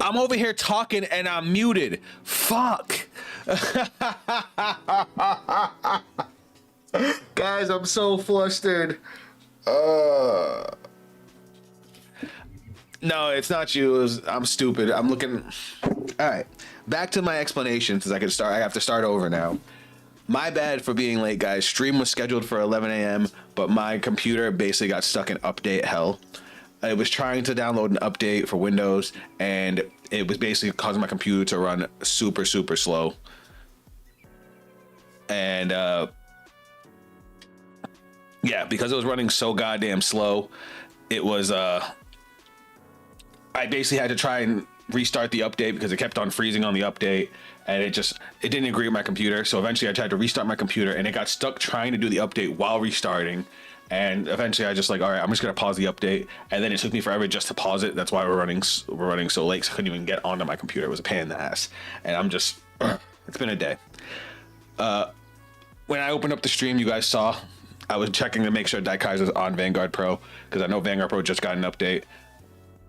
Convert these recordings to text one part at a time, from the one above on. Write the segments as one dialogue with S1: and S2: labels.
S1: I'm over here talking and I'm muted. Fuck. Guys, I'm so flustered. No, it's not you. I'm stupid. I'm looking. All right. Back to my explanation, because I have to start over now. My bad for being late, guys. Stream was scheduled for 11 a.m., but my computer basically got stuck in update hell. It was trying to download an update for Windows, and it was basically causing my computer to run super, super slow. And yeah, because it was running so goddamn slow, it was I basically had to try and restart the update because it kept on freezing on the update, and it didn't agree with my computer. So eventually I tried to restart my computer, and it got stuck trying to do the update while restarting. And eventually I just like, all right, I'm just gonna pause the update. And then it took me forever just to pause it. That's why we're running so late, 'cause I couldn't even get onto my computer. It was a pain in the ass. And I'm just, it's been a day. When I opened up the stream, you guys saw, I was checking to make sure Daikaiser's on Vangaurd Pro, because I know Vangaurd Pro just got an update.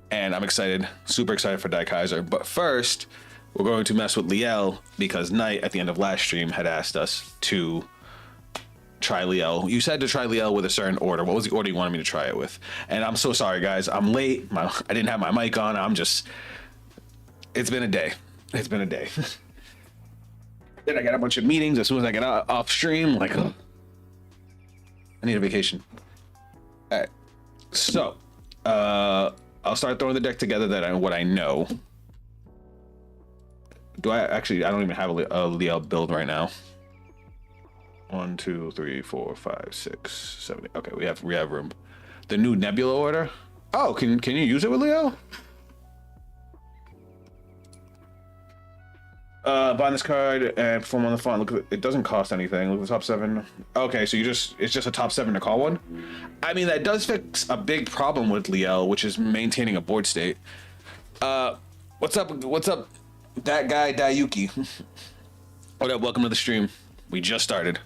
S1: And I'm excited, super excited for Daikaiser. But first, we're going to mess with Liel, because Knight at the end of last stream had asked us to try Liel. You said to try Liel with a certain order. What was the order you wanted me to try it with? And I'm so sorry, guys. I'm late. I didn't have my mic on. It's been a day. It's been a day. Then I got a bunch of meetings. As soon as I get off stream, like, oh, I need a vacation. All right. So, I'll start throwing the deck together what I know. I don't even have a Liel build right now. 1, 2, 3, 4, 5, 6, 7. Okay, we have room. The new Nebula order. Oh, can you use it with Liel? Bind this card and perform on the font. Look, it doesn't cost anything. Look at the top 7. Okay, so it's just a top 7 to call one. I mean, that does fix a big problem with Liel, which is maintaining a board state. What's up? What's up? That guy Dayuki. What up? Welcome to the stream. We just started,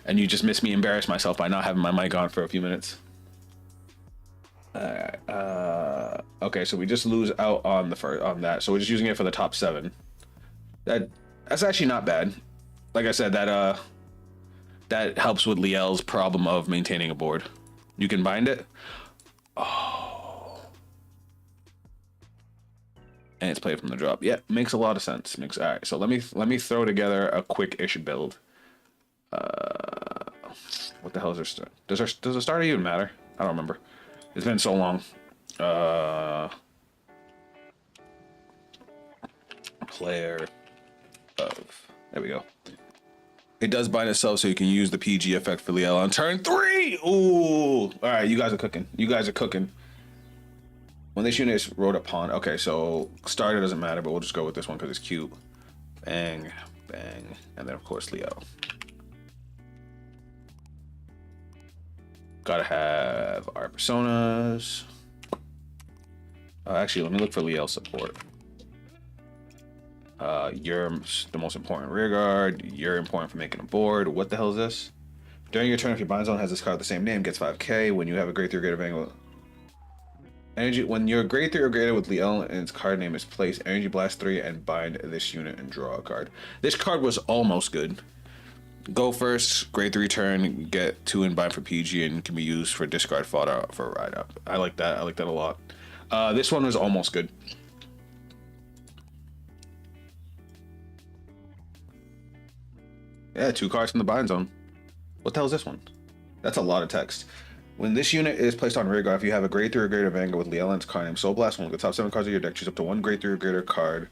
S1: and you just missed me embarrass myself by not having my mic on for a few minutes. Okay, so we just lose out on that. So we're just using it for the top 7. That's actually not bad. Like I said, that helps with Liel's problem of maintaining a board. You can bind it. Oh. And it's played from the drop. Yeah, makes a lot of sense. All right, so let me throw together a quick-ish build. What the hell is there? Does the starter even matter? I don't remember. It's been so long. Player of, there we go. It does bind itself, so you can use the PG effect for Liel on turn 3. Ooh, all right, you guys are cooking. When this unit is wrote upon, okay, so starter doesn't matter, but we'll just go with this one because it's cute. Bang, bang, and then of course Liel. Gotta have our personas. Actually, let me look for Liel support. You're the most important rear guard. You're important for making a board. What the hell is this? During your turn, if your bind zone has this card with the same name, gets 5k. When you have a grade 3 or greater Vangaurd energy, when you're grade 3 or greater with Liel and its card name is placed, energy blast 3 and bind this unit and draw a card. This card was almost good. Go first, grade 3 turn, get 2 and bind for PG, and can be used for discard fodder for a ride up. I like that. I like that a lot. This one was almost good. Yeah, 2 cards from the bind zone. What the hell is this one? That's a lot of text. When this unit is placed on rearguard, if you have a grade 3 or greater Vanguard with Liel and its card name, Soul Blast 1, the top 7 cards of your deck, choose up to 1 grade 3 or greater card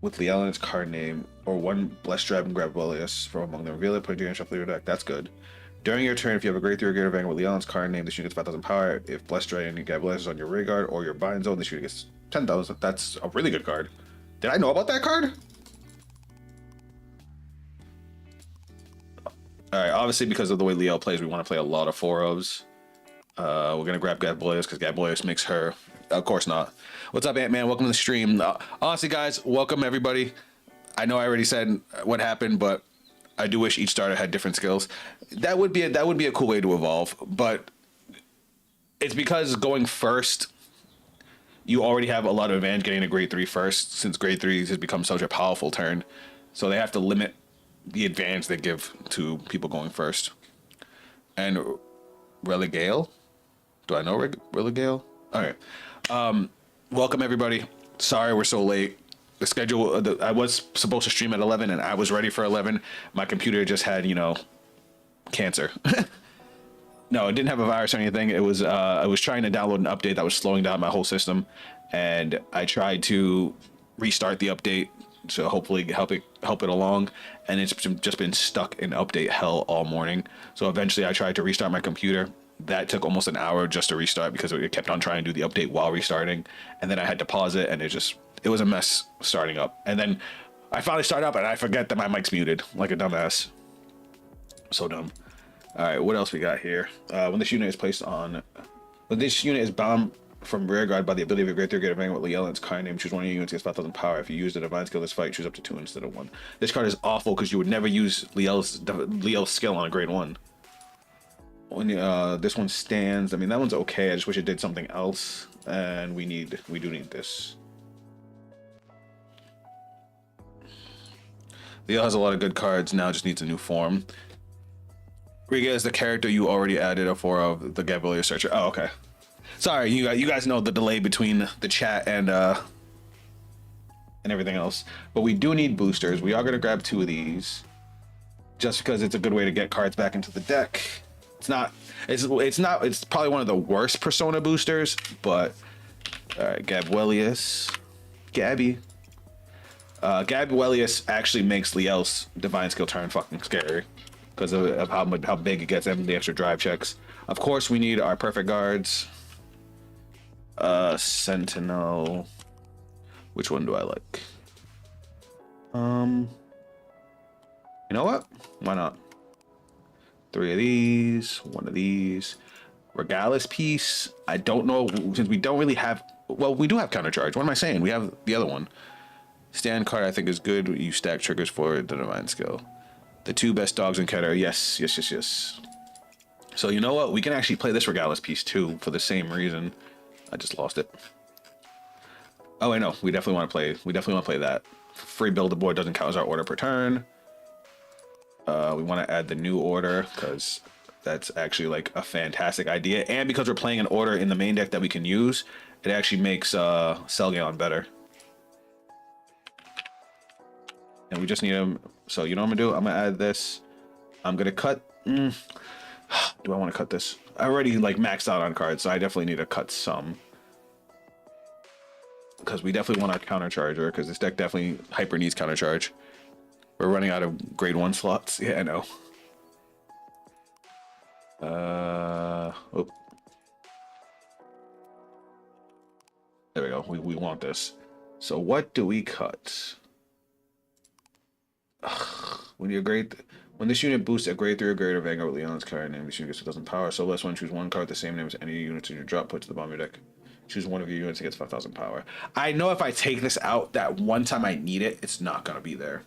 S1: with Liel and its card name, or 1 Blessed Dragon Grabwellius from among them. Reveal it, put it in shuffle your deck. That's good. During your turn, if you have a grade 3 or greater Vanguard with Liel and its card name, this unit gets 5,000 power. If Blessed Dragon Grabwellius is on your rearguard or your bind zone, this unit gets 10,000. That's a really good card. Did I know about that card? Alright, obviously because of the way Liel plays, we want to play a lot of 4-ofs. We're going to grab Grabwellius because Grabwellius makes her... Of course not. What's up, Ant-Man? Welcome to the stream. Honestly, guys, welcome everybody. I know I already said what happened, but I do wish each starter had different skills. That would be a cool way to evolve, but it's because going first, you already have a lot of advantage getting a grade 3 first, since grade 3 has become such a powerful turn. So they have to limit the advantage they give to people going first. And Relegale? Do I know Relegale? All right. Welcome everybody. Sorry we're so late. The schedule, I was supposed to stream at 11 and I was ready for 11. My computer just had, cancer. No, it didn't have a virus or anything. It was, I was trying to download an update that was slowing down my whole system. And I tried to restart the update to hopefully help it along. And it's just been stuck in update hell all morning. So eventually I tried to restart my computer. That took almost an hour just to restart because it kept on trying to do the update while restarting. And then I had to pause it and it was a mess starting up. And then I finally started up and I forget that my mic's muted like a dumbass. So dumb. All right, what else we got here? When this unit is bound from rearguard by the ability of a grade 3 greater Vanguard with Liel and its card name, choose one of your units gets 5,000 power. If you use the divine skill this fight, choose up to 2 instead of 1. This card is awful because you would never use Liel's skill on a grade 1. When this one stands, I mean that one's okay. I just wish it did something else, and we do need this. Liel has a lot of good cards now, just needs a new form. Riga is the character you already added a 4 of the Grabwellius Searcher. Oh, okay. Sorry, you guys know the delay between the chat and everything else. But we do need boosters. We are gonna grab 2 of these, just because it's a good way to get cards back into the deck. It's probably one of the worst persona boosters, but all right, Grabwellius, Gabby. Grabwellius actually makes Liel's divine skill turn fucking scary because of how big it gets and the extra drive checks. Of course, we need our perfect guards. Sentinel. Which one do I like? You know what? Why not? 3 of these, 1 of these. Regalis piece. I don't know, since we don't really have. Well, we do have countercharge. What am I saying? We have the other one. Stand card, I think, is good. You stack triggers for the divine skill. The 2 best dogs in Keter. Yes, yes, yes, yes. So you know what? We can actually play this Regalis piece too for the same reason. I just lost it. Oh, I know. We definitely want to play. We definitely want to play that. Free build the board doesn't count as our order per turn. We want to add the new order because that's actually like a fantastic idea. And because we're playing an order in the main deck that we can use, it actually makes Selgaon better. And we just need him. So you know what I'm gonna do? I'm gonna add this. I'm gonna cut. Do I want to cut this? I already like maxed out on cards, so I definitely need to cut some. Because we definitely want our countercharger, because this deck definitely hyper needs countercharge. We're running out of grade 1 slots. Yeah, I know. Oh. There we go. We want this. So what do we cut? When this unit boosts a grade 3 or greater Vanguard with Leon's card name, this unit gets 1,000 power. So less one, choose one card the same name as any units in your drop, put to the bottom of your deck. Choose one of your units that gets 5,000 power. I know if I take this out, that one time I need it, it's not gonna be there.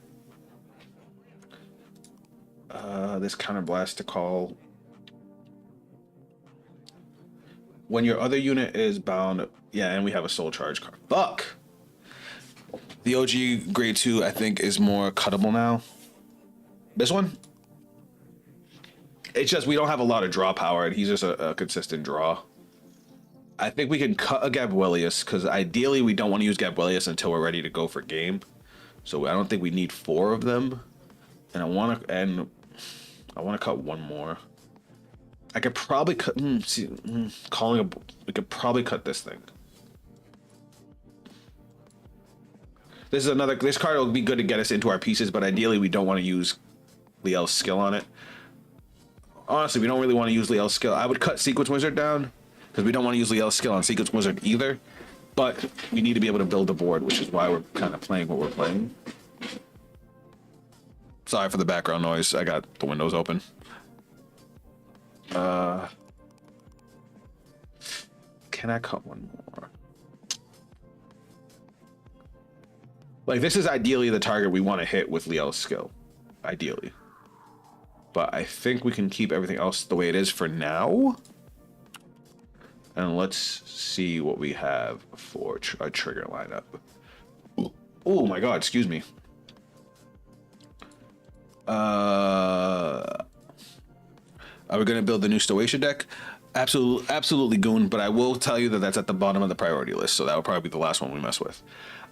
S1: This counter blast to call. When your other unit is bound, yeah, and we have a soul charge card. Fuck! The OG grade 2, I think, is more cuttable now. This one? It's just we don't have a lot of draw power, and he's just a consistent draw. I think we can cut a Gabuelius, because ideally we don't want to use Gabuelius until we're ready to go for game. So I don't think we need 4 of them. And I want to cut one more. I could probably cut. We could probably cut this thing. This card will be good to get us into our pieces, but ideally we don't want to use Liel's skill on it. Honestly, we don't really want to use Liel's skill. I would cut Sequence Wizard down, because we don't want to use Liel's skill on Sequence Wizard either. But we need to be able to build a board, which is why we're kind of playing what we're playing. Sorry for the background noise. I got the windows open. Can I cut one more? Like, this is ideally the target we want to hit with Liel's skill. Ideally. But I think we can keep everything else the way it is for now. And let's see what we have for a trigger lineup. Oh my god, excuse me. Are we going to build the new Stoatia deck? Absolutely goon, but I will tell you that that's at the bottom of the priority list, so that will probably be the last one we mess with.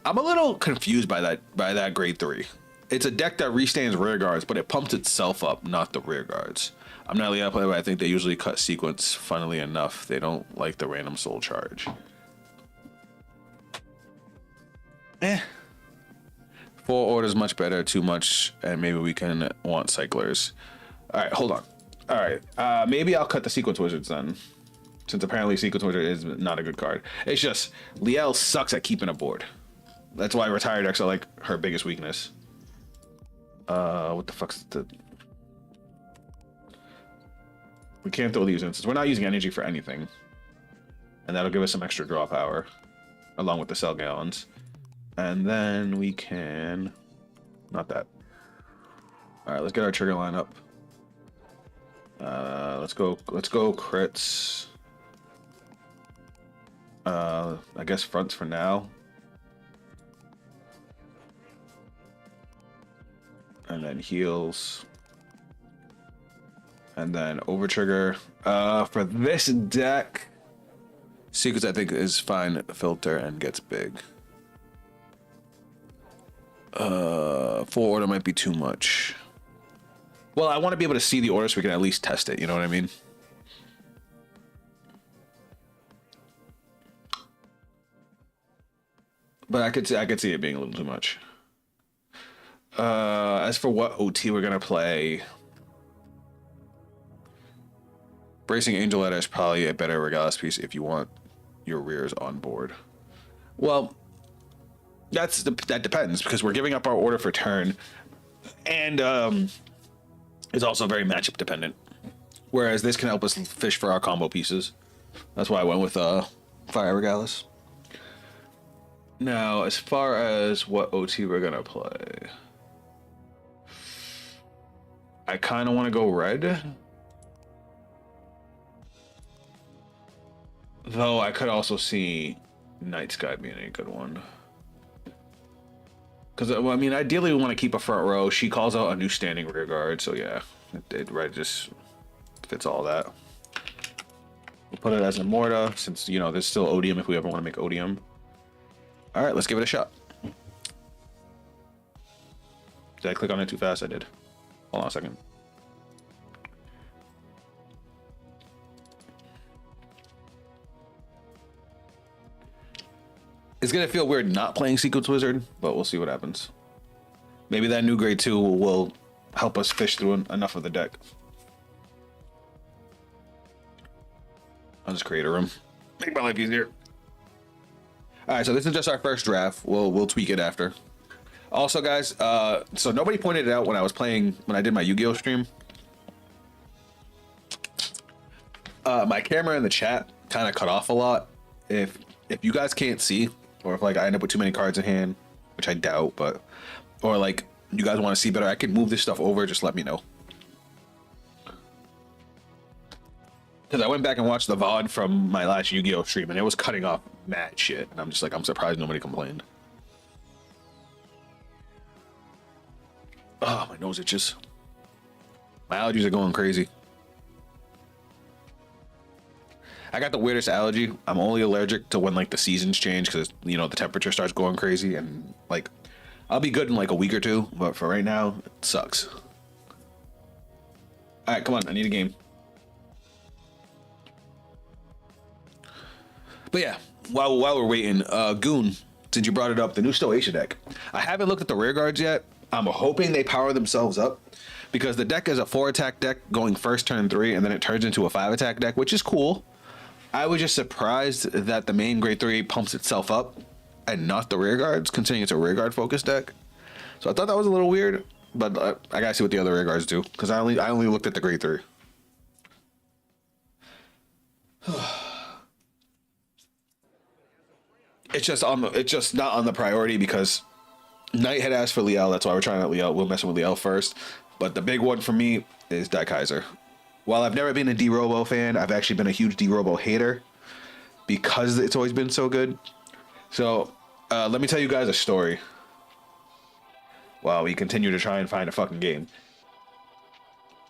S1: I'm a little confused by that grade 3. It's a deck that restands rear guards, but it pumps itself up, not the rear guards. I'm not really player, but I think they usually cut sequence, funnily enough. They don't like the random soul charge. 4 orders much better, too much, and maybe we can want cyclers. Alright, hold on. Alright, maybe I'll cut the Sequence Wizards then. Since apparently Sequence Wizard is not a good card. It's just, Liel sucks at keeping a board. That's why retired decks are like her biggest weakness. What the fuck's the... We can't throw these in since we're not using energy for anything. And that'll give us some extra draw power. Along with the cell gallons. And then we can... Not that. Alright, let's get our trigger line up. Let's go crits. I guess fronts for now. And then heals. And then over trigger. For this deck, Secrets I think is fine. Filter and gets big. 4 order might be too much. Well, I want to be able to see the order so we can at least test it. You know what I mean? But I could see it being a little too much. As for what OT we're gonna play, Bracing Angeletta is probably a better Regalis piece if you want your rears on board. Well, That depends, because we're giving up our order for turn, and it's also very matchup dependent. Whereas this can help us fish for our combo pieces. That's why I went with Fire Regalis. Now, as far as what OT we're gonna play, I kind of want to go red. Though I could also see Night Sky being a good one. Because, well, I mean, ideally we want to keep a front row. She calls out a new standing rear guard, so yeah, red just fits all that. We'll put it as a Morta, since, you know, there's still Odium if we ever want to make Odium. All right, let's give it a shot. Did I click on it too fast? I did. Hold on a second. It's gonna feel weird not playing Sequence Wizard, but we'll see what happens. Maybe that new grade 2 will help us fish through enough of the deck. I'll just create a room. Make my life easier. All right, so this is just our first draft. We'll tweak it after. Also, guys, so nobody pointed it out when I did my Yu-Gi-Oh stream. My camera in the chat kind of cut off a lot. If you guys can't see, or if like I end up with too many cards in hand, which I doubt, but or like you guys want to see better, I can move this stuff over. Just let me know. Because I went back and watched the VOD from my last Yu-Gi-Oh stream, and it was cutting off mad shit. And I'm just like, I'm surprised nobody complained. Oh, my nose itches. My allergies are going crazy. I got the weirdest allergy. I'm only allergic to when like the seasons change, because, you know, the temperature starts going crazy, and like I'll be good in like a week or two, but for right now, it sucks. All right, come on, I need a game. But yeah, while we're waiting, Goon, since you brought it up, the new Stoatia deck. I haven't looked at the rear guards yet. I'm hoping they power themselves up, because the deck is a 4-attack deck going first turn 3, and then it turns into a 5-attack deck, which is cool. I was just surprised that the main grade 3 pumps itself up and not the rear guards, considering it's a rear guard focused deck. So I thought that was a little weird, but I gotta see what the other rear guards do, because I only looked at the grade 3. It's just not on the priority, because Knight had asked for Liel. That's why we're trying out Liel. We're messing with Liel first. But the big one for me is Daikaiser. While I've never been a D-Robo fan, I've actually been a huge D-Robo hater, because it's always been so good. So let me tell you guys a story while we continue to try and find a fucking game.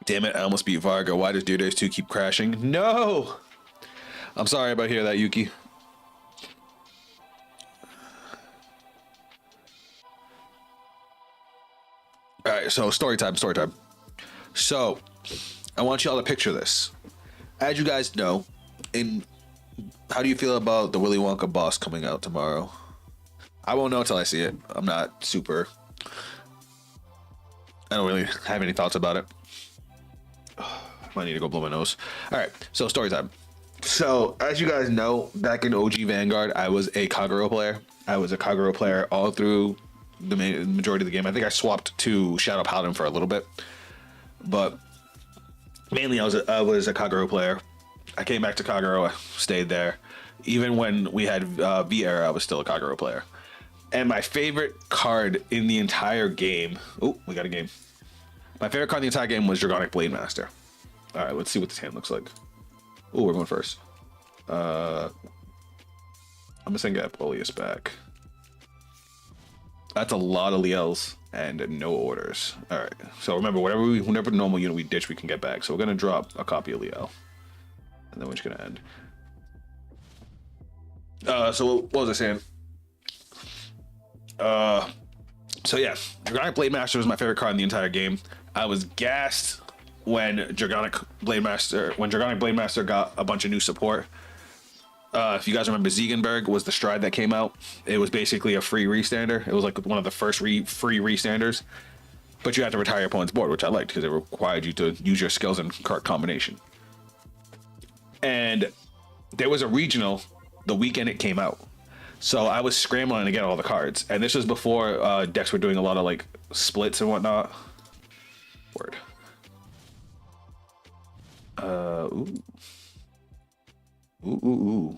S1: Damn it, I almost beat Varga. Why does Dear Days 2 keep crashing? No! I'm sorry about hearing that, Yuki. All right, so story time. So, I want y'all to picture this. As you guys know, how do you feel about the Willy Wonka boss coming out tomorrow? I won't know until I see it. I'm not super... I don't really have any thoughts about it. I need to go blow my nose. All right, so story time. So, as you guys know, back in OG Vanguard, I was a Kagero player. I was a Kagero player all through the majority of the game. I think I swapped to Shadow Paladin for a little bit, but mainly I was a Kagero player. I came back to Kagero, I stayed there. Even when we had V era, I was still a Kagero player. And my favorite card in the entire game... Oh, we got a game. My favorite card in the entire game was Dragonic Blade Master. All right, let's see what this hand looks like. Oh, we're going first. I'm missing Apolius back. That's a lot of Liels and no orders. All right, so remember, whenever normal unit we ditch, we can get back. So we're gonna drop a copy of Liel, and then we're just gonna end. So what was I saying? So yeah, Dragonic Blade Master was my favorite card in the entire game. I was gassed when Dragonic Blade Master got a bunch of new support. If you guys remember, Ziegenberg was the stride that came out. It was basically a free restander. It was like one of the first free restanders, but you had to retire your opponent's board, which I liked because it required you to use your skills in card combination. And there was a regional the weekend it came out. So I was scrambling to get all the cards, and this was before decks were doing a lot of like splits and whatnot. Word. Ooh. Ooh.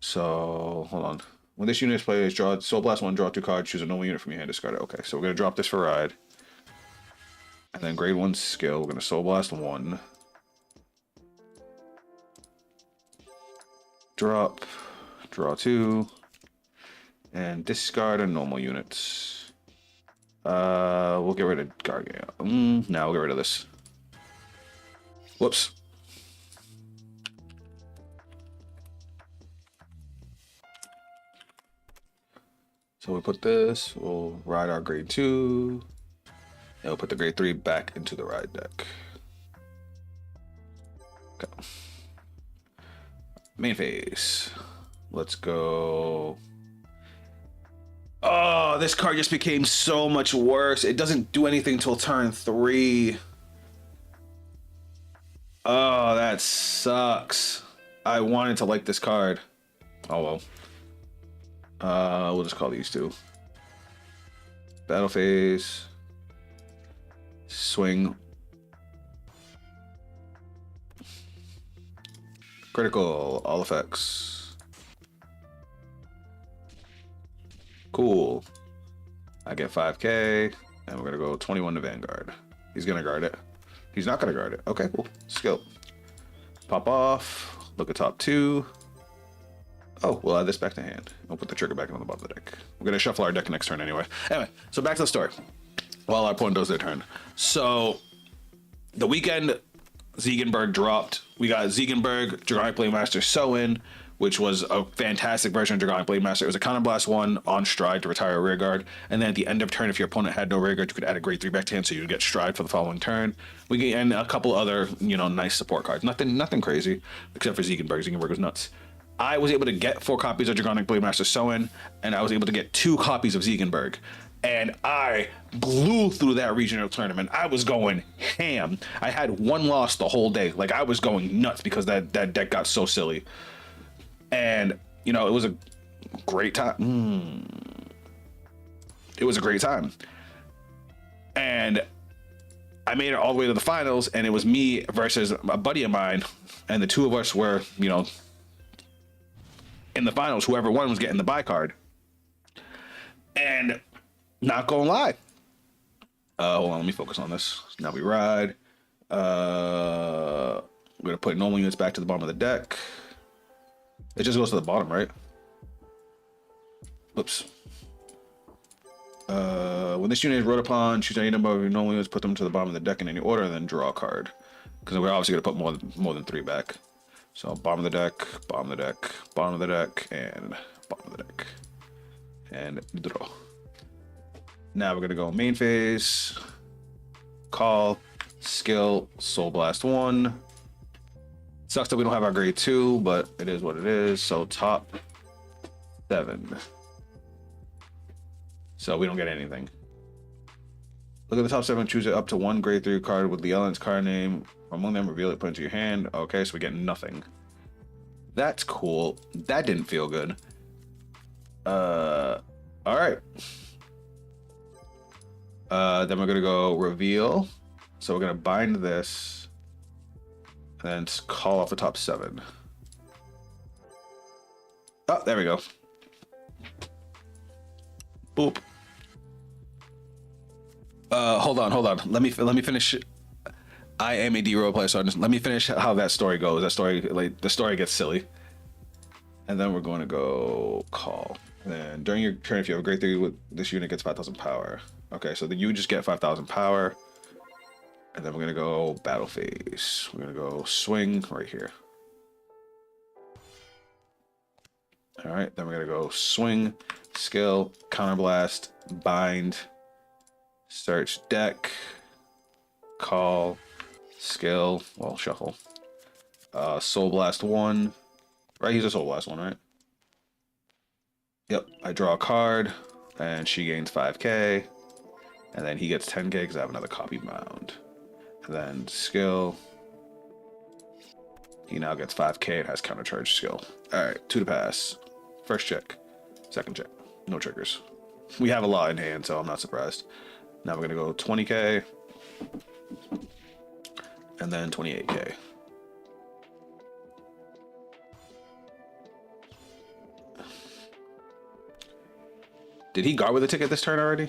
S1: So hold on. When this unit is played, draw Soul Blast 1, draw 2 cards, choose a normal unit from your hand, discard it. Okay, so we're gonna drop this for Ride. And then grade 1 skill, we're gonna Soul Blast 1. Drop, draw 2, and discard a normal units. We'll get rid of Gargano. Now we'll get rid of this. Whoops. So we put this, we'll ride our grade 2, and we'll put the grade 3 back into the ride deck. Okay. Main phase. Let's go. Oh, this card just became so much worse. It doesn't do anything till turn 3. Oh, that sucks. I wanted to like this card. Oh well. We'll just call these two. Battle phase. Swing. Critical. All effects. Cool. I get 5k, and we're gonna go 21 to Vanguard. He's gonna guard it. He's not gonna guard it. Okay, cool. Skill. Pop off. Look at top 2. Oh, we'll add this back to hand. We'll put the trigger back on the bottom of the deck. We're gonna shuffle our deck next turn anyway. Anyway, so back to the story. While our opponent does their turn. So, the weekend, Ziegenberg dropped. We got Ziegenberg, Dragonic Blade Master Soin, which was a fantastic version of Dragonic Blade Master. It was a Counterblast 1 on Stride to retire a rear guard. And then at the end of turn, if your opponent had no rear guard, you could add a grade 3 back to hand so you would get Stride for the following turn. We get and a couple other, nice support cards. Nothing crazy, except for Ziegenberg. Ziegenberg was nuts. I was able to get 4 copies of Dragonic Blade Master Soin, and I was able to get 2 copies of Ziegenberg. And I blew through that regional tournament. I was going ham. I had 1 loss the whole day. Like, I was going nuts because that deck got so silly. And, it was a great time. It was a great time. And I made it all the way to the finals, and it was me versus a buddy of mine, and the two of us were, in the finals. Whoever won was getting the buy card. And not gonna lie. Hold on, let me focus on this. Now we ride. We're gonna put normal units back to the bottom of the deck. It just goes to the bottom, right? Oops. When this unit is rode upon, choose any number of your normal units, put them to the bottom of the deck in any order, and then draw a card. Because we're obviously gonna put more than 3 back. So bottom of the deck, bottom of the deck, bottom of the deck, and bottom of the deck. And draw. Now we're gonna go main phase. Call, skill, Soul Blast 1. Sucks that we don't have our grade 2, but it is what it is. So top 7. So we don't get anything. Look at the top 7, choose it up to 1 grade 3 card with the element's card name. Among them, reveal it, put it into your hand. Okay, so we get nothing. That's cool. That didn't feel good. All right. Then we're gonna go reveal. So we're gonna bind this, and then call off the top 7. Oh, there we go. Boop. Hold on. Let me finish. I am a D role player, so let me finish how that story goes. The story gets silly, and then we're going to go call. And then during your turn, if you have a grade 3, this unit gets 5,000 power. Okay, so then you just get 5,000 power, and then we're gonna go battle phase. We're gonna go swing right here. All right, then we're gonna go swing, skill, counterblast, bind, search deck, call. Skill, well, shuffle. Soul Blast 1. Right, he's a Soul Blast 1, right? Yep, I draw a card, and she gains 5k. And then he gets 10k because I have another copy bound. And then skill. He now gets 5k and has counter charge skill. Alright, 2 to pass. First check. Second check. No triggers. We have a lot in hand, so I'm not surprised. Now we're gonna go 20k. And then 28k. Did he guard with a ticket this turn already?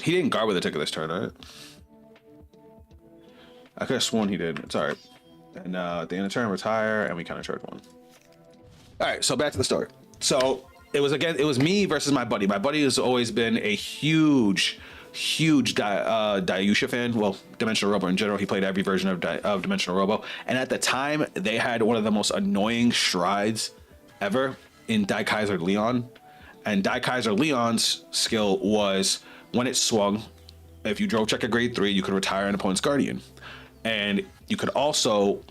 S1: He didn't guard with a ticket this turn, right? I could have sworn he did. It's all right. And at the end of the turn, retire, and we kind of charge one. All right, so back to the story. So it was me versus my buddy. My buddy has always been a huge Daiusha fan. Well, Dimensional Robo in general. He played every version of Dimensional Robo. And at the time, they had one of the most annoying strides ever in Daikaiser Leon. And Daikaiser Leon's skill was when it swung, if you drove check a grade 3, you could retire an opponent's guardian. And you could also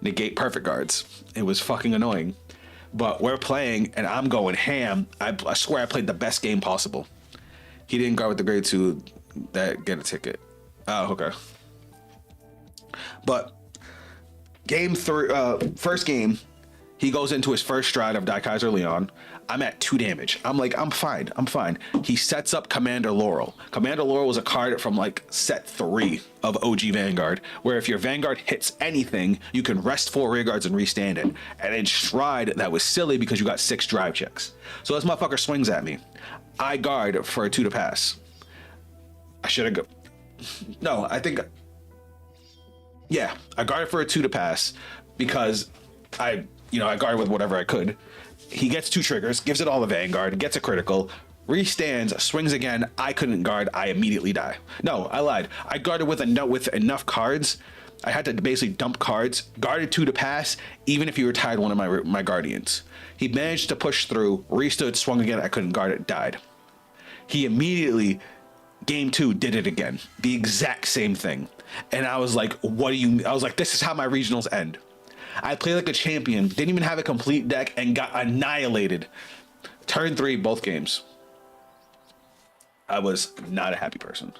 S1: negate perfect guards. It was fucking annoying. But we're playing and I'm going ham. I swear I played the best game possible. He didn't guard with the grade 2 that get a ticket. Oh, okay. But game 3, first game, he goes into his first stride of Daikaiser Leon. I'm at 2 damage. I'm like, I'm fine. He sets up Commander Laurel. Commander Laurel was a card from like set 3 of OG Vanguard, where if your Vanguard hits anything, you can rest 4 rear guards and restand it. And in stride, that was silly because you got 6 drive checks. So this motherfucker swings at me. I guard for a 2 to pass. I should have No, I think... Yeah, I guarded for a 2 to pass because I guarded with whatever I could. He gets 2 triggers, gives it all to Vanguard, gets a critical, restands, swings again. I couldn't guard. I immediately die. No, I lied. I guarded with enough cards. I had to basically dump cards, guarded 2 to pass, even if he retired one of my guardians. He managed to push through, restood, swung again. I couldn't guard it, died. He immediately, game 2, did it again. The exact same thing. And I was like, I was like, this is how my regionals end. I played like a champion, didn't even have a complete deck, and got annihilated. Turn 3, both games. I was not a happy person.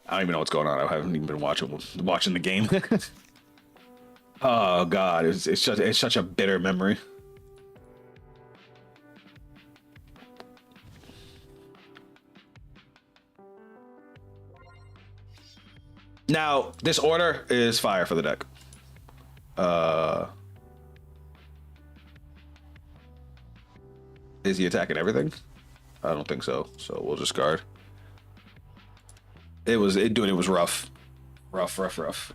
S1: I don't even know what's going on. I haven't even been watching the game. Oh God, it's such a bitter memory. Now, this order is fire for the deck. Is he attacking everything? I don't think so. So we'll just guard. It was rough. Rough.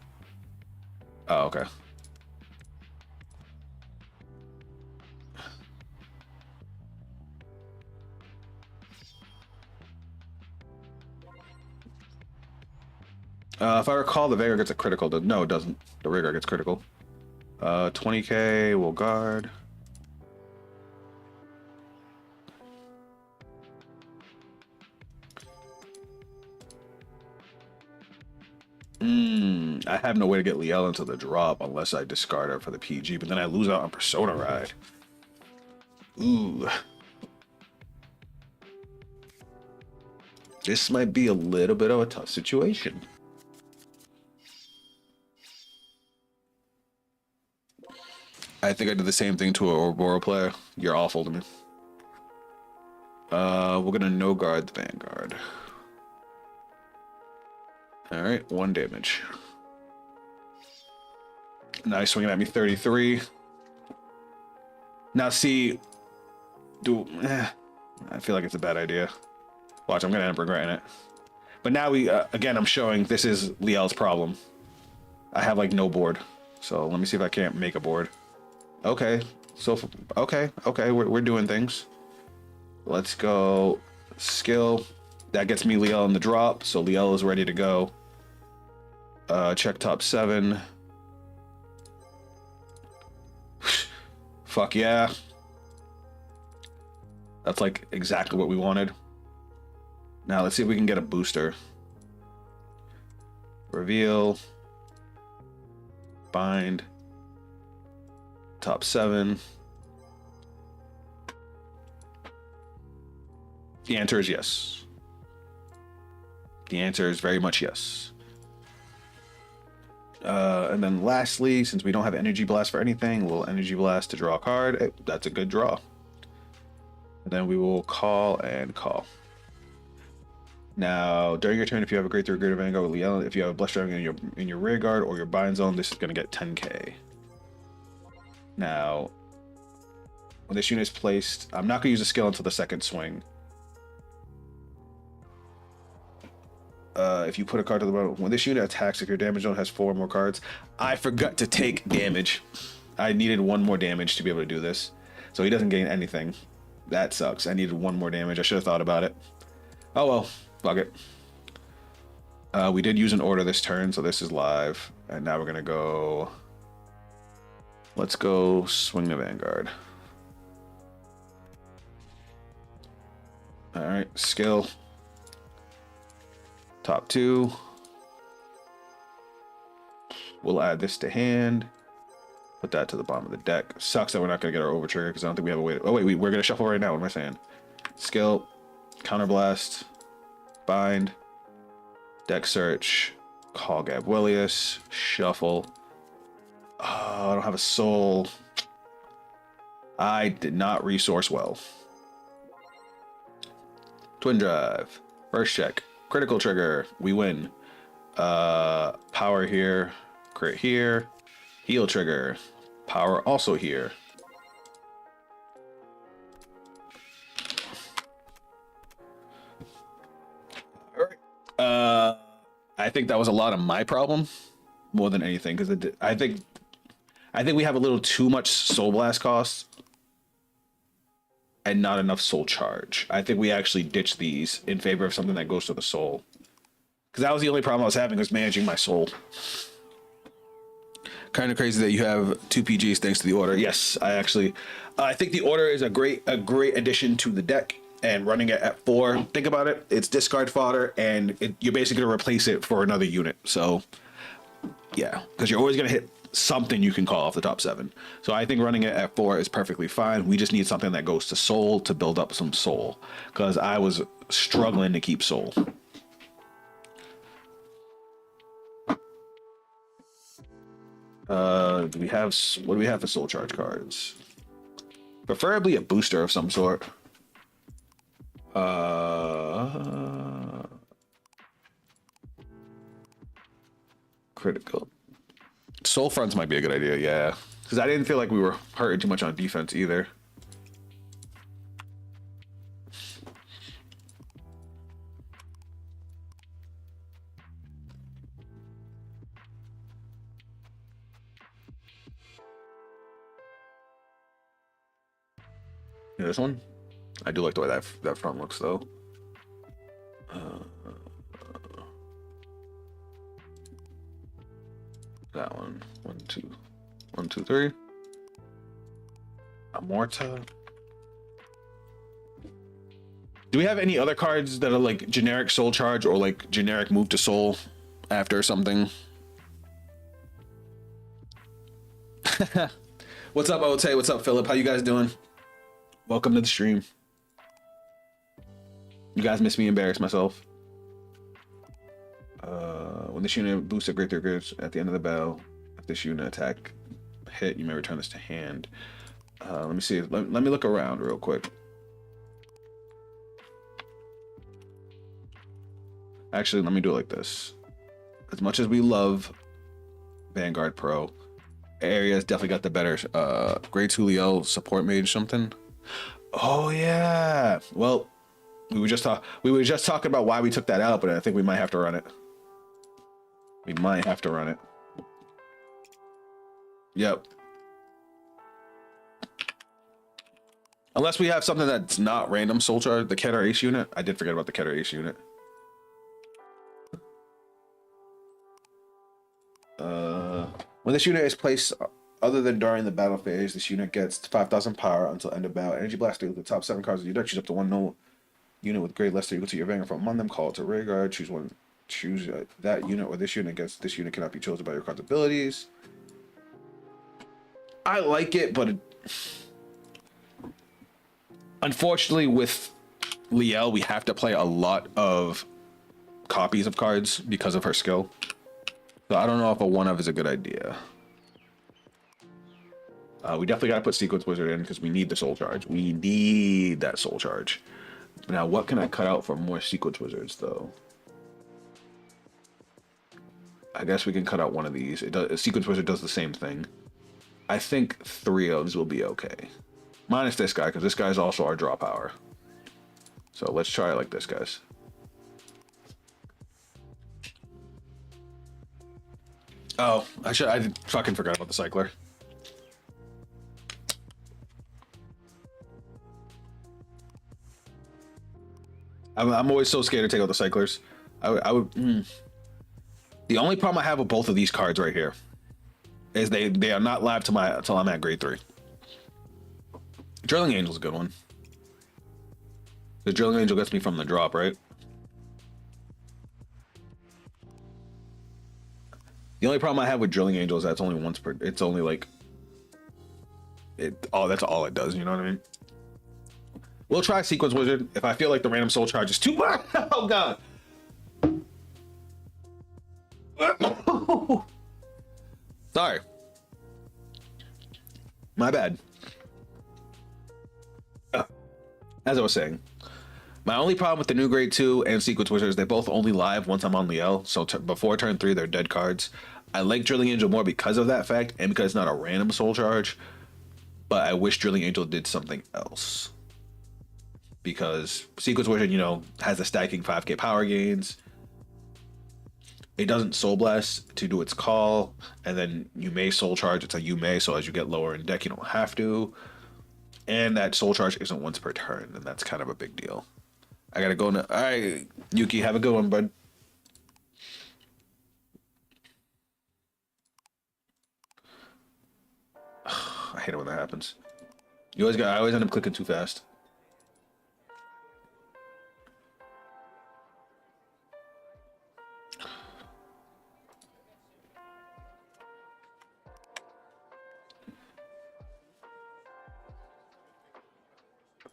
S1: Oh, okay. If I recall, the Vanguard gets a critical. No, it doesn't. The rear guard gets critical. 20k will guard. I have no way to get Liel into the drop unless I discard her for the PG, but then I lose out on Persona Ride. Ooh. This might be a little bit of a tough situation. I think I did the same thing to an Ouroboros player. You're awful to me. We're gonna no guard the Vanguard. Alright, 1 damage. Now he's swinging at me 33. Now see, I feel like it's a bad idea. Watch, I'm gonna end up regretting it. But now again, I'm showing this is Liel's problem. I have like no board. So let me see if I can't make a board. Okay, so, okay, we're doing things. Let's go skill. That gets me Liel in the drop, so Liel is ready to go. Check top 7. Fuck yeah. That's like exactly what we wanted. Now let's see if we can get a booster. Reveal. Bind. Top 7. The answer is yes. The answer is very much yes. And then lastly, since we don't have Energy Blast for anything, we'll Energy Blast to draw a card. That's a good draw. And then we will call and call. Now, during your turn, if you have a Great 3 Greater Vanguard with Yell, if you have a Blessed Dragon in your rear guard or your bind zone, this is going to get 10k. Now, when this unit is placed, I'm not going to use a skill until the second swing. If you put a card to the bottom, when this unit attacks, if your damage zone has 4 more cards, I forgot to take damage. I needed 1 more damage to be able to do this. So he doesn't gain anything. That sucks. I needed 1 more damage. I should have thought about it. Oh well, fuck it. We did use an order this turn, so this is live. And now we're going to go... Let's go swing the Vanguard. Alright, skill. Top 2. We'll add this to hand. Put that to the bottom of the deck. Sucks that we're not going to get our over trigger because I don't think we have a way to... Oh wait, we're going to shuffle right now. What am I saying? Skill. Counterblast. Bind. Deck search. Call Gabuelius. Shuffle. Oh, I don't have a soul. I did not resource well. Twin Drive. First check. Critical trigger. We win. Power here. Crit here. Heal trigger. Power also here. Alright. I think that was a lot of my problem. More than anything. Because I think we have a little too much Soul Blast cost. And not enough soul charge. I think we actually ditched these in favor of something that goes to the soul. Because that was the only problem I was having, was managing my soul. Kind of crazy that you have 2 PGs thanks to the order. Yes, I think the order is a great addition to the deck. And running it at 4, think about it. It's discard fodder, and you're basically going to replace it for another unit. So, yeah, because you're always going to hit something you can call off the top 7. So I think running it at 4 is perfectly fine. We just need something that goes to soul to build up some soul, because I was struggling to keep soul. What do we have for soul charge cards? Preferably a booster of some sort. Critical. Soul Fronts might be a good idea, yeah. Because I didn't feel like we were hurting too much on defense either. Yeah, this one? I do like the way that front looks, though. That one. 1, 2. 1, 2, 3. Amorta. Do we have any other cards that are like generic soul charge or like generic move to soul after something? What's up, Ote? What's up, Philip? How you guys doing? Welcome to the stream. You guys miss me embarrass myself. When this unit boosts a Great 3 Greaters at the end of the battle, if this unit attack hit, you may return this to hand. Let me see. Let me look around real quick. Actually, let me do it like this. As much as we love Vanguard Pro, Area's definitely got the better Great Julio support mage something. Oh yeah. Well, we were just talking about why we took that out, but I think we might have to run it. We might have to run it. Yep. Unless we have something that's not random soul charge, the Keter Ace unit. I did forget about the Keter Ace unit. When this unit is placed other than during the battle phase, this unit gets 5,000 power until end of battle. Energy Blast deals the top 7 cards of your deck. Choose up to 1 no unit with grade less than equal to your Vanguard from among them. Call it to rear guard. Choose one. Choose that unit or this unit against this unit cannot be chosen by your card's abilities. I like it, but unfortunately, with Liel, we have to play a lot of copies of cards because of her skill. So I don't know if a one of is a good idea. We definitely got to put Sequence Wizard in because we need the soul charge. We need that soul charge. Now, what can I cut out for more Sequence Wizards, though? I guess we can cut out one of these. Sequence Wizard does the same thing. I think 3 ofs will be okay. Minus this guy, because this guy's also our draw power. So let's try it like this, guys. Oh, I fucking forgot about the cycler. I'm always so scared to take out the cyclers. I would. The only problem I have with both of these cards right here is they are not live till I'm at grade 3. Drilling Angel's a good one. The Drilling Angel gets me from the drop, right? The only problem I have with Drilling Angel is that it's only once per. It's only like. That's all it does. You know what I mean? We'll try Sequence Wizard if I feel like the random soul charge is too much. Oh god. Sorry. My bad. As I was saying, my only problem with the new grade 2 and Sequence Wizard is they both only live once I'm on Liel. So before turn 3, they're dead cards. I like Drilling Angel more because of that fact and because it's not a random soul charge. But I wish Drilling Angel did something else. Because Sequence Wizard, you know, has the stacking 5k power gains. It doesn't Soul Blast to do its call, and then you may Soul Charge. It's a you may, so as you get lower in deck, you don't have to. And that Soul Charge isn't once per turn, and that's kind of a big deal. I gotta go now. All right, Yuki, have a good one, bud. I hate it when that happens. I always end up clicking too fast.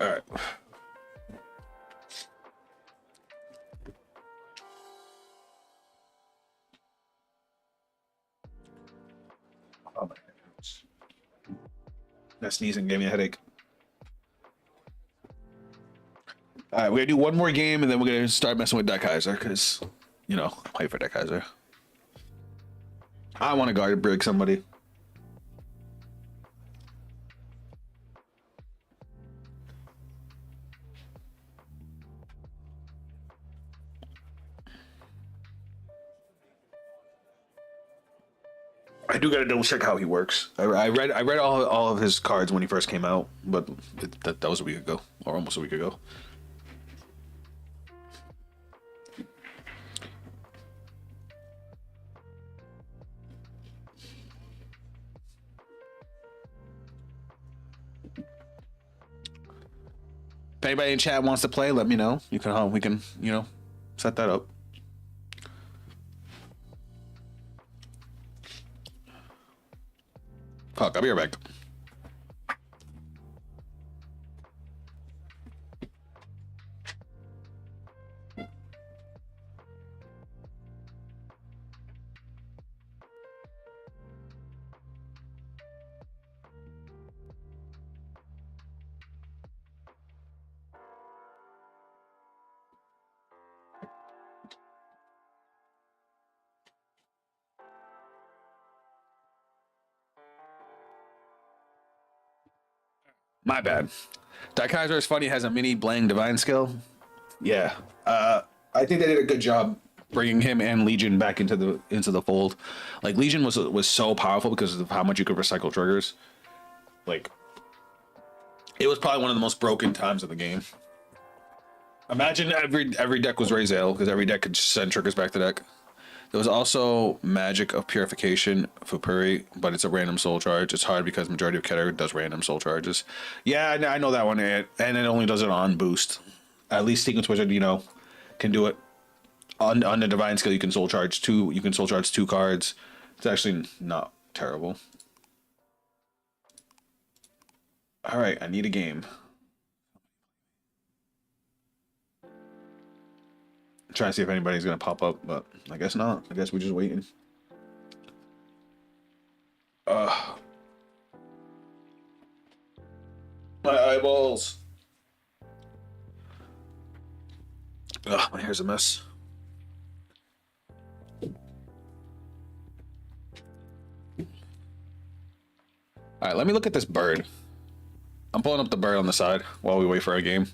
S1: All right. Oh my goodness. That sneezing gave me a headache. All right, we're gonna do one more game, and then we're gonna start messing with Daikaiser, because, you know, I'm hyped for Daikaiser. I want to guard break somebody. I do gotta double check how he works. I read all of his cards when he first came out, but that was a week ago, or almost a week ago. If anybody in chat wants to play, let me know. We can, you know, set that up. Fuck, I'll be right back. My bad. Daikaiser is funny, has a mini Blang Divine skill. Yeah. I think they did a good job bringing him and Legion back into the fold. Like, Legion was so powerful because of how much you could recycle triggers. Like, it was probably one of the most broken times of the game. Imagine every deck was Razel, because every deck could send triggers back to deck. There was also Magic of Purification for Puri, but it's a random soul charge. It's hard because majority of Keter does random soul charges. Yeah, I know that one, and it only does it on boost. At least Sequence Wizard, you know, can do it on the Divine skill. You can soul charge two. You can soul charge 2 cards. It's actually not terrible. All right, I need a game. Trying to see if anybody's gonna pop up, but I guess not. I guess we're just waiting. My eyeballs. Ugh, my hair's a mess. All right, let me look at this bird. I'm pulling up the bird on the side while we wait for a game.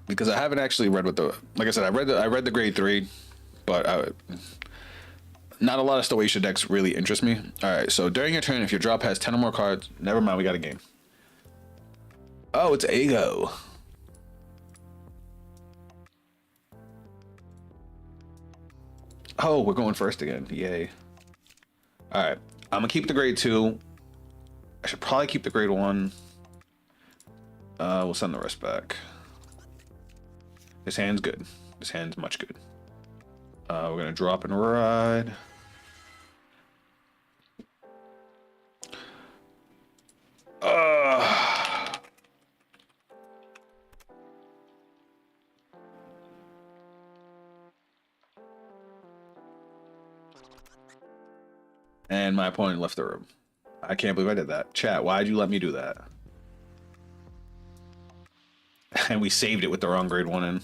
S1: Because I haven't actually read what the, like I said, I read the grade 3, but not a lot of Stoatia decks really interest me. All right, so during your turn, if your drop has 10 or more cards, never mind, we got a game. Oh, it's Ago. Oh, we're going first again. Yay. All right, I'm gonna keep the grade 2. I should probably keep the grade 1. We'll send the rest back. This hand's good. This hand's much good. We're gonna drop and ride. And my opponent left the room. I can't believe I did that. Chat, why'd you let me do that? And we saved it with the wrong grade 1 in.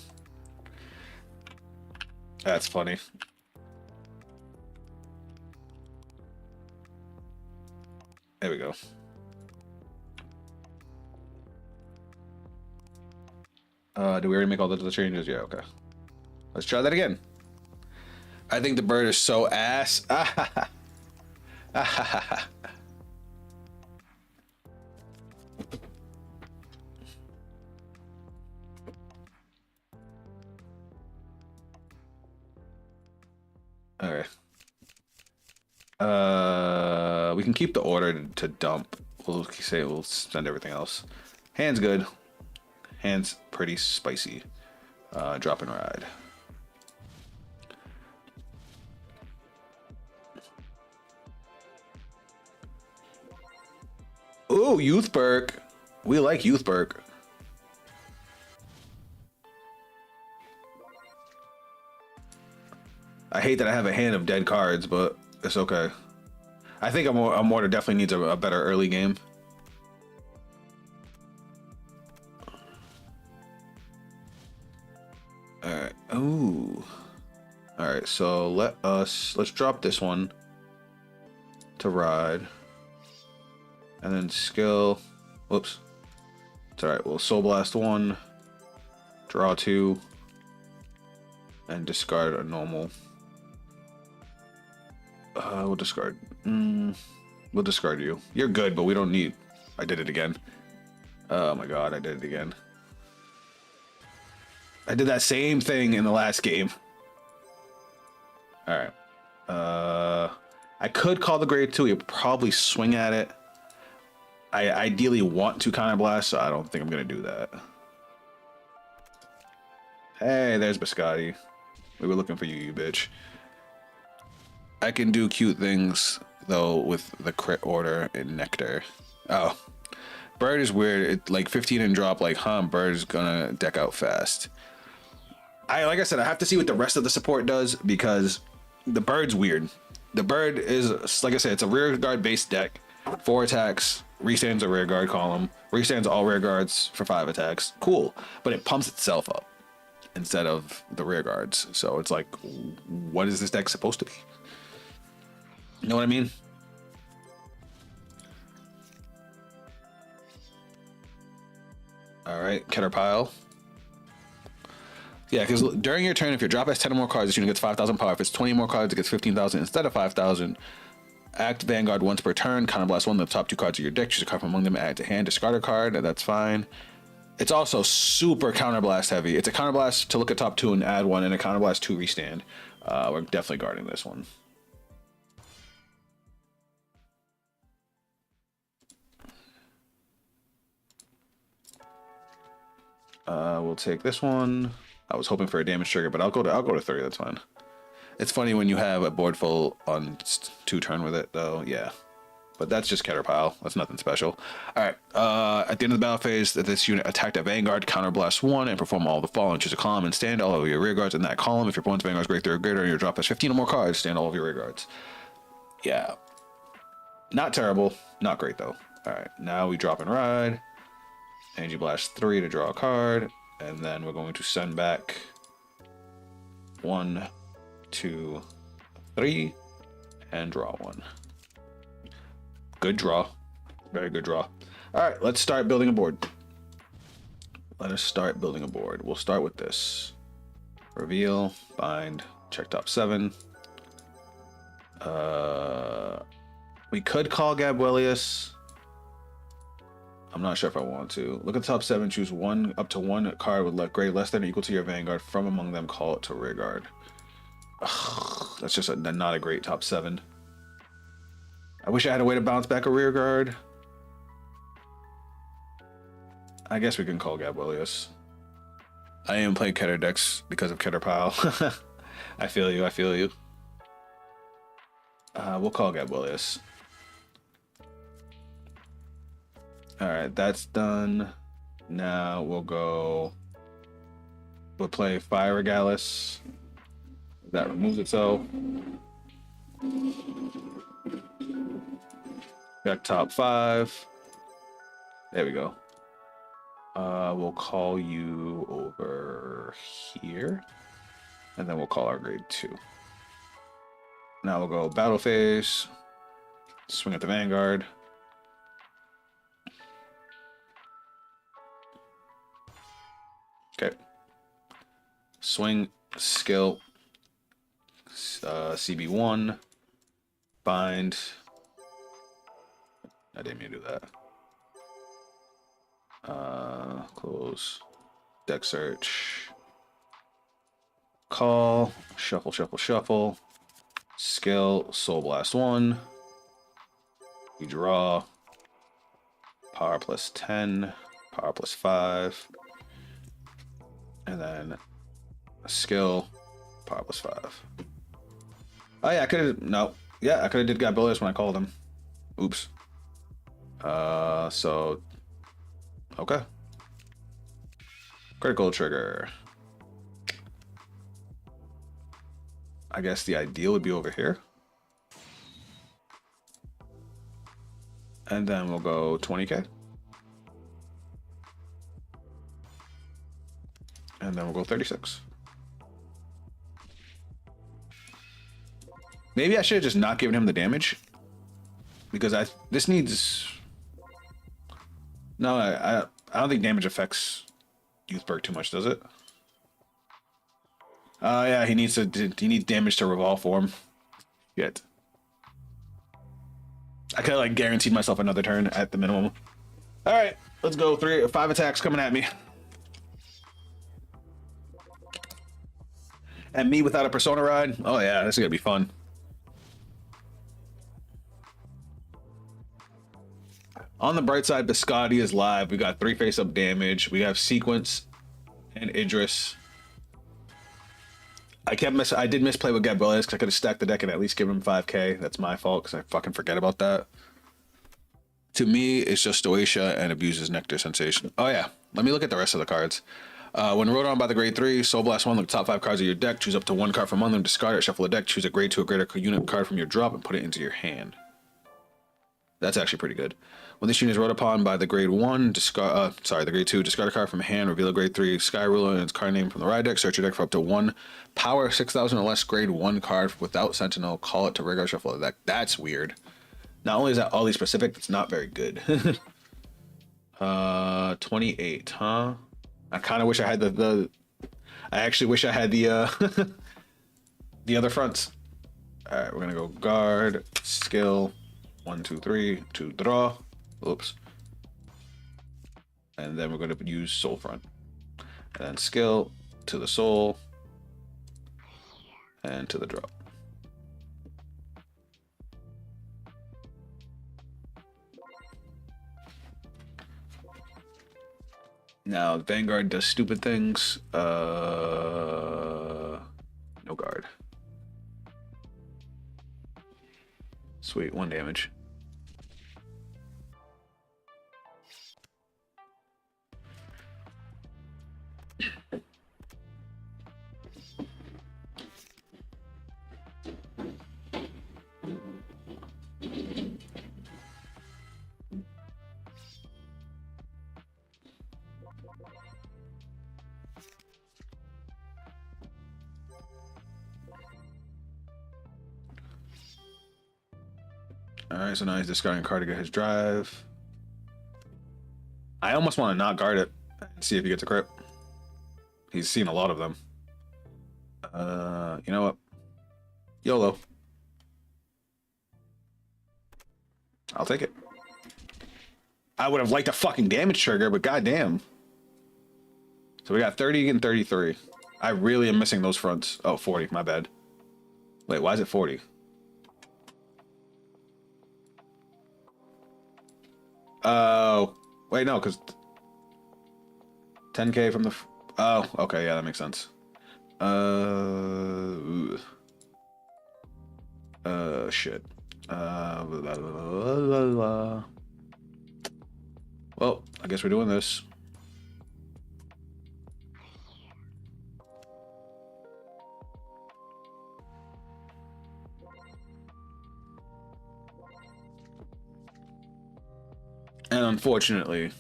S1: That's funny. There we go. Do we already make all the changes? Yeah, okay. Let's try that again. I think the bird is so ass. All right. We can keep the order to dump. We'll say we'll send everything else. Hand's good. Hand's pretty spicy. Drop and ride. Ooh, Youth Burke. We like Youth Burke. I hate that I have a hand of dead cards, but it's okay. I think Amorta definitely needs a better early game. All right. Ooh. All right. So let's drop this one to ride, and then skill. Whoops. It's all right. We'll Soul Blast 1, draw 2, and discard a normal. We'll discard. We'll discard you. You're good, but we don't need. I did it again. Oh my god, I did it again. I did that same thing in the last game. All right. I could call the grade 2. You'd probably swing at it. I ideally want to Counter Blast, so I don't think I'm gonna do that. Hey, there's Biscotti. We were looking for you, you bitch. I can do cute things though with the crit order in Nectar. Oh, Bird is weird. It, like 15 and drop. Like, Bird is gonna deck out fast. Like I said, I have to see what the rest of the support does because the Bird's weird. The Bird is, like I said, it's a rear guard based deck. 4 attacks. Restands a rear guard column. Restands all rear guards for 5 attacks. Cool, but it pumps itself up instead of the rear guards. So it's like, what is this deck supposed to be? You know what I mean? All right, Caterpile. Yeah, because during your turn, if your drop has 10 or more cards, this unit gets 5,000 power. If it's 20 more cards, it gets 15,000 instead of 5,000. Act Vanguard once per turn. Counter Blast 1 of the top 2 cards of your deck. Choose a card from among them, add to hand. Discard a card. That's fine. It's also super Counter Blast heavy. It's a Counter Blast to look at top 2 and add 1, and a Counter Blast 2 restand. We're definitely guarding this one. We'll take this one. I was hoping for a damage trigger, but I'll go to 30. That's fine. It's funny when you have a board full on 2 turn with it, though. Yeah. but that's just Caterpile. That's nothing special. All right. At the end of the battle phase, this unit attacked at Vanguard, counterblast 1, and perform all the following. Choose a column and stand all of your rear guards in that column. If your opponent's Vanguard's grade 3 or greater, and your drop has 15 or more cards, stand all of your rear guards. Yeah. Not terrible. Not great, though. All right. Now we drop and ride. Energy Blast 3 to draw a card. And then we're going to send back 1, 2, 3, and draw 1. Good draw. Very good draw. All right, let's start building a board. Let us start building a board. We'll start with this. Reveal, bind, check top 7. We could call Gabuelius. I'm not sure if I want to. Look at the top 7, choose one up to 1 card with grade less than or equal to your Vanguard. From among them, call it to rear guard. Ugh, that's just not a great top 7. I wish I had a way to bounce back a rear guard. I guess we can call Gabuelius. I am playing Keter decks because of Caterpile. I feel you, I feel you. We'll call Gabuelius. Alright, that's done. Now we'll play Fire Regalis. That removes itself. Got top 5. There we go. We'll call you over here. And then we'll call our grade 2. Now we'll go battle phase. Swing at the Vanguard. Okay. Swing, skill, CB1, bind. I didn't mean to do that. Close, deck search, call, shuffle, shuffle, shuffle, skill, Soul Blast 1. We draw, power plus 10, power plus 5. And then a skill, power plus 5. Oh yeah, I could have, no. Yeah, I could have did Gabuelius when I called him. Oops. So, okay. Critical trigger. I guess the ideal would be over here. And then we'll go 20k. And then we'll go 36. Maybe I should have just not given him the damage. Because this needs... No, I don't think damage affects Youthberg too much, does it? Yeah, he needs damage to revolve for him. Yet. I could have like guaranteed myself another turn at the minimum. Alright, let's go. 5 attacks coming at me. And me without a Persona ride? Oh yeah, this is gonna be fun. On the bright side, Biscotti is live. We got 3 face-up damage. We have Sequence and Idris. I did misplay with Gabuelius because I could have stacked the deck and at least given him 5k. That's my fault because I fucking forget about that. To me, it's just Stoatia and abuses Nectar Sensation. Oh yeah, let me look at the rest of the cards. When rode on by the grade 3, Soul Blast 1, look at the top 5 cards of your deck, choose up to 1 card from among them, discard it, shuffle the deck, choose a grade 2 or greater unit card from your drop, and put it into your hand. That's actually pretty good. When this unit is rode upon by the grade 1, the grade 2, discard a card from hand, reveal a grade 3 Sky Ruler and its card name from the ride deck, search your deck for up to 1 power 6,000 or less grade 1 card without Sentinel, call it to regular shuffle the deck. That's weird. Not only is that oddly specific, it's not very good. 28, huh? I kind of wish I had I actually wish I had the the other fronts. All right, we're gonna go guard, skill, 1, 2, 3, to draw. Oops. And then we're gonna use soul front, and then skill to the soul, and to the drop. Now, Vanguard does stupid things. No guard. Sweet, 1 damage. Alright, so now he's discarding a card to get his drive. I almost want to not guard it and see if he gets a crit. He's seen a lot of them. You know what? YOLO. I'll take it. I would have liked a fucking damage trigger, but goddamn. So we got 30 and 33. I really am missing those fronts. Oh, 40, my bad. Wait, why is it 40? Oh, wait, no, because 10k from the... Oh, okay, yeah, that makes sense. Shit. Blah, blah, blah, blah. Well, I guess we're doing this. And unfortunately,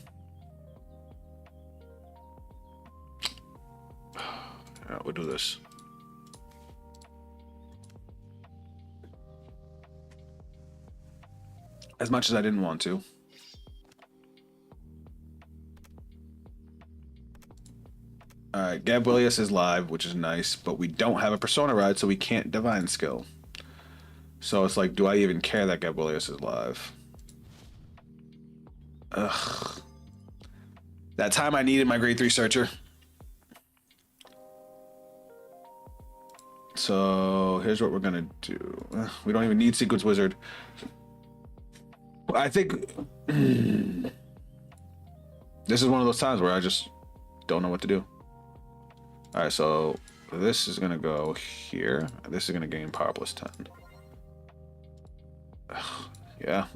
S1: we'll do this. As much as I didn't want to. Alright, Gabrielius is live, which is nice, but we don't have a Persona ride, so we can't Divine Skill. So it's like, do I even care that Gabrielius is live? Ugh. That time I needed my grade 3 searcher. So here's what we're gonna do. We don't even need Sequence Wizard. I think this is one of those times where I just don't know what to do. All right, so this is gonna go here. This is gonna gain power plus 10. Ugh, yeah,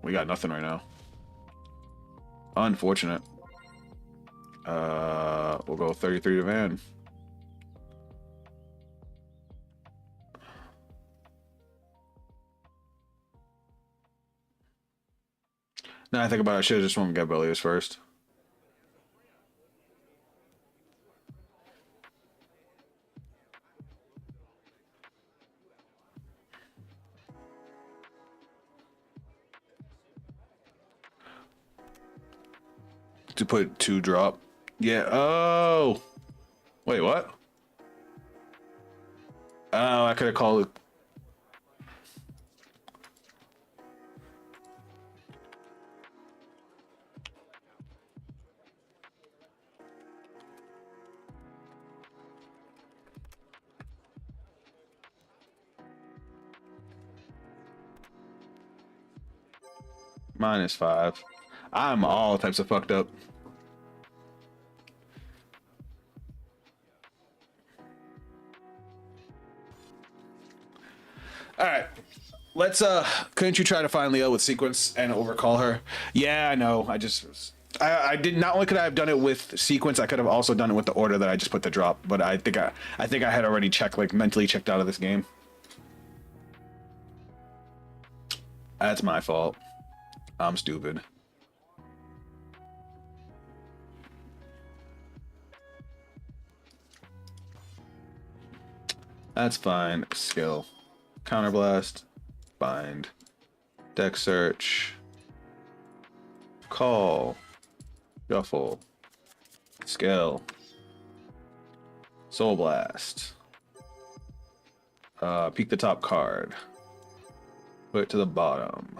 S1: we got nothing right now. Unfortunate. We'll go 33 to Van. Now I think about it, I should have just won Gabrielius first. To put 2 drop. Yeah. Oh. Wait, what? Oh, I could have called it. -5. I'm all types of fucked up. All right, let's couldn't you try to find Leo with Sequence and overcall her? Yeah, I know. I did, not only could I have done it with Sequence, I could have also done it with the order that I just put the drop, but I think I had already checked, like mentally checked out of this game. That's my fault. I'm stupid. That's fine. Skill. Counterblast. Bind. Deck search. Call. Shuffle. Skill. Soul Blast. Peek the top card. Put it to the bottom.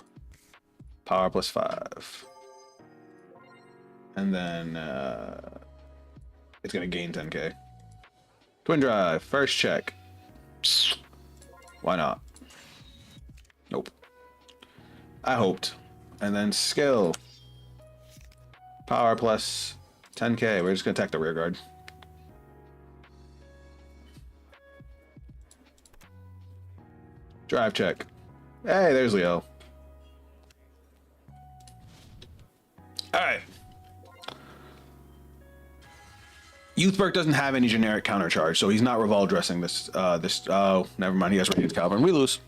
S1: Power plus 5. And then it's gonna gain 10k. Twin Drive, first check. Why not? Nope. I hoped. And then skill. Power plus 10k. We're just gonna attack the rear guard. Drive check. Hey, there's Leo. Alright. Youthberg doesn't have any generic countercharge, so he's not revolve dressing this. Oh, never mind. He has Radiant Caliber. We lose.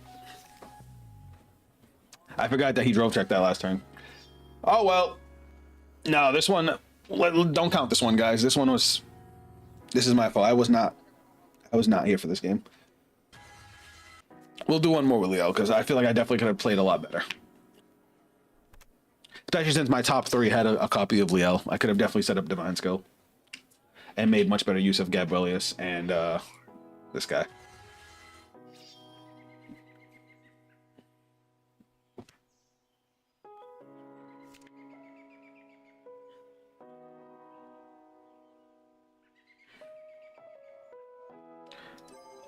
S1: I forgot that he drove checked that last turn. Oh, well. No, this one, Don't count this one, guys. This is my fault. I was not here for this game. We'll do one more with Leo because I feel like I definitely could have played a lot better. Especially since my top 3 had a copy of Leo. I could have definitely set up Divine Skill and made much better use of Gabrielius and this guy.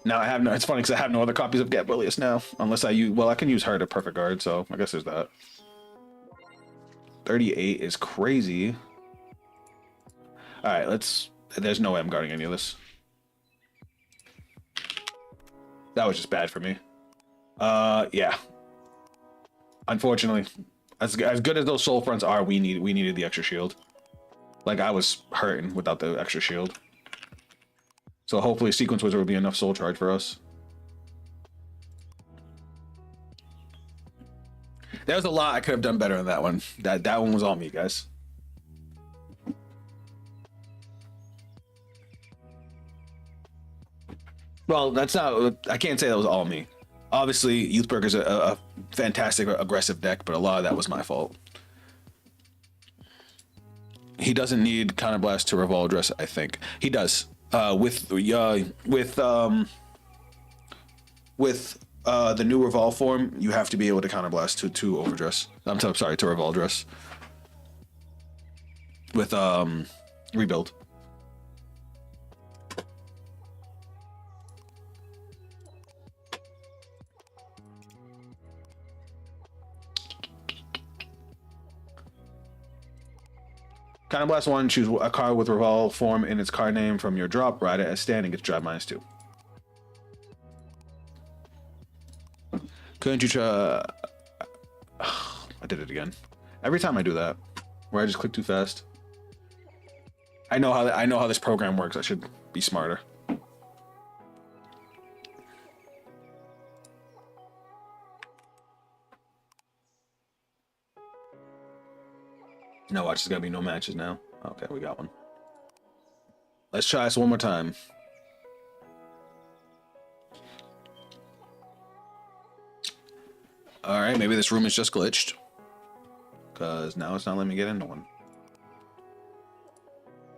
S1: Now I have no. It's funny because I have no other copies of Gabrielius now, unless I use. Well, I can use her to Perfect Guard, so I guess there's that. 38 is crazy. All right, let's. There's no way I'm guarding any of this. That was just bad for me. Yeah. Unfortunately, as good as those soul fronts are, we needed the extra shield. Like I was hurting without the extra shield. So hopefully Sequence Wizard will be enough soul charge for us. There was a lot I could have done better in that one. That one was all me, guys. Well, that's not. I can't say that was all me. Obviously, Youthberg is a fantastic aggressive deck, but a lot of that was my fault. He doesn't need Counterblast to Revolve Dress. I think he does. With the new Revolve form, you have to be able to Counterblast to Overdress. I'm sorry, to Revolve Dress. With Rebuild. Counterblast 1, choose a card with Revolve form in its card name from your drop, write it as standing, gets drive -2. Couldn't you try? I did it again. Every time I do that, where I just click too fast. I know how this program works. I should be smarter. No, watch, there's gotta be no matches now. Okay, we got one. Let's try this one more time. All right, maybe this room is just glitched. Because now it's not letting me get into one.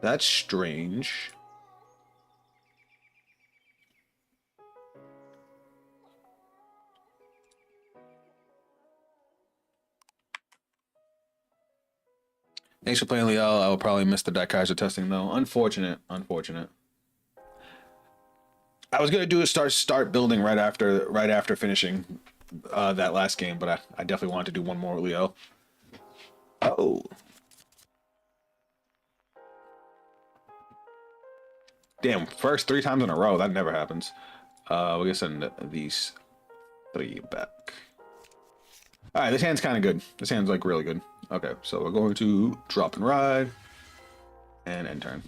S1: That's strange. Thanks for playing, Leo. I will probably miss the Daikaiser testing though. Unfortunate. Unfortunate. I was gonna do a start building right after finishing that last game, but I definitely wanted to do one more with Leo. Oh. Damn, first 3 times in a row. That never happens. We're gonna send these 3 back. All right, this hand's kind of good. This hand's like really good. Okay, so we're going to drop and ride and end turn.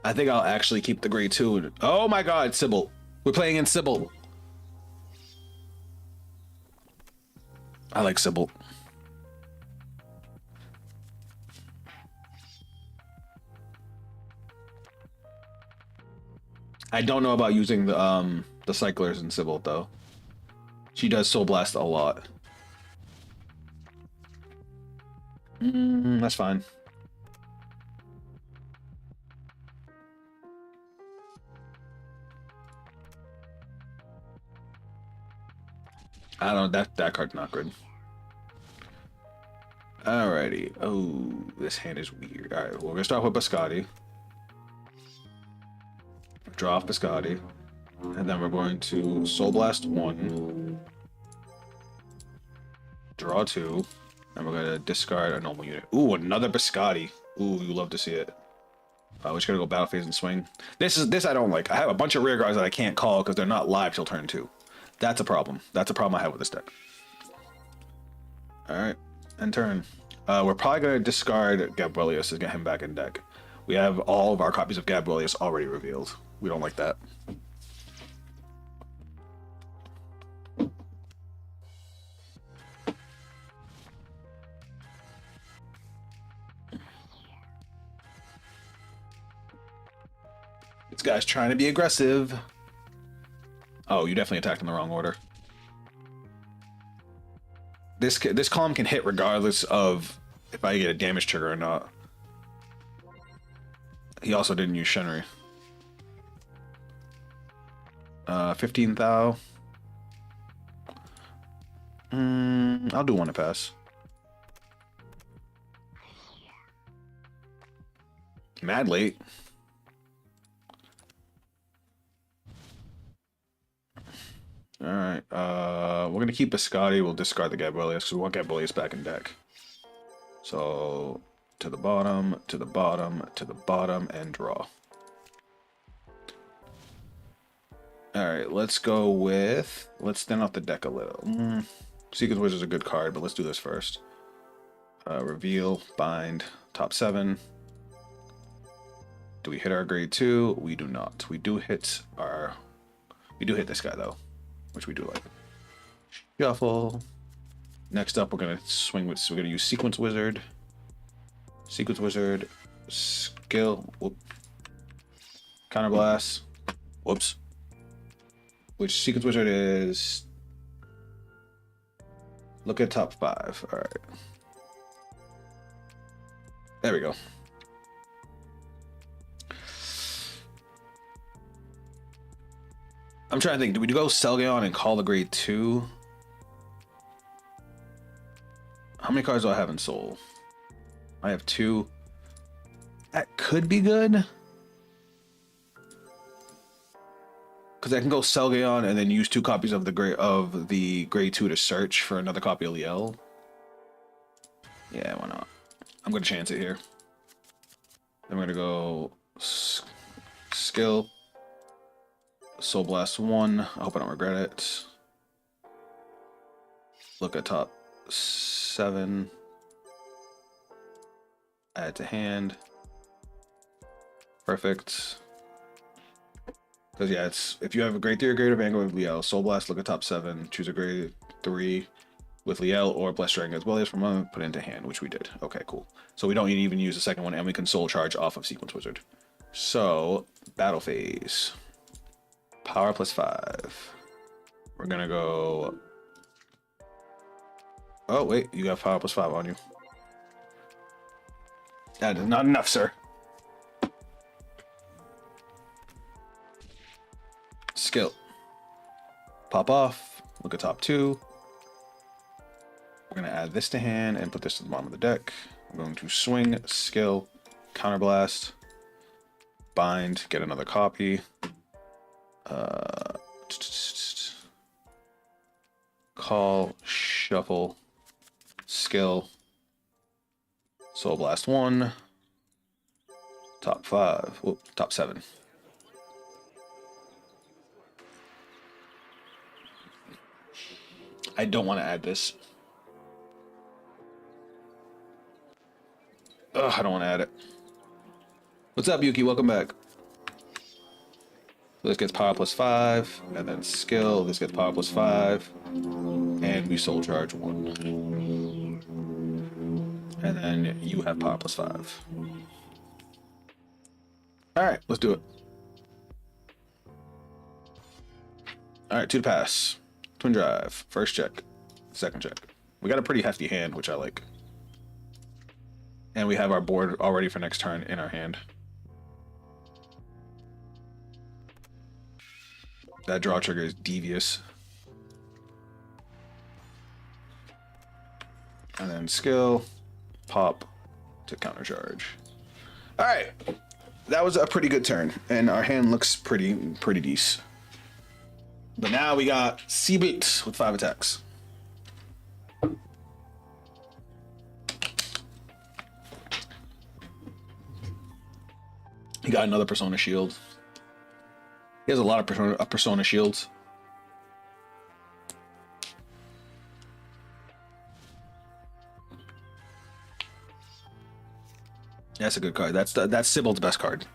S1: I think I'll actually keep the grade 2. Oh my god, Sybil. We're playing in Sybil. I like Sybil. I don't know about using the cyclers in Sybil though. She does Soul Blast a lot. That's fine. I don't know, that card's not good. Alrighty. Oh, this hand is weird. Alright, well, we're gonna start with Biscotti. Draw off Biscotti. And then we're going to Soul Blast 1. Draw 2. And we're gonna discard a normal unit. Ooh, another Biscotti. Ooh, you love to see it. We're just gonna go battle phase and swing. This I don't like. I have a bunch of rear guards that I can't call because they're not live till turn 2. That's a problem. That's a problem I have with this deck. Alright, end turn. We're probably gonna discard Gabrielius to get him back in deck. We have all of our copies of Gabrielius already revealed. We don't like that. This guy's trying to be aggressive. Oh, you definitely attacked in the wrong order. This column can hit regardless of if I get a damage trigger or not. He also didn't use Shenri. 15 thou. I'll do one to pass. Mad late. All right. We're gonna keep Biscotti. We'll discard the Gabelius because we want Gabelius back in deck. So to the bottom, to the bottom, to the bottom, and draw. All right. Let's go with. Let's thin off the deck a little. Sequence Wizard's a good card, but let's do this first. Reveal, bind, top 7. Do we hit our grade 2? We do not. We do hit this guy though, which we do like. Shuffle. Next up, we're gonna use Sequence Wizard. Sequence Wizard, skill. Whoop. Counterblast. Whoops. Which Sequence Wizard is? Look at top 5. All right. There we go. I'm trying to think. Do we go Selgaon and call the grade 2? How many cards do I have in Soul? I have 2. That could be good. Because I can go Selgaon and then use 2 copies of the grade 2 to search for another copy of Liel. Yeah, why not? I'm gonna chance it here. Then we're gonna go skill. Soul Blast 1. I hope I don't regret it. Look at top 7. Add to hand. Perfect. Because yeah, it's if you have a grade 3 or greater Vanguard with Liel, Soul Blast, look at top 7, choose a grade 3 with Liel or Blessed Dragon as well as from one, put it into hand, which we did. Okay, cool. So we don't need to even use the second one, and we can Soul Charge off of Sequence Wizard. So battle phase. Power +5. We're gonna go. Oh wait, you got power +5 on you. That is not enough, sir. Skill. Pop off. Look at top 2. We're gonna add this to hand and put this to the bottom of the deck. I'm going to swing, skill, counterblast, bind, get another copy. Call, shuffle, skill, Soul Blast 1, top 5, whoop, top 7. I don't want to add this. Ugh, I don't want to add it. What's up, Yuki? Welcome back. So this gets power +5, and then skill. This gets power +5, and we Soul Charge 1. And then you have power +5. All right, let's do it. All right, 2 to pass. Twin Drive. First check. Second check. We got a pretty hefty hand, which I like. And we have our board already for next turn in our hand. That draw trigger is devious. And then skill, pop to countercharge. All right, that was a pretty good turn, and our hand looks pretty decent. But now we got Seabeat with 5 attacks. He got another Persona Shield. He has a lot of Persona Shields. That's a good card. That's Sybil's best card.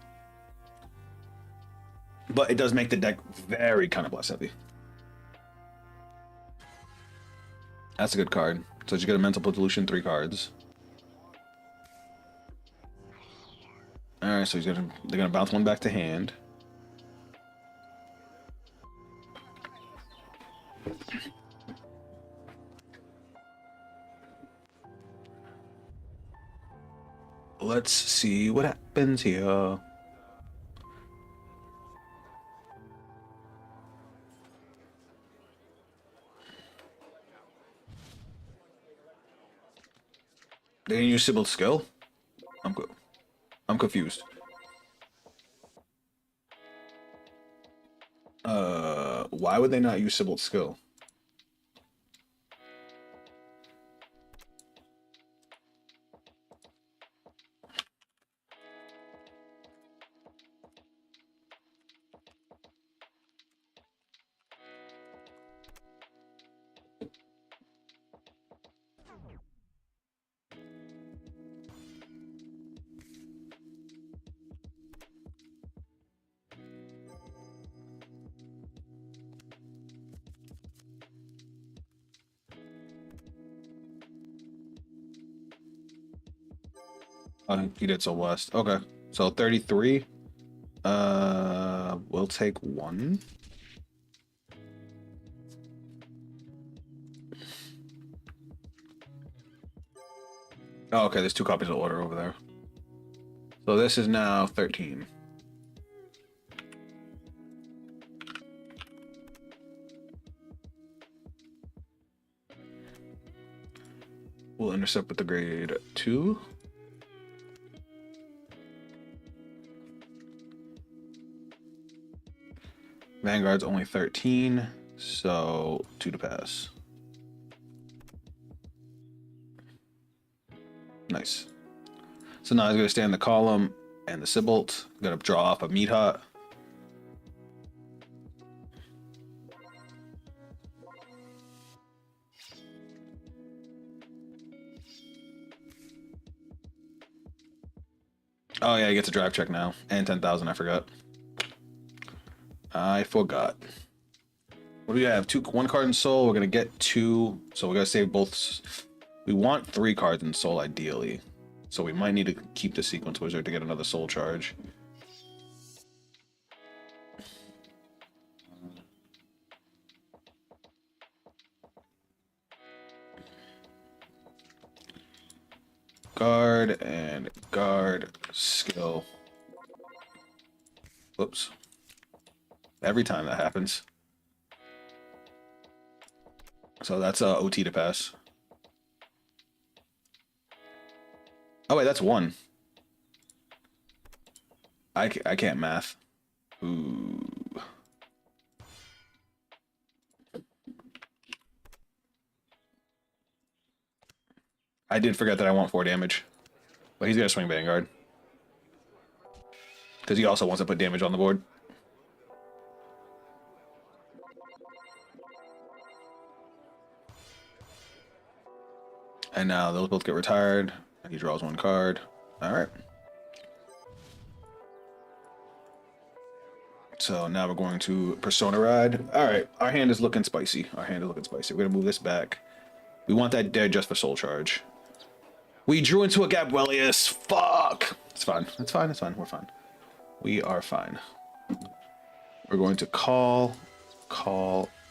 S1: But it does make the deck very Counterblast heavy. That's a good card. So you get a Mental Pollution, 3 cards. Alright, so they're gonna bounce 1 back to hand. let's see what happens here. They didn't use Sybil's skill? I'm confused. Why would they not use Sybil's skill? He did so west. Okay. So 33. We'll take one. Oh, okay, there's 2 copies of order over there. So this is now 13. We'll intercept with the grade 2. Vanguard's only 13, so 2 to pass. Nice. So now he's going to stay in the column and the Sibolt. Going to draw off a Meat Hut. Oh yeah, he gets a drive check now. And 10,000, I forgot. What do we have? 1 card in soul. We're going to get 2. So we're going to save both. We want 3 cards in soul, ideally. So we might need to keep the sequence wizard to get another soul charge. Guard and guard skill. Whoops. Every time that happens. So that's OT to pass. Oh wait, that's 1. I can't math. Ooh. I did forget that I want 4 damage. But he's gonna swing Vanguard. Because he also wants to put damage on the board. And now those both get retired. He draws 1 card. Alright. So now we're going to Persona Ride. Alright, our hand is looking spicy. We're gonna move this back. We want that dead just for soul charge. We drew into a Gabrielius. Fuck! It's fine. We're fine. We are fine. We're going to call,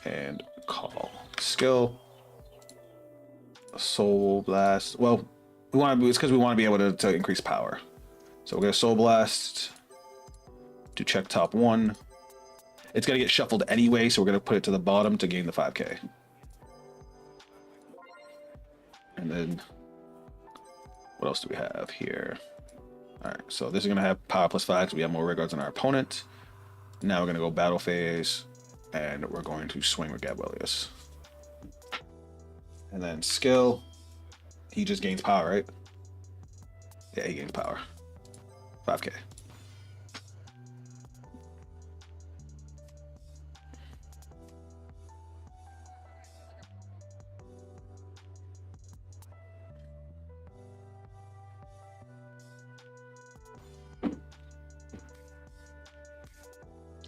S1: and call. Skill. Soul Blast. Well, it's because we want to be able to increase power. So we're going to Soul Blast to check top 1. It's going to get shuffled anyway, so we're going to put it to the bottom to gain the 5k. And then, what else do we have here? Alright, so this is going to have power +5 because we have more regards than our opponent. Now we're going to go battle phase, and we're going to swing with Gabrielius. And then skill, he just gains power, right? Yeah, he gains power. 5k.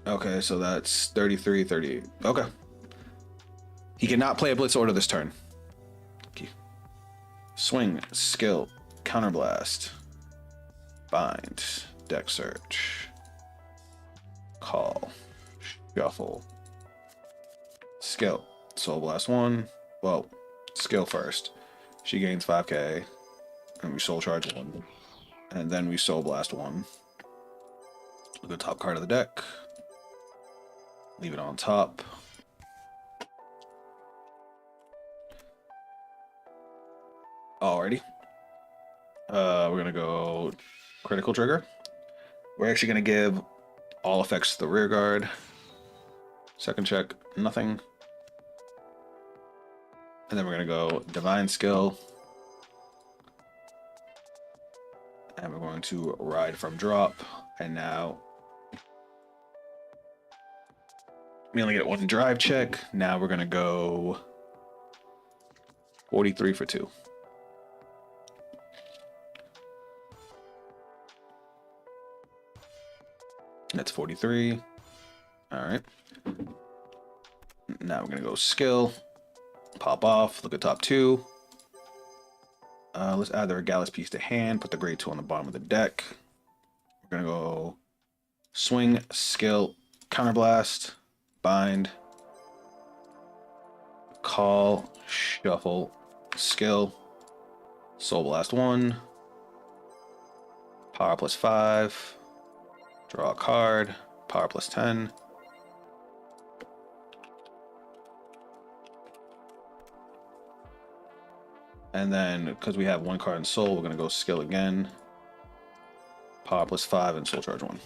S1: Okay, so that's 33, 38. Okay. He cannot play a Blitz Order this turn. Okay. Swing, skill, counterblast, bind, deck search, call, shuffle, skill, soul blast 1. Well, skill first. She gains 5k, and we soul charge 1, And then we Soul Blast 1. The top card of the deck. Leave it on top. Alrighty. We're gonna go critical trigger. We're actually gonna give all effects to the rear guard. Second check, nothing. And then we're gonna go divine skill. And we're going to ride from drop. And now we only get one drive check. Now we're gonna go 43 for 2. That's 43. All right. Now we're gonna go skill. Pop off. Look at top 2. Let's add the Regalis piece to hand. Put the grade 2 on the bottom of the deck. We're gonna go swing, skill, counterblast, bind, call, shuffle, skill, soul blast 1, power plus 5, draw a card, power plus 10. And then, because we have one card in soul, we're going to go skill again. Power plus 5 and soul charge 1.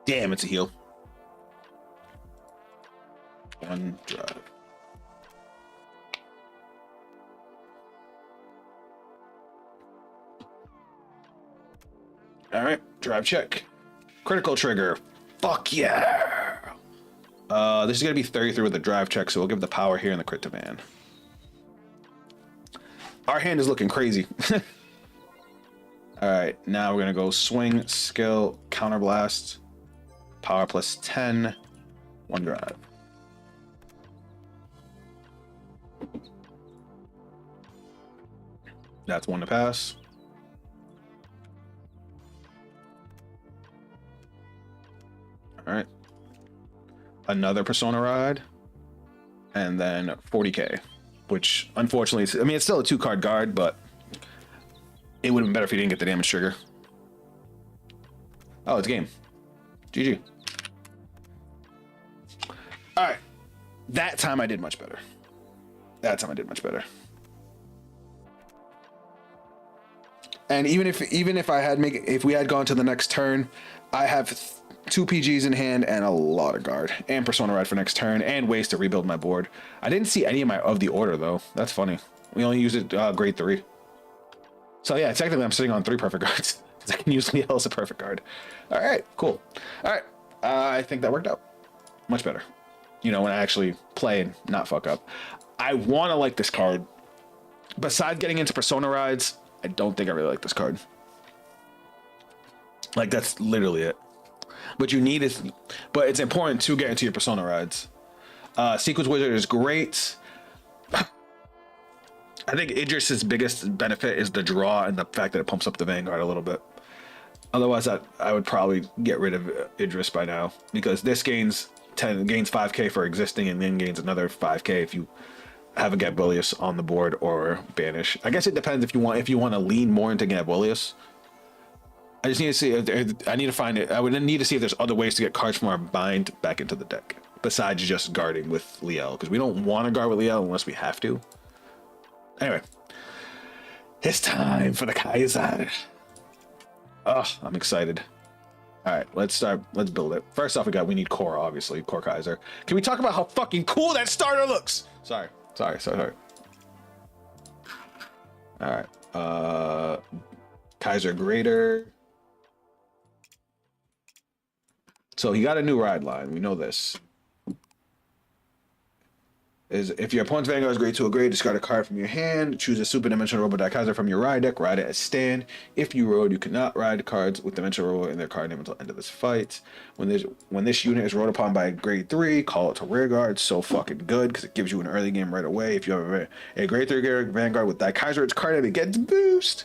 S1: Damn, it's a heal. One drive. All right, drive check. Critical trigger. Fuck yeah. This is going to be 33 with a drive check, so we'll give the power here in the crit to man. Our hand is looking crazy. All right, now we're gonna go swing, skill, counterblast, power plus 10, one drive. That's one to pass. All right. Another Persona ride, and then 40k. Which, unfortunately, I mean, it's still a 2-card guard, but it would have been better if you didn't get the damage trigger. Oh, it's game. GG. All right. That time I did much better. And even if I had if we had gone to the next turn, I have 2 PGs in hand and a lot of guard and Persona ride for next turn and ways to rebuild my board. I didn't see any of the order though. That's funny. We only used it grade 3. So yeah, technically I'm sitting on 3 perfect guards because I can use Leo as a perfect guard. All right, cool. All right, I think that worked out much better. You know, when I actually play and not fuck up. I want to like this card. Besides getting into Persona rides, I don't think I really like this card. Like that's literally it. But but it's important to get into your Persona rides. Sequence Wizard is great. I think Idris's biggest benefit is the draw and the fact that it pumps up the Vanguard a little bit. Otherwise, I would probably get rid of Idris by now because this gains 5k for existing and then gains another 5k if you have a Gabulius on the board or banish. I guess it depends if you want to lean more into Gabulius. I just need to see if I need to find it. I would need to see if there's other ways to get cards from our bind back into the deck besides just guarding with Liel, because we don't want to guard with Liel unless we have to. Anyway, it's time for the Kaiser. Oh, I'm excited. All right, let's build it. First off, we need Core, obviously. Core Kaiser. Can we talk about how fucking cool that starter looks? Sorry. All right. Kaiser Greater. So he got a new ride line. We know this. Is if your opponent's Vanguard is grade 2 or grade, discard a card from your hand. Choose a super dimensional robot Daikaiser from your ride deck. Ride it as stand. If you rode, you cannot ride cards with dimensional robot in their card name until the end of this fight. When this unit is rode upon by grade 3, call it to rear guard. So fucking good because it gives you an early game right away. If you have a grade 3 Vanguard with Daikaiser, its card name, it gets boost.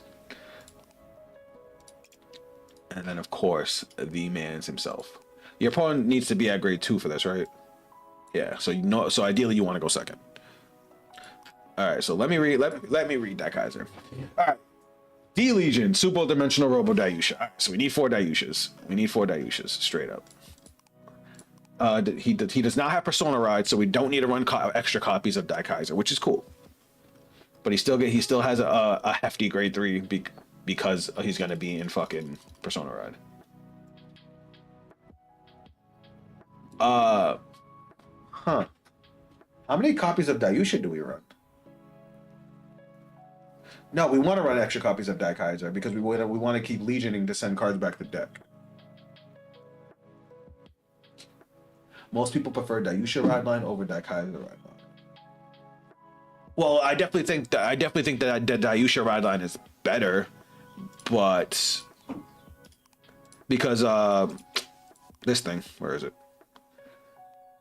S1: And then of course the man's himself. Your opponent needs to be at grade 2 for this, right? Yeah, so ideally you want to go second. All right, so let me read Daikaiser. All right. D Legion, super dimensional robo Daiyusha. All right, so we need 4 Daiyushas. We need 4 Daiyushas straight up. He does not have Persona Ride, so we don't need to run extra copies of Daikaiser, which is cool. But he still has a hefty grade 3 because he's gonna be in fucking Persona Ride. Huh. How many copies of Daiyusha do we run? No, we want to run extra copies of Daikaiser because we want to keep legioning to send cards back to the deck. Most people prefer Daiyusha Ride Line over Daikaiser Ride Line. Well, I definitely think that the Daiyusha Ride Line is better, but because this thing, where is it?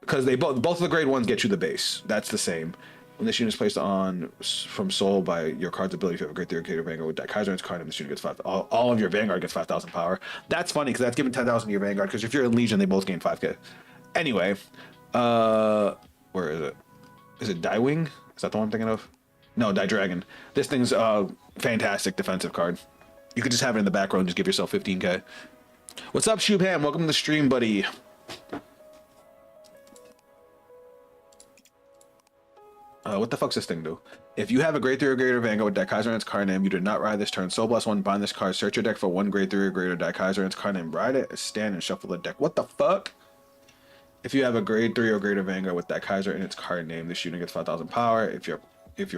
S1: Because they both of the grade 1s get you the base. That's the same. When this unit is placed on from soul by your card's ability, if you have a great theory of Vanguard with Daikaiser and its card, and this unit gets 5. All of your Vanguard gets 5,000 power. That's funny because that's giving 10,000 to your Vanguard. Because if you're in Legion, they both gain 5k. Anyway, where is it? Is it Daiwing? Is that the one I'm thinking of? No, Daidragon. This thing's a fantastic defensive card. You could just have it in the back row and just give yourself 15k. What's up, Shubham? Welcome to the stream, buddy. What the fuck's this thing do? If you have a grade 3 or greater Vanguard with Daikaiser and its card name, you did not ride this turn. Soul Blast 1, bind this card, search your deck for 1 grade 3 or greater Daikaiser and its card name, ride it, stand, and shuffle the deck. What the fuck? If you have a grade 3 or greater Vanguard with Daikaiser and its card name, this unit gets 5,000 power. If your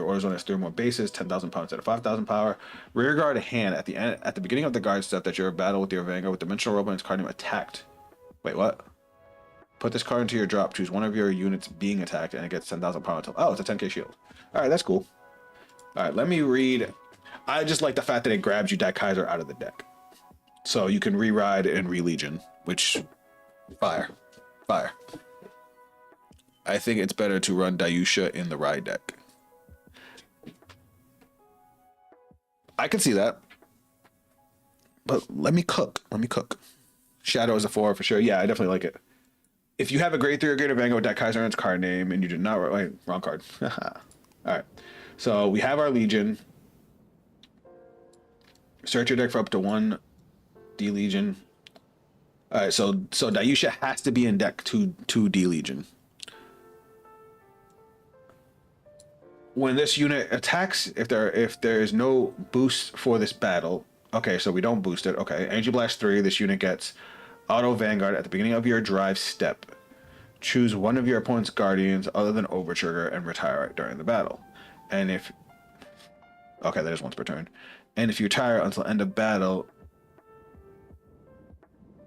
S1: order zone has 3 or more bases, 10,000 power instead of 5,000 power. Rear guard a hand at the beginning of the guard step that you're in battle with your Vanguard with Dimensional Robo and its card name attacked. Wait, what? Put this card into your drop. Choose one of your units being attacked, and it gets 10,000 power until. Oh, it's a 10k shield. All right, that's cool. All right, let me read. I just like the fact that it grabs you Daikaiser out of the deck, so you can re-ride and re-legion, which fire. I think it's better to run Daiyusha in the ride deck. I can see that, but let me cook. Shadow is a 4 for sure. Yeah, I definitely like it. If you have a grade 3 or greater Vanguard with Daikaiser and its card name, and you did not wait, wrong card. All right, so we have our Legion. Search your deck for up to 1 D Legion. All right, so Daiyusha has to be in deck to D Legion. When this unit attacks, if there is no boost for this battle, okay, so we don't boost it. Okay, Energy Blast 3. This unit gets Auto Vanguard at the beginning of your drive step. Choose one of your opponent's guardians other than Overtrigger and retire it during the battle. And if... Okay, that is once per turn. And if you retire until end of battle...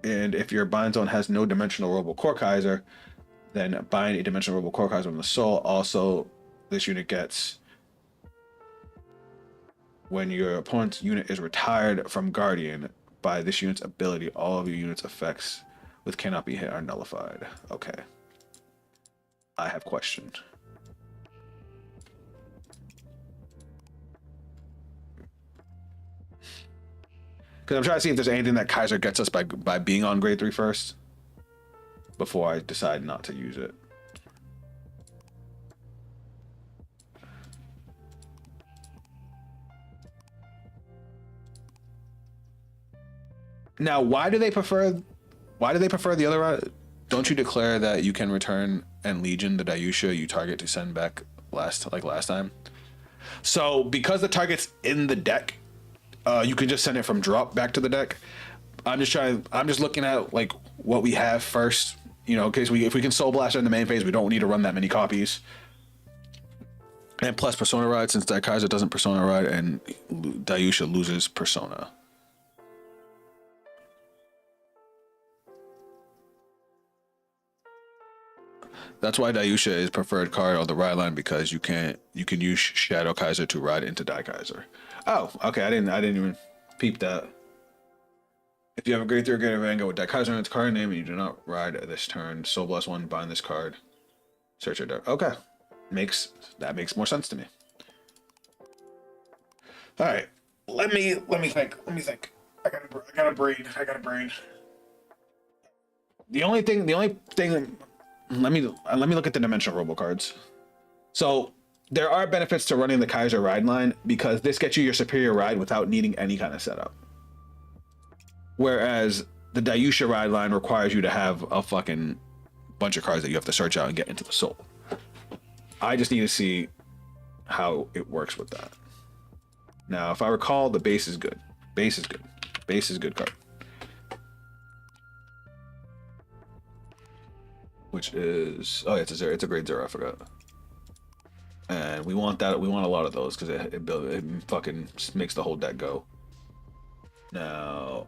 S1: And if your bind zone has no Dimensional Robo Cardkaiser, then bind a Dimensional Robo Cardkaiser on the soul. Also, this unit gets... When your opponent's unit is retired from Guardian... By this unit's ability, all of your units' effects with cannot be hit are nullified. Okay. I have questioned. Because I'm trying to see if there's anything that Kaiser gets us by being on grade 3 first. Before I decide not to use it. Now, why do they prefer the other route? Don't you declare that you can return and Legion the Daiyusha you target to send back last time? So because the target's in the deck, you can just send it from drop back to the deck. I'm just looking at like what we have first, you know, in case if we can Soul Blaster in the main phase, we don't need to run that many copies. And plus Persona Ride, since Daikaiser doesn't Persona Ride and Daiyusha loses Persona. That's why Daiyusha is preferred card on the ride line, because you can use Shadow Kaiser to ride into Daikaiser. Oh, okay. I didn't even peep that. If you have a grade 3 or greater Vanguard with Daikaiser in its card name and you do not ride this turn, Soul Blast 1, bind this card. Search your deck. Okay. That makes more sense to me. All right. Let me think. I got a brain. The only thing let me look at the Dimensional Robo cards. So there are benefits to running the Kaiser ride line because this gets you your superior ride without needing any kind of setup. Whereas the Dayusha ride line requires you to have a fucking bunch of cards that you have to search out and get into the soul. I just need to see how it works with that. Now, if I recall, the base is good. Base is good. Base is good card. Which is, oh, it's a 0. It's a grade 0. I forgot. And we want that. We want a lot of those because it fucking makes the whole deck go. Now,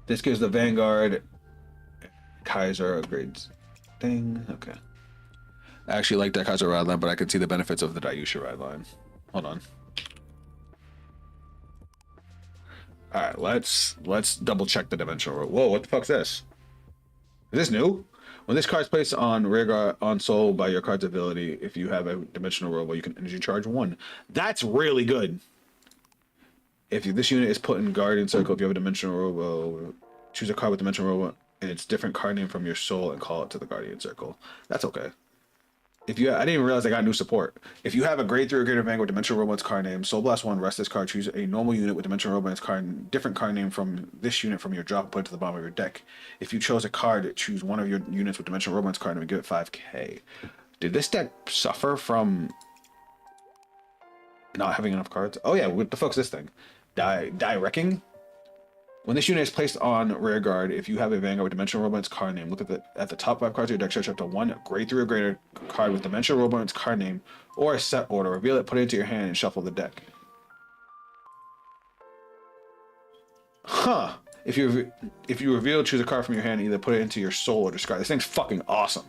S1: this gives the Vanguard Kaiser a grade thing. Okay. I actually like that Kaiser ride line, but I can see the benefits of the Dayusha ride line. Hold on. All right, let's double check the dimensional rule. Whoa, what the fuck's this? Is this new? When this card is placed on rearguard on soul by your card's ability, if you have a dimensional robo, you can energy charge 1. That's really good. If this unit is put in Guardian Circle, if you have a dimensional robo, choose a card with dimensional robo and its different card name from your soul and call it to the Guardian Circle. That's okay. If you, I didn't even realize I got new support. If you have a grade 3 or greater Vanguard dimensional robot card name, Soul Blast 1, rest this card, choose a normal unit with dimensional robot's card, different card name from this unit from your drop, put it to the bottom of your deck. If you chose a card, choose one of your units with dimensional robot's card name and give it 5k. Did this deck suffer from not having enough cards? Oh yeah, what the fuck's this thing? Die Wrecking? When this unit is placed on rear guard, if you have a Vanguard with dimensional robot's card name, look at the top 5 cards of your deck, search up to one grade 3 or greater card with dimensional robot's card name or a set order, reveal it, put it into your hand, and shuffle the deck. Huh. If you reveal, choose a card from your hand, either put it into your soul or discard. This thing's fucking awesome.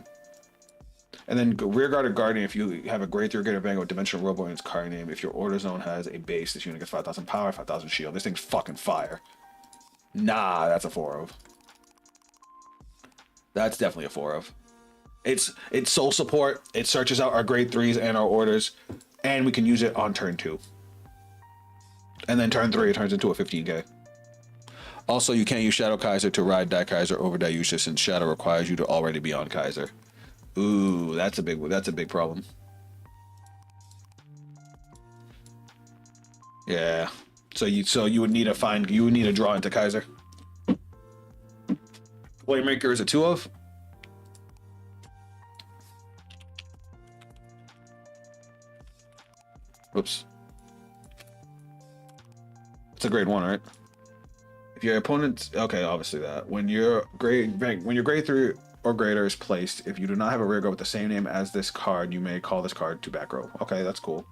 S1: And then rear guard or guardian, if you have a grade 3 or greater Vanguard with dimensional robot in its card name, if your order zone has a base, this unit gets 5,000 power, 5,000 shield. This thing's fucking fire. Nah, that's a 4 of. That's definitely a 4 of. It's soul support. It searches out our grade 3s and our orders, and we can use it on turn 2. And then turn 3, it turns into a 15k. Also, you can't use Shadow Kaiser to ride Daikaiser over Dayusha since Shadow requires you to already be on Kaiser. Ooh, that's a big problem. Yeah. So you would need to draw into Kaiser. Playmaker is a 2 of. Oops. It's a grade 1, right? If your opponent's okay, obviously that. When your grade 3 or greater is placed, if you do not have a rear guard with the same name as this card, you may call this card to back row. Okay, that's cool.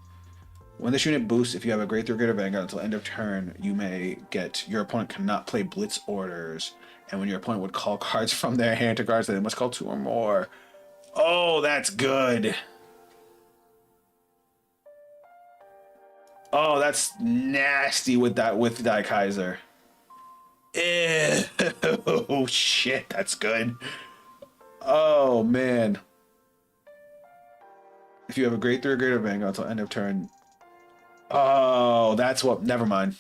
S1: When this unit boosts, if you have a grade 3 or greater Vanguard until end of turn, you may get your opponent cannot play blitz orders, and when your opponent would call cards from their hand to cards, they must call 2 or more. Oh, that's good. Oh, that's nasty with Daikaiser. Oh shit, that's good. Oh man. If you have a grade 3 or greater Vanguard until end of turn. Oh, that's what. Never mind.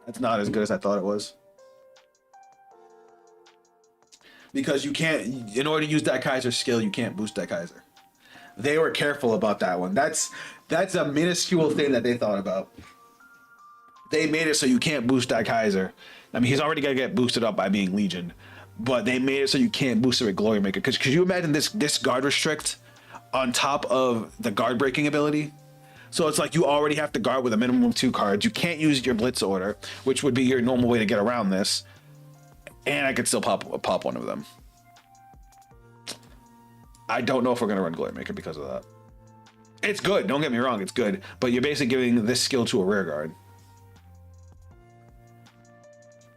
S1: That's not as good as I thought it was. Because you can't, in order to use Daikaiser's skill, you can't boost Daikaiser. They were careful about that one. That's a minuscule thing that they thought about. They made it so you can't boost Daikaiser. I mean, he's already gonna get boosted up by being Legion, but they made it so you can't boost it with Glory Maker. Because could you imagine this guard restrict on top of the guard breaking ability? So it's like you already have to guard with a minimum of 2 cards. You can't use your blitz order, which would be your normal way to get around this. And I could still pop one of them. I don't know if we're gonna run Glory Maker because of that. It's good, don't get me wrong, it's good. But you're basically giving this skill to a rear guard.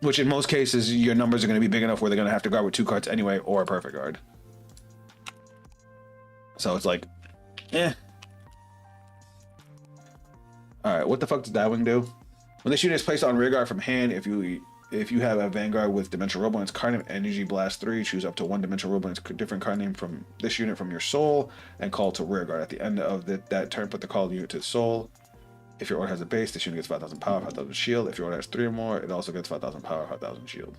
S1: Which in most cases, your numbers are gonna be big enough where they're gonna have to guard with 2 cards anyway, or a perfect guard. So it's like, eh. Alright, what the fuck does Daewing do? When this unit is placed on rear guard from hand, if you have a Vanguard with Dimensional Robo and its card name, Energy Blast 3, choose up to 1 Dimensional Robo and its different card name from this unit from your soul, and call to rear guard. At the end of that turn, put the called unit to soul. If your order has a base, this unit gets 5,000 power, 5,000 shield. If your order has 3 or more, it also gets 5,000 power, 5,000 shield.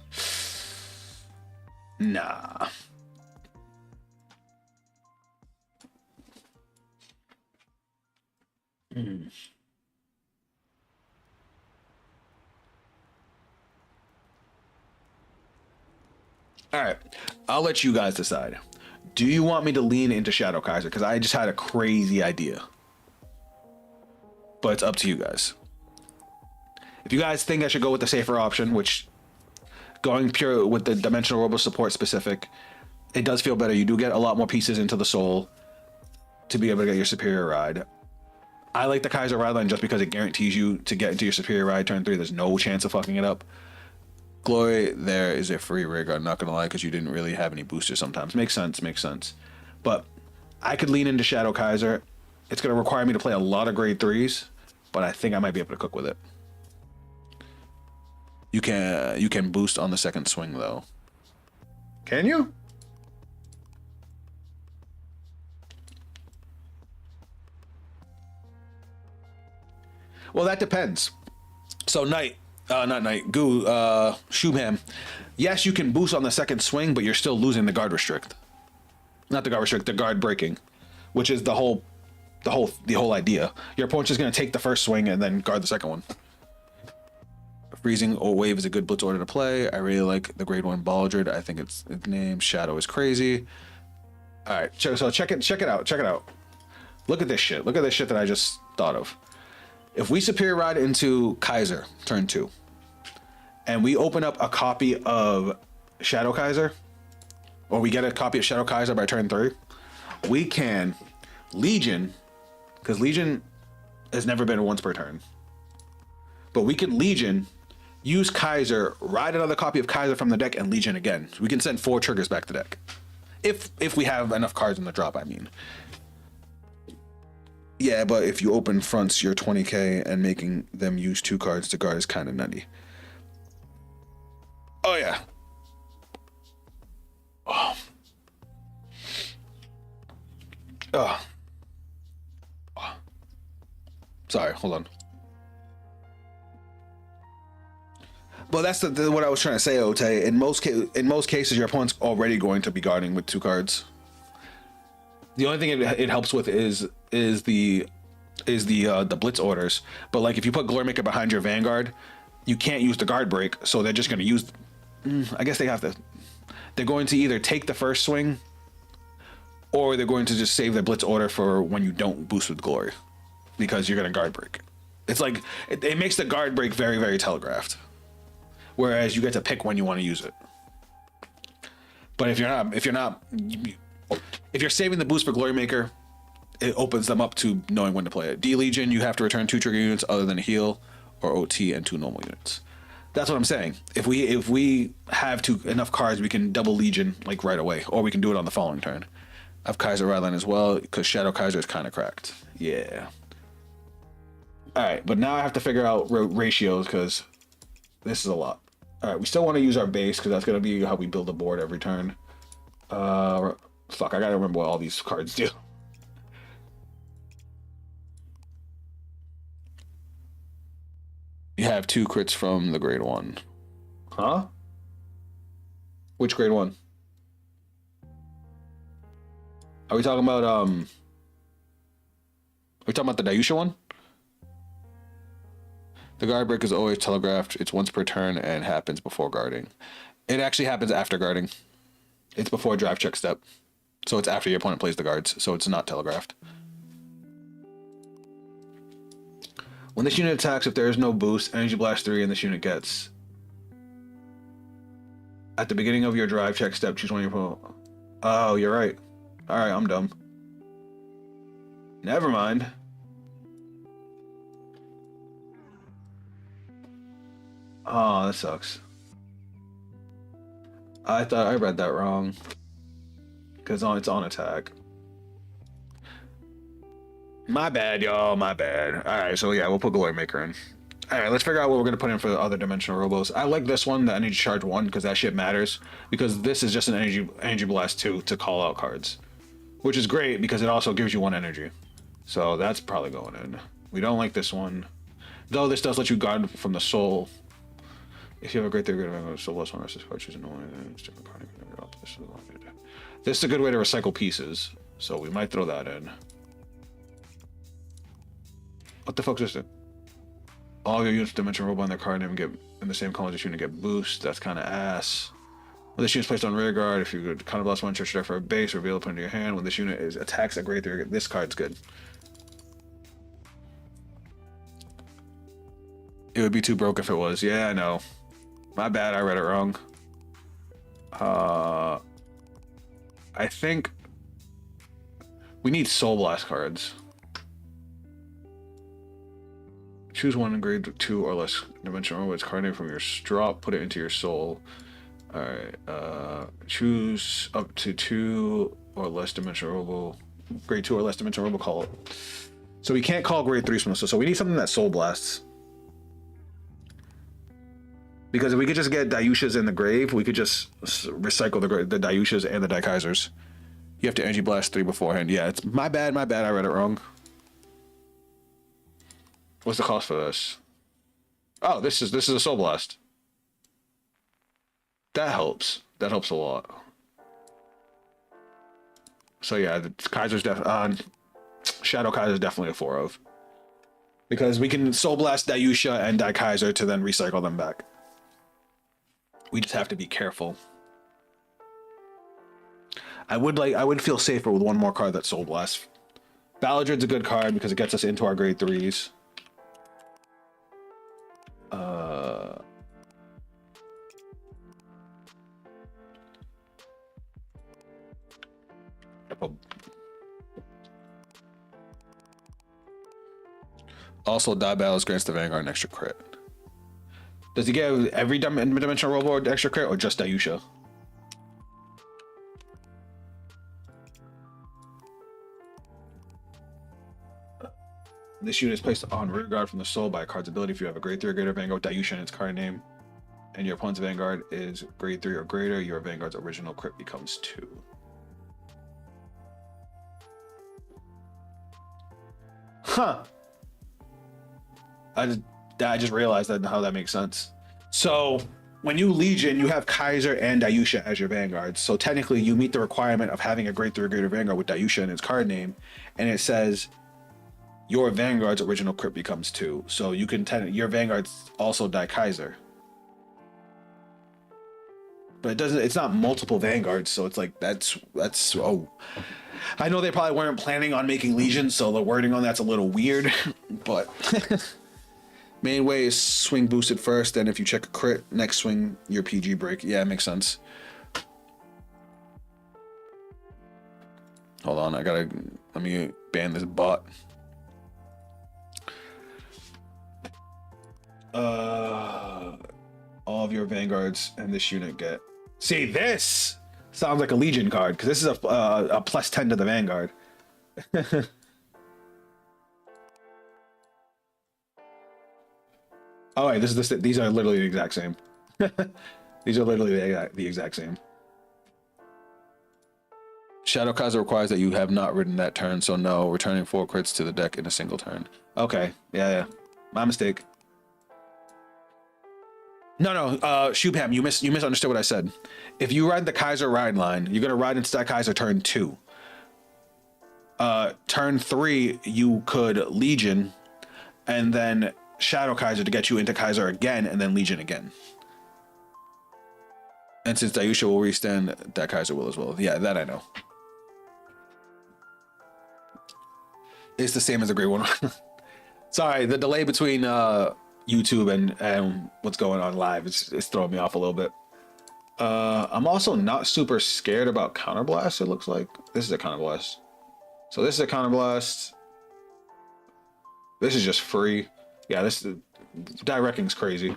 S1: Nah. All right, I'll let you guys decide. Do you want me to lean into Shadow Kaiser? Because I just had a crazy idea. But it's up to you guys. If you guys think I should go with the safer option, which going pure with the Dimensional Robo support specific, it does feel better. You do get a lot more pieces into the soul to be able to get your superior ride. I like the Kaiser ride line just because it guarantees you to get into your superior ride turn 3. There's no chance of fucking it up. Glory there is a free rig, I'm not gonna lie, because you didn't really have any boosters sometimes. Makes sense, makes sense. But I could lean into Shadow Kaiser. It's gonna require me to play a lot of grade 3s, but I think I might be able to cook with it. You can boost on the second swing though. Can you? Well, that depends. So not Knight, Goo, Shubham. Yes, you can boost on the second swing, but you're still losing the guard restrict. Not the guard restrict, the guard breaking, which is the whole idea. Your opponent's just gonna take the first swing and then guard the second one. Freezing or Wave is a good blitz order to play. I really like the grade 1 Baldred. I think its name Shadow is crazy. All right, so check it out. Look at this shit. Look at this shit that I just thought of. If we superior ride into Kaiser turn 2, and we open up a copy of Shadow Kaiser, or we get a copy of Shadow Kaiser by turn 3, we can Legion, because Legion has never been once per turn, but we can Legion, use Kaiser, ride another copy of Kaiser from the deck, and Legion again. So we can send 4 triggers back to deck. If we have enough cards in the drop, I mean. Yeah, but if you open fronts, you're 20k, and making them use 2 cards to guard is kind of nutty. Oh, yeah. Oh. Oh. Oh. Sorry, hold on. Well, that's what I was trying to say, Ote. In most cases, your opponent's already going to be guarding with 2 cards. The only thing it helps with is the blitz orders. But like if you put Glorymaker behind your Vanguard, you can't use the guard break, so they're just going to use. I guess they have to. They're going to either take the first swing, or they're going to just save their blitz order for when you don't boost with Glory, because you're going to guard break. It's like it makes the guard break very, very telegraphed, whereas you get to pick when you want to use it. But if you're saving the boost for Glorymaker, it opens them up to knowing when to play it. D-Legion, you have to return 2 trigger units other than a heal or OT and 2 normal units. That's what I'm saying. If we have enough cards, we can double Legion like right away, or we can do it on the following turn. I have Kaiser Radline as well, because Shadow Kaiser is kind of cracked. Yeah. All right, but now I have to figure out ratios, because this is a lot. All right, we still want to use our base, because that's going to be how we build a board every turn. Fuck, I gotta remember what all these cards do. You have 2 crits from the grade 1. Huh? Which grade 1? Are we talking about the Dayusha one? The guard break is always telegraphed. It's once per turn and happens before guarding. It actually happens after guarding. It's before drive check step. So it's after your opponent plays the guards, so it's not telegraphed. When this unit attacks, if there is no boost, Energy Blast 3 and this unit gets. At the beginning of your drive check step, choose one of your opponent. Oh, you're right. Alright, I'm dumb. Never mind. Oh, that sucks. I thought I read that wrong. Because it's on attack. My bad, y'all. My bad. Alright, so yeah, we'll put Glorymaker in. Alright, let's figure out what we're going to put in for the other Dimensional Robos. I like this one, the Energy Charge 1, because that shit matters. Because this is just an Energy Blast 2 to call out cards. Which is great, because it also gives you 1 energy. So that's probably going in. We don't like this one. Though this does let you guard from the soul. If you have a great theory, of soul less 1 versus card, choose a normal. This is a good way to recycle pieces, so we might throw that in. What the fuck is this? All your units with Dimension Robot on their card name get in the same color as this unit get boost. That's kind of ass. When this unit is placed on rear guard, if you could kind of blast one church deck for a base, reveal it into your hand. When this unit is attacks at grade 3, this card's good. It would be too broke if it was. Yeah, I know. My bad, I read it wrong. I think we need Soul Blast cards. Choose one in grade 2 or less dimensional robot. Its card name from your drop, put it into your soul. Alright, choose up to 2 or less dimensional robot. Grade 2 or less dimensional robot, call it. So we can't call grade 3 from this, so we need something that Soul Blasts. Because if we could just get Dayushas in the grave, we could just recycle the Dayushas and the Daikaisers. You have to Energy Blast 3 beforehand. Yeah, it's my bad, I read it wrong. What's the cost for this? Oh, this is a Soul Blast. That helps. That helps a lot. So yeah, the Kaiser's Shadow Kaiser's definitely a 4 of. Because we can Soul Blast Dayusha and Daikaiser to then recycle them back. We just have to be careful. I would feel safer with one more card that Soul Blast. Balladrid's a good card because it gets us into our grade 3s. Also, die battles grants the Vanguard an extra crit. Does he get every dimensional robot extra crit or just Dayusha? This unit is placed on rear guard from the soul by a card's ability. If you have a grade 3 or greater Vanguard Dayusha in its card name, and your opponent's Vanguard is grade 3 or greater, your Vanguard's original crit becomes 2. Huh. I just realized that how that makes sense. So when you Legion, you have Kaiser and Dayusha as your Vanguards. So technically you meet the requirement of having a grade 3 or greater Vanguard with Dayusha in its card name, and it says your Vanguard's original crit becomes 2. So you can your Vanguard's also Daikaiser. But it's not multiple Vanguards, so it's like that's oh. I know they probably weren't planning on making Legion, so the wording on that's a little weird, but main way is swing boosted first, then if you check a crit, next swing your PG break. Yeah, it makes sense. Hold on, let me ban this bot. All of your Vanguards and this unit get. See, this sounds like a Legion card because this is a +10 to the Vanguard. Oh wait, these are literally the exact same. These are literally the exact same. Shadow Kaiser requires that you have not ridden that turn, so no, returning 4 crits to the deck in a single turn. Okay, yeah. My mistake. No, Shubham, you misunderstood what I said. If you ride the Kaiser ride line, you're gonna ride into that Kaiser turn 2. Turn 3, you could Legion, and then Shadow Kaiser to get you into Kaiser again, and then Legion again. And since Dayusha will restand, that Kaiser will as well. Yeah, that I know. It's the same as the grade 1. Sorry, the delay between YouTube and what's going on live is throwing me off a little bit. I'm also not super scared about Counterblast, it looks like. This is a Counterblast. So this is a Counterblast. This is just free. Yeah, Die Wrecking's crazy.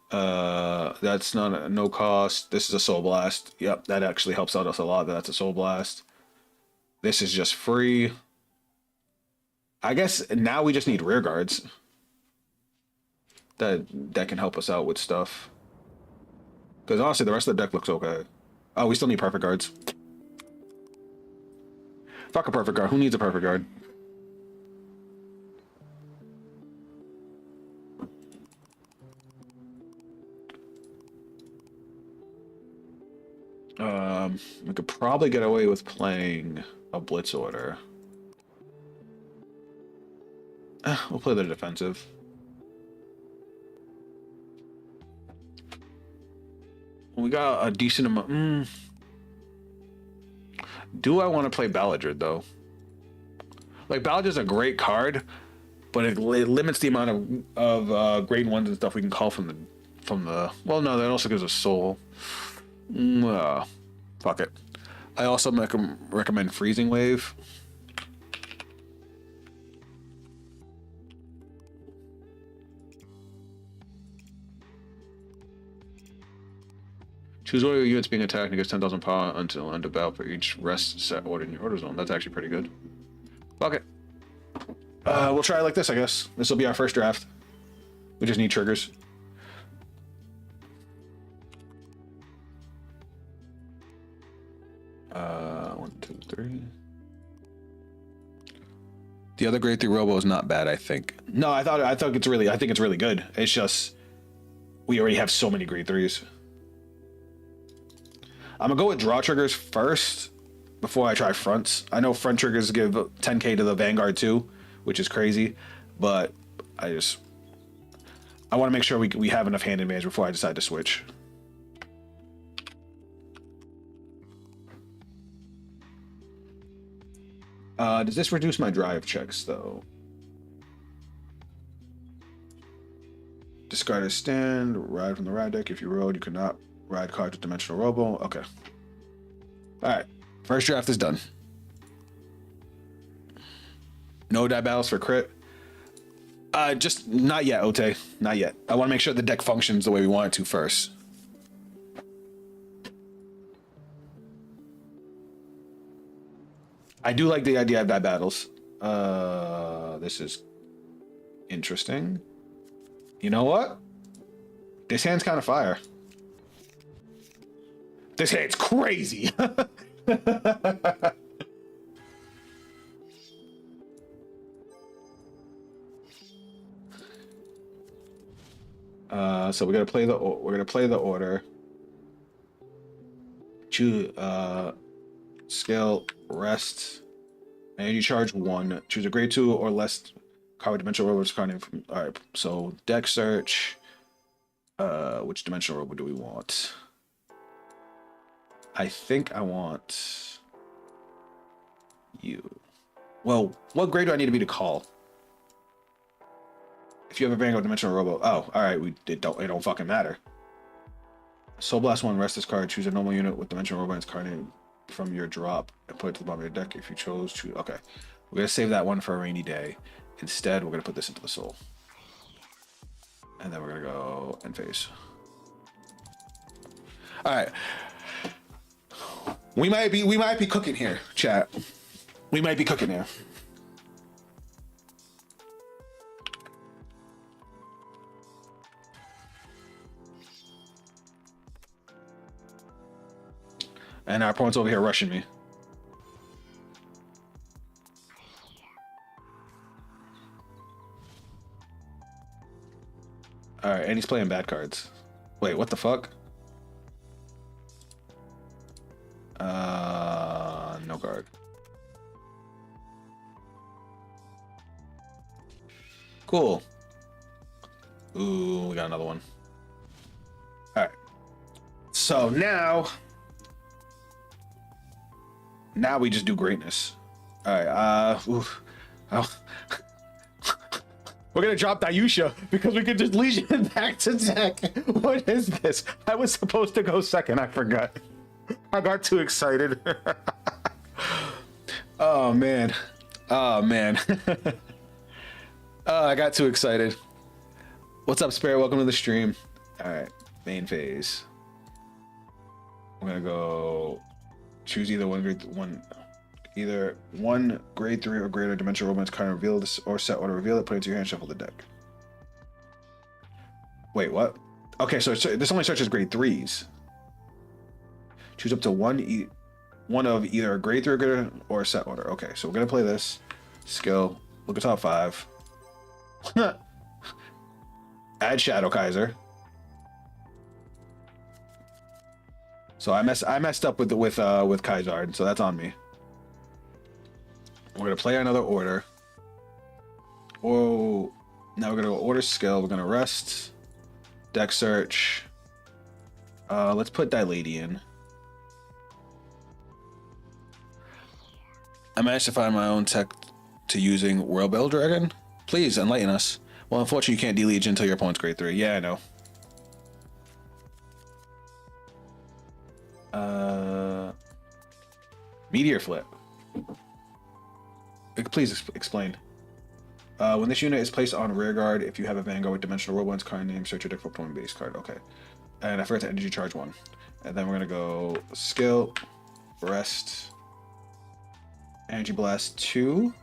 S1: That's no cost. This is a Soul Blast. Yep, that actually helps out us a lot. That's a Soul Blast. This is just free. I guess now we just need rear guards. That can help us out with stuff. Because honestly, the rest of the deck looks okay. Oh, we still need perfect guards. Fuck a perfect guard. Who needs a perfect guard? We could probably get away with playing a Blitz Order. We'll play the defensive. We got a decent amount. Do I want to play Balladrid though? Like Balladrid's a great card, but it limits the amount of grade ones and stuff we can call from the. Well, no, that also gives us soul. Fuck it. I also recommend Freezing Wave. Choose one of your units being attacked and gets 10,000 power until end of battle for each rest set order in your order zone. That's actually pretty good. Fuck it. We'll try it like this, I guess. This will be our first draft. We just need triggers. One, two, three. The other grade 3 robo is not bad, I think. No, I think it's really good. It's just we already have so many grade 3s. I'm gonna go with draw triggers first before I try fronts. I know front triggers give 10k to the Vanguard too, which is crazy, but I want to make sure we have enough hand advantage before I decide to switch. Does this reduce my drive checks though? Discard a stand, ride from the ride deck. If you rode, you cannot ride cards with Dimensional Robo. Okay. Alright. First draft is done. No die battles for crit. Just not yet, Ote. Not yet. I want to make sure the deck functions the way we want it to first. I do like the idea of die battles. This is interesting. You know what? This hand's kind of fire. This hand's crazy. So we're gonna play the order. Choose scale rest, and you charge 1. Choose a grade 2 or less card with dimensional robo card. All right. So deck search. Which dimensional robo do we want? I think I want you. Well, what grade do I need to be to call? If you have a Vanguard Dimensional Robo. Oh, alright, it don't fucking matter. Soul Blast 1, rest this card. Choose a normal unit with Dimensional Robo and its card name from your drop and put it to the bottom of your deck if you chose to. Okay. We're gonna save that one for a rainy day. Instead, we're gonna put this into the soul. And then we're gonna go end phase. Alright. We might be cooking here, chat. We might be cooking here. And our opponent's over here rushing me. Alright, and he's playing bad cards. Wait, what the fuck? No card. Cool. Ooh, we got another one. Alright. So now we just do greatness. Alright, we're gonna drop Dayusha because we could just Legion back to deck. What is this? I was supposed to go second, I forgot. I got too excited. Oh man. Oh man. Oh, I got too excited. What's up, Spirit? Welcome to the stream. Alright, main phase. I'm gonna go choose either one grade 3 or greater dimensional romance card, reveal this or set order, reveal it, put it into your hand, shuffle the deck. Wait, what? Okay, so this only searches grade 3s. Choose up to one of either a grade 3 or greater or a set order. Okay, so we're gonna play this. Skill, look at top 5. Add Shadow Kaiser. So I messed up with Kaizard, so that's on me. We're gonna play another order. Oh, Now we're gonna go order skill. We're gonna rest, deck search. Let's put Diladian. I managed to find my own tech to using World Bell Dragon. Please enlighten us. Well, unfortunately, you can't delege until your opponent's grade 3. Yeah, I know. Meteor Flip. Please explain. When this unit is placed on rear guard, if you have a Vanguard with Dimensional Whirlwind's card name, search your deck for opponent base card. Okay. And I forgot to energy charge 1. And then we're gonna go skill, rest, energy blast 2.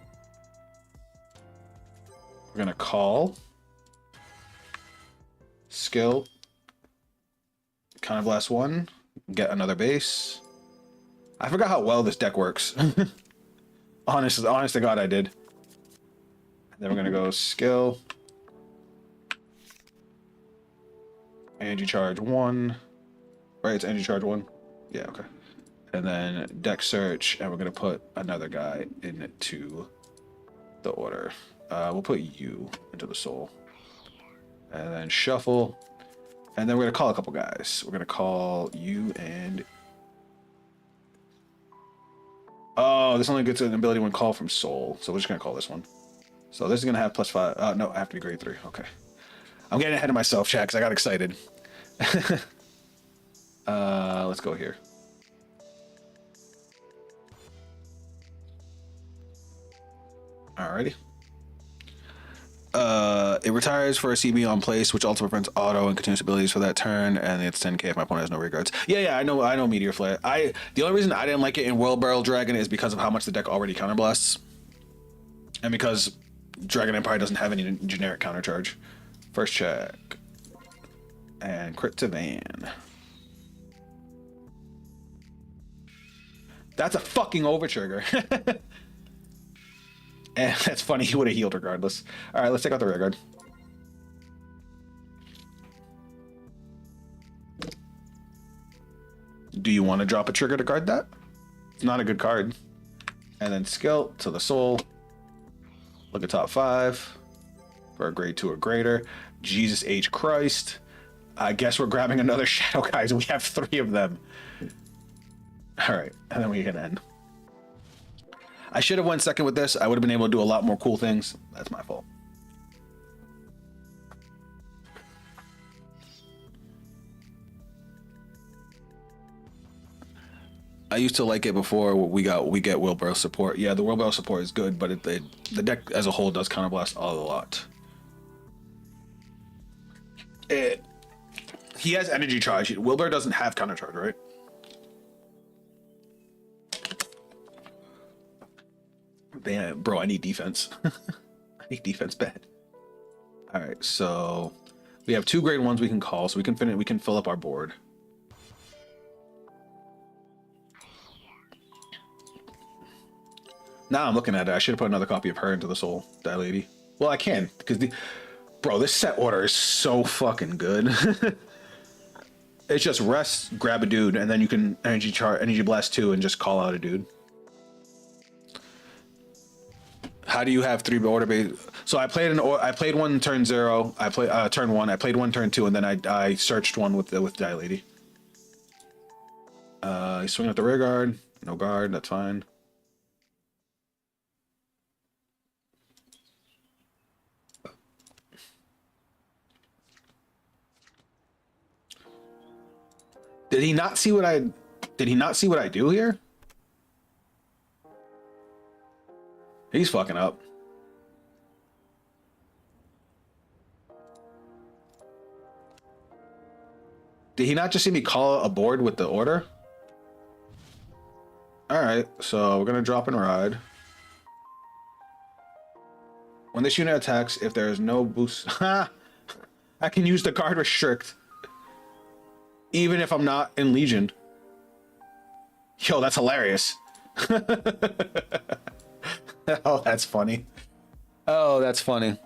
S1: We're gonna call, skill, counter blast 1, get another base. I forgot how well this deck works. honest to God, I did. Then we're gonna go skill, energy charge 1. Right, it's energy charge 1. Yeah, okay. And then deck search, and we're gonna put another guy into the order. We'll put you into the soul, and then shuffle, and then we're gonna call a couple guys. We're gonna call you and. Oh, this only gets an ability when called from soul, so we're just gonna call this one. So this is gonna have +5. No, I have to be grade 3. Okay, I'm getting ahead of myself, chat, because I got excited. Let's go here. Alrighty. It retires for a CB on place, which also prevents auto and continuous abilities for that turn, and it's 10k if my opponent has no rearguards. Yeah, I know Meteor Flare. The only reason I didn't like it in World Barrel Dragon is because of how much the deck already counterblasts, and because Dragon Empire doesn't have any generic counter charge. First check, and crit to Van. That's a fucking overtrigger. And that's funny, he would have healed regardless. All right, let's take out the rear guard. Do you want to drop a trigger to guard that? It's not a good card. And then skill to the soul. Look at top 5 for a grade 2 or greater. Jesus H. Christ. I guess we're grabbing another Shadow Guys. We have 3 of them. All right, and then we can end. I should have went second with this. I would have been able to do a lot more cool things. That's my fault. I used to like it before we get wheelbarrow support. Yeah, the wheelbarrow support is good, but the deck as a whole does counterblast a lot. He has energy charge. Wheelbarrow doesn't have counter charge, right? Man, bro, I need defense. I need defense bad. All right, so we have 2 grade 1s we can call, so we can fill up our board. Now I'm looking at it. I should have put another copy of her into the soul, that lady. Well, I can because bro, this set order is so fucking good. It's just rest, grab a dude, and then you can energy blast 2 and just call out a dude. How do you have 3 order base? So I played one turn 0. I played turn 1. I played 1 turn 2, and then I searched one with Die Lady. You swing at the rear guard. No guard. That's fine. Did he not see what I do here? He's fucking up. Did he not just see me call a board with the order? All right, so we're gonna drop and ride. When this unit attacks, if there is no boost, I can use the card restrict. Even if I'm not in Legion. Yo, that's hilarious. Oh, that's funny. Oh, that's funny.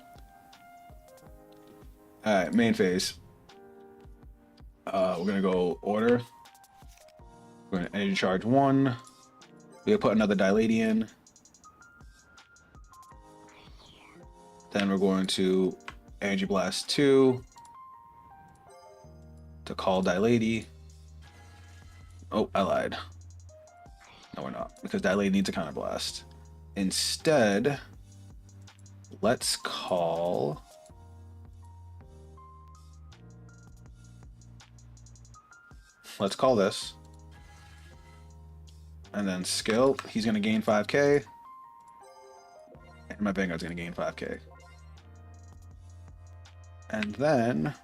S1: All right, main phase. We're gonna go order. We're gonna energy charge 1. We're gonna put another Diladian. Then we're going to Energy Blast 2 to call Dailady. Oh, I lied. No, we're not, because Dailady needs a Counter Blast. Instead, let's call... Let's call this. And then skill, he's going to gain 5k. And my Vanguard's going to gain 5k. And then...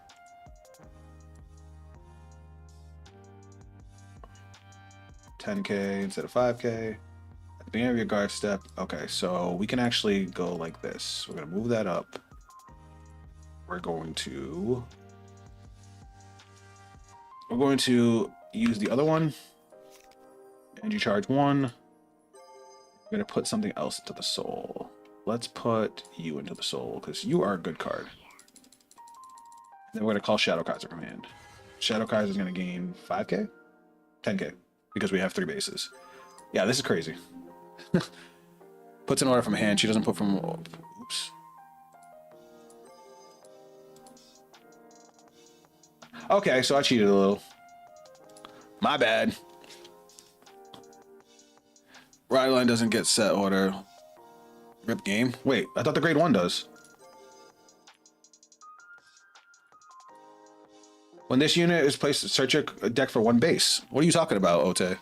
S1: $10k instead of 5k. At the beginning of your guard step. Okay, so we can actually go like this. We're going to move that up. We're going to use the other one. Energy charge 1. We're going to put something else into the soul. Let's put you into the soul, because you are a good card. Then we're going to call Shadow Kaiser from hand. Shadow Kaiser is going to gain 5k? 10k, because we have 3 bases. Yeah, this is crazy. Puts an order from hand. She doesn't put from... Oops. Okay, so I cheated a little. My bad. Ride line doesn't get set order. Rip game. Wait, I thought the grade 1 does. When this unit is placed, search your deck for 1 base. What are you talking about, Ote?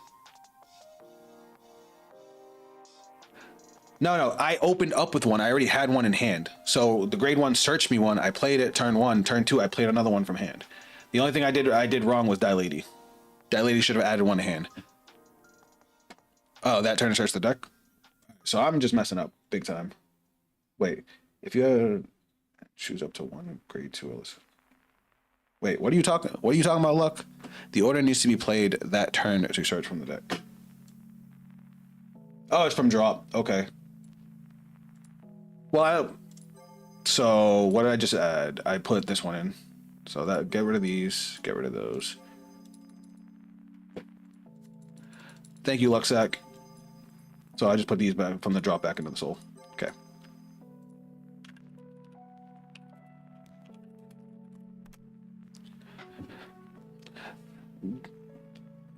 S1: No, I opened up with 1. I already had 1 in hand. So the grade 1 searched me 1. I played it turn 1. Turn 2, I played another 1 from hand. The only thing I did wrong was Dailady. Dailady should have added 1 to hand. Oh, that turn search the deck? So I'm just messing up big time. Wait, if you choose up to 1 grade 2 illustration. Wait, what are you talking about, Luck? The order needs to be played that turn to search from the deck. Oh, it's from drop. Okay. Well, so what did I just add? I put this one in. So that, get rid of these, get rid of those. Thank you, Luxac. So I just put these back from the drop back into the soul. Okay.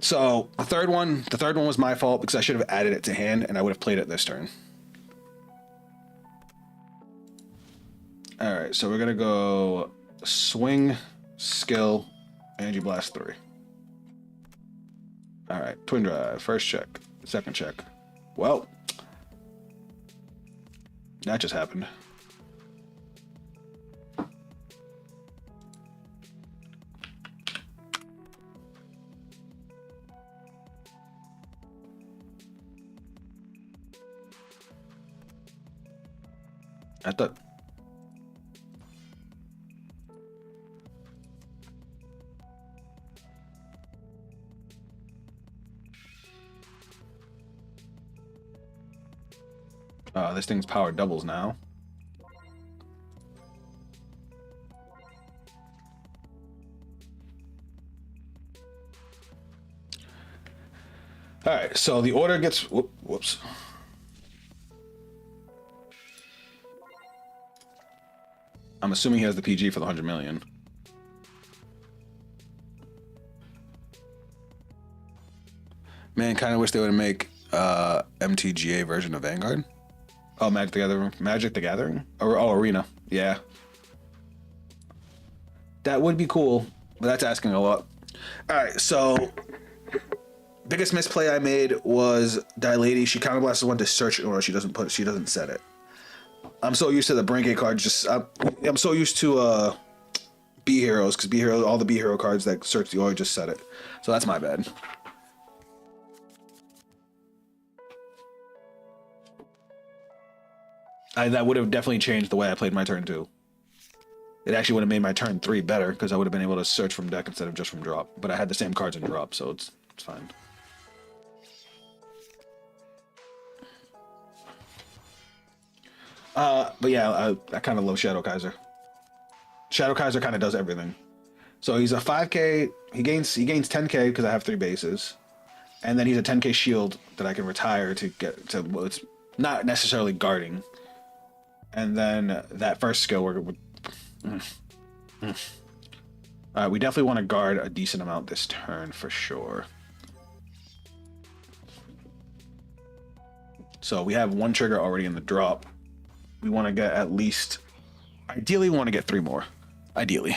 S1: So the third one was my fault because I should have added it to hand and I would have played it this turn. All right, so we're gonna go swing, skill, energy blast 3. All right, twin drive, first check, second check. Well, that just happened. I thought... this thing's power doubles now. All right, so the order gets... Whoops. I'm assuming he has the PG for the 100 million. Man, kind of wish they would make MTGA version of Vanguard. Oh, Magic the Gathering? Or, oh, Arena. Yeah. That would be cool, but that's asking a lot. All right, so biggest misplay I made was Dailady. She counterblasted 1 to search order. She doesn't set it. I'm so used to the Brinke cards. I'm so used to B heroes, because all the B hero cards that search the order just set it. So that's my bad. That would have definitely changed the way I played my turn 2. It actually would have made my turn 3 better, because I would have been able to search from deck instead of just from drop. But I had the same cards in drop, so it's fine. But yeah, I kind of love Shadow Kaiser. Shadow Kaiser kind of does everything. So he's a 5k. He gains 10k because I have 3 bases, and then he's a 10k shield that I can retire to get to. Well, it's not necessarily guarding. And then that first skill, We definitely want to guard a decent amount this turn for sure. So we have one trigger already in the drop. We want to get at least, ideally we want to get 3 more. Ideally.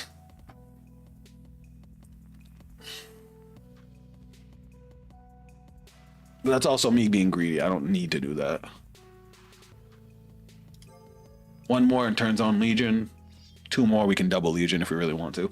S1: But that's also me being greedy. I don't need to do that. 1 more and turns on Legion. 2 more, we can double Legion if we really want to.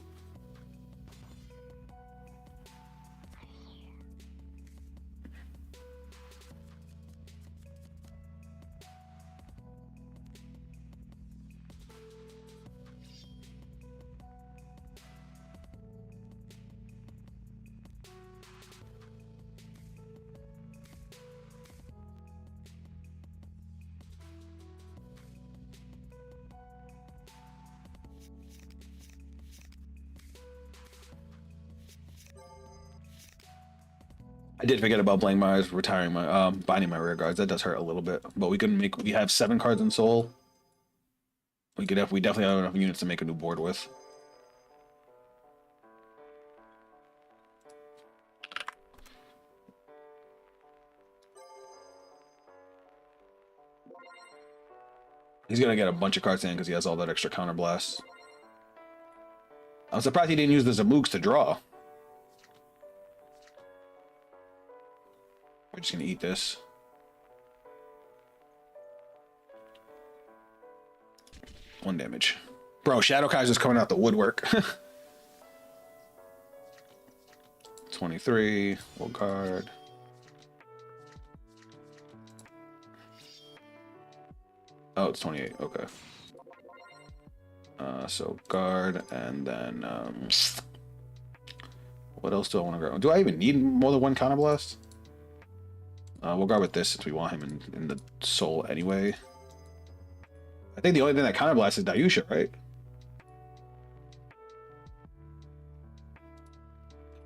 S1: I did forget about Blank Mars retiring my binding my rear guards. That does hurt a little bit, but we have 7 cards in Soul. We definitely have enough units to make a new board with. He's gonna get a bunch of cards in because he has all that extra counterblast. I'm surprised he didn't use the Zamooks to draw. We're just gonna eat this. One damage. Bro, Shadow Kaiser's coming out the woodwork. 23, full card. Oh, it's 28, okay. So guard, and then, what else do I want to grab? Do I even need more than 1 counterblast? We'll guard with this since we want him in the Soul anyway. I think the only thing that counterblasts is Dayusha, right?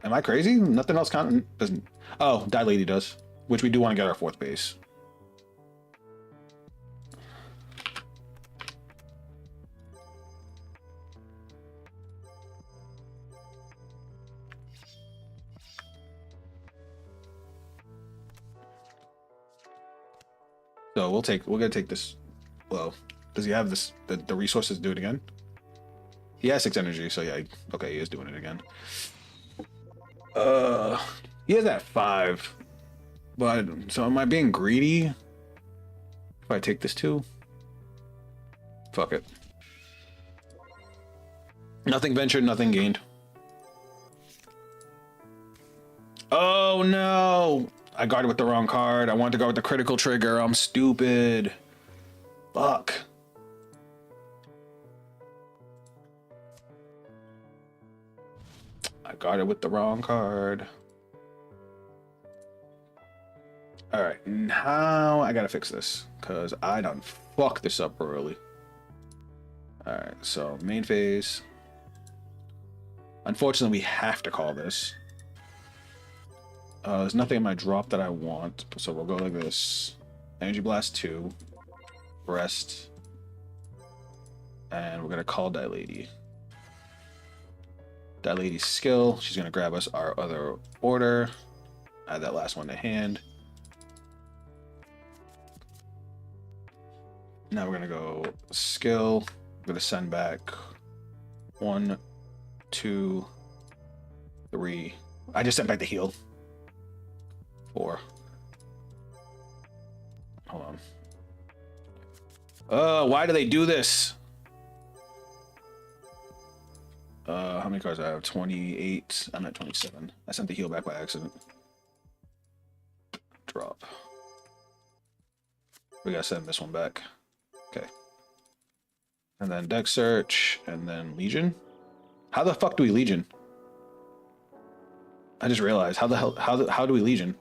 S1: Am I crazy? Nothing else doesn't. Oh, Die Lady does, which we do want to get our 4th base. So we're gonna take this. Well, does he have the resources to do it again? He has 6 energy, so yeah, okay, he is doing it again. He has that 5. But so am I being greedy? If I take this too? Fuck it. Nothing ventured, nothing gained. Oh no! I guarded with the wrong card. I wanted to go with the critical trigger. I'm stupid. Fuck. I guarded with the wrong card. Alright, now I gotta fix this. Because I done fucked this up early. Alright, so main phase. Unfortunately, we have to call this. There's nothing in my drop that I want, so we'll go like this. Energy Blast 2. Rest. And we're gonna call Die Lady. Die Lady's skill. She's gonna grab us our other order. Add that last one to hand. Now we're gonna go skill. I'm gonna send back 1, 2, 3. I just sent back the heal. 4. Hold on. Why do they do this? How many cards do I have? 28. I'm at 27. I sent the heal back by accident. Drop. We gotta send this one back. Okay. And then deck search, and then Legion. How the fuck do we Legion? I just realized how do we Legion?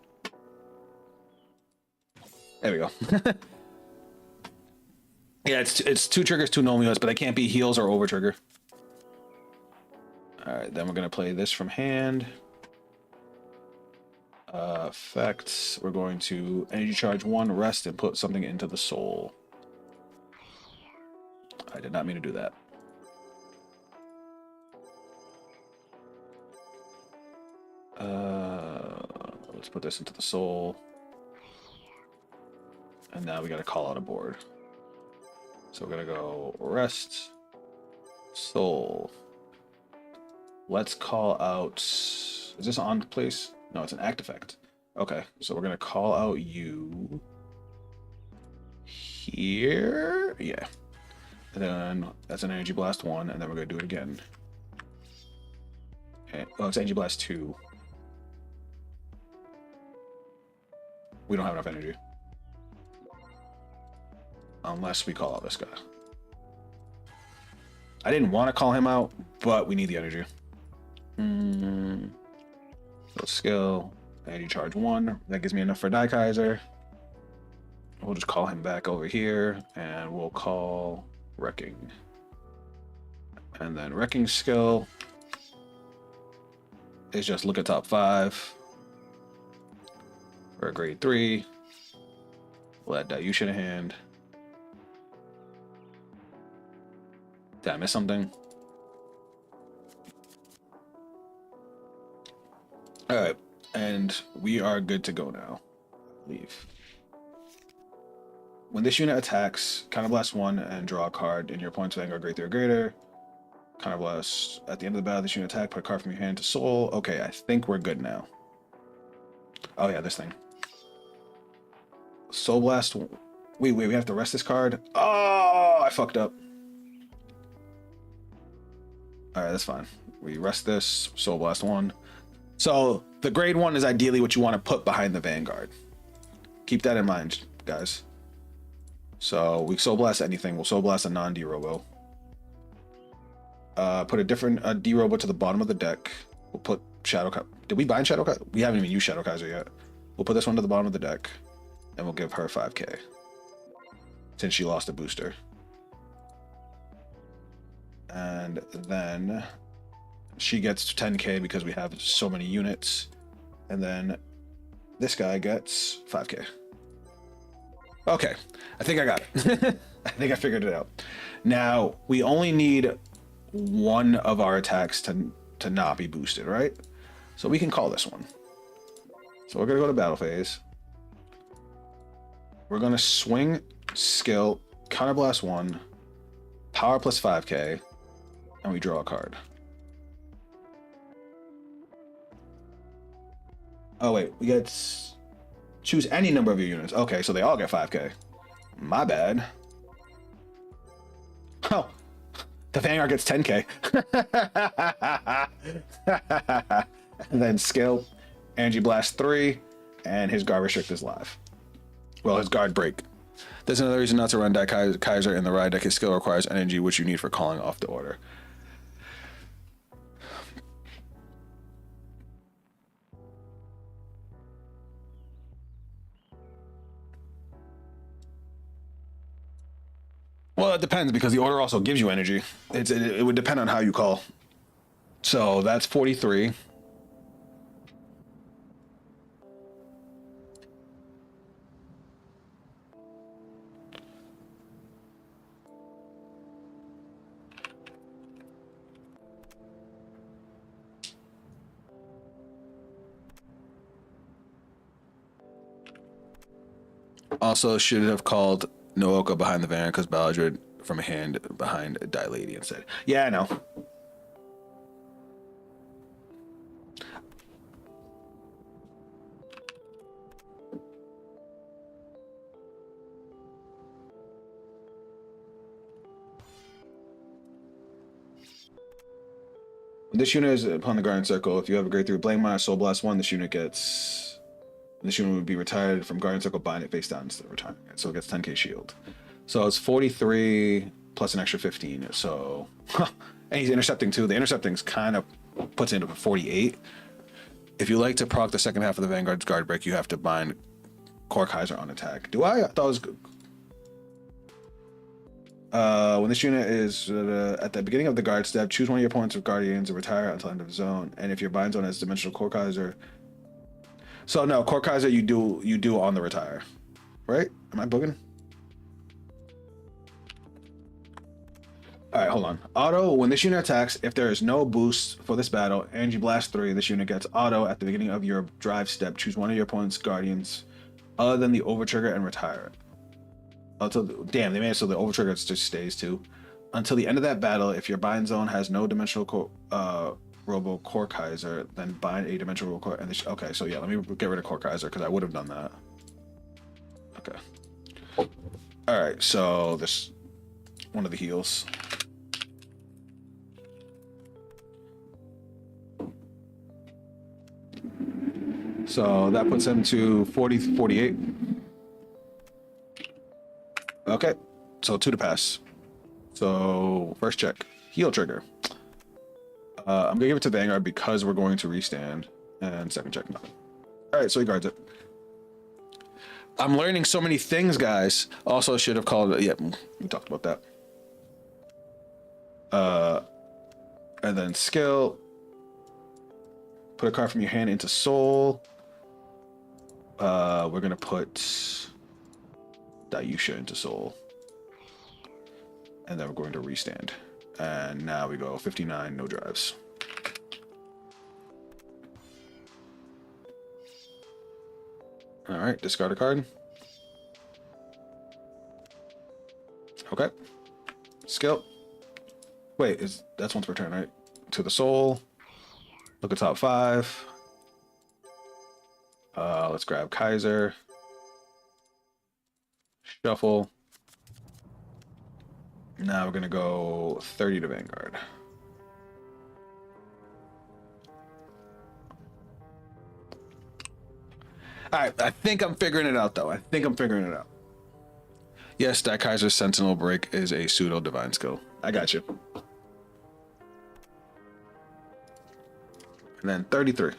S1: There we go. Yeah, it's 2 triggers, 2 Nomios, but they can't be heals or over trigger. All right, then we're gonna play this from hand. Effects. We're going to energy charge 1, rest, and put something into the Soul. I did not mean to do that. let's put this into the soul. And now we got to call out a board. So we're going to go rest, soul. Let's call out, is this on place? No, it's an act effect. Okay, so we're going to call out you here. Yeah. And then that's an Energy Blast 1, and then we're going to do it again. Okay. Oh, it's Energy Blast 2. We don't have enough energy. Unless we call out this guy. I didn't want to call him out, but we need the energy. So skill, energy charge 1. That gives me enough for Daikaiser. We'll just call him back over here, and we'll call Wrecking. And then Wrecking skill is just look at top 5 for a grade 3. We'll add Dilution in hand. Did I miss something? Alright, and we are good to go now. Leave. When this unit attacks, Counterblast 1 and draw a card in your opponent's Vanguard grade 3 or greater. Counterblast at the end of the battle, this unit attack, put a card from your hand to soul. Okay, I think we're good now. Oh yeah, this thing. Soul Blast. Wait, we have to rest this card? Oh, I fucked up. Alright, that's fine. We rest this, Soul Blast 1. So, the grade 1 is ideally what you want to put behind the Vanguard. Keep that in mind, guys. So, we Soul Blast anything. We'll Soul Blast a non-D-Robo. Put a different D-Robo to the bottom of the deck. We'll put Shadow Kaiser. Did we bind Shadow Kaiser? We haven't even used Shadow Kaiser yet. We'll put this one to the bottom of the deck. And we'll give her 5k. Since she lost a booster. And then she gets 10k because we have so many units. And then this guy gets 5k. Okay, I think I got it. I think I figured it out. Now, we only need one of our attacks to not be boosted, right? So we can call this one. So we're going to go to battle phase. We're going to swing, skill, counterblast 1, power plus 5k, and we draw a card. Oh wait, we get choose any number of your units. Okay, so they all get 5k. My bad. Oh, the Vanguard gets 10k. And then skill, Energy Blast 3, and his guard restrict is live. Well, his guard break. There's another reason not to run Daikaiser in the ride deck. His skill requires energy, which you need for calling off the order. Well, it depends because the order also gives you energy. It would depend on how you call. So that's 43. Also, should have called Nooka behind the Vanguard because Balladrid from a hand behind Dilady instead. Yeah, I know. This unit is upon the Guardian Circle. If you have a grade 3 Blank Mine, Soul Blast 1, this unit would be retired from Guardian Circle, bind it face down instead of retiring it. So it gets 10k shield. So it's 43 plus an extra 15. So, and he's intercepting too. The intercepting's kind of puts it into 48. If you like to proc the second half of the Vanguard's guard break, you have to bind Cardfight on attack. Do I? I thought it was good. When this unit is at the beginning of the guard step, choose one of your opponents of guardians and retire until end of zone. And if your bind zone has dimensional Cardfight, so no, Cardfight you do on the retire, right? Am I bugging? All right, hold on. Auto, when this unit attacks, if there is no boost for this battle, and you blast 3, this unit gets auto at the beginning of your drive step. Choose one of your opponent's guardians other than the overtrigger and retire it. Damn, they made it so the overtrigger just stays too. Until the end of that battle, if your bind zone has no dimensional Robo Cardfight, then bind a dimensional Robo and okay, so yeah, let me get rid of Cardfight because I would have done that. Okay. All right, so this one of the heals. So that puts him to 40, 48. Okay, so 2 to pass. So first check, heal trigger. I'm gonna give it to Vanguard because we're going to restand, and second check, nothing. All right, so he guards it. I'm learning so many things, guys. Also, should have called it. Yep, we talked about that. And then skill. Put a card from your hand into soul. We're gonna put Dayusha into soul, and then we're going to restand. And now we go 59, no drives. All right, discard a card. Okay. Skill. Wait, that's once per turn, right? To the soul. Look at top 5. Let's grab Kaiser. Shuffle. Now we're gonna go 30 to Vanguard. All right, I think I'm figuring it out, though. I think I'm figuring it out. Yes, Daikaiser's Sentinel Break is a pseudo divine skill. I got you. And then 33.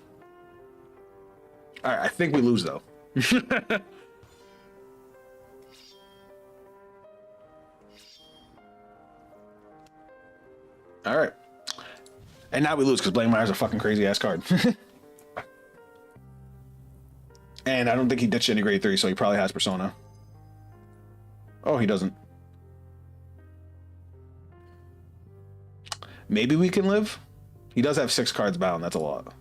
S1: All right, I think we lose, though. All right. And now we lose because Blankmire's a fucking crazy ass card. And I don't think he ditched any grade 3, so he probably has Persona. Oh, he doesn't. Maybe we can live? He does have 6 cards bound. That's a lot.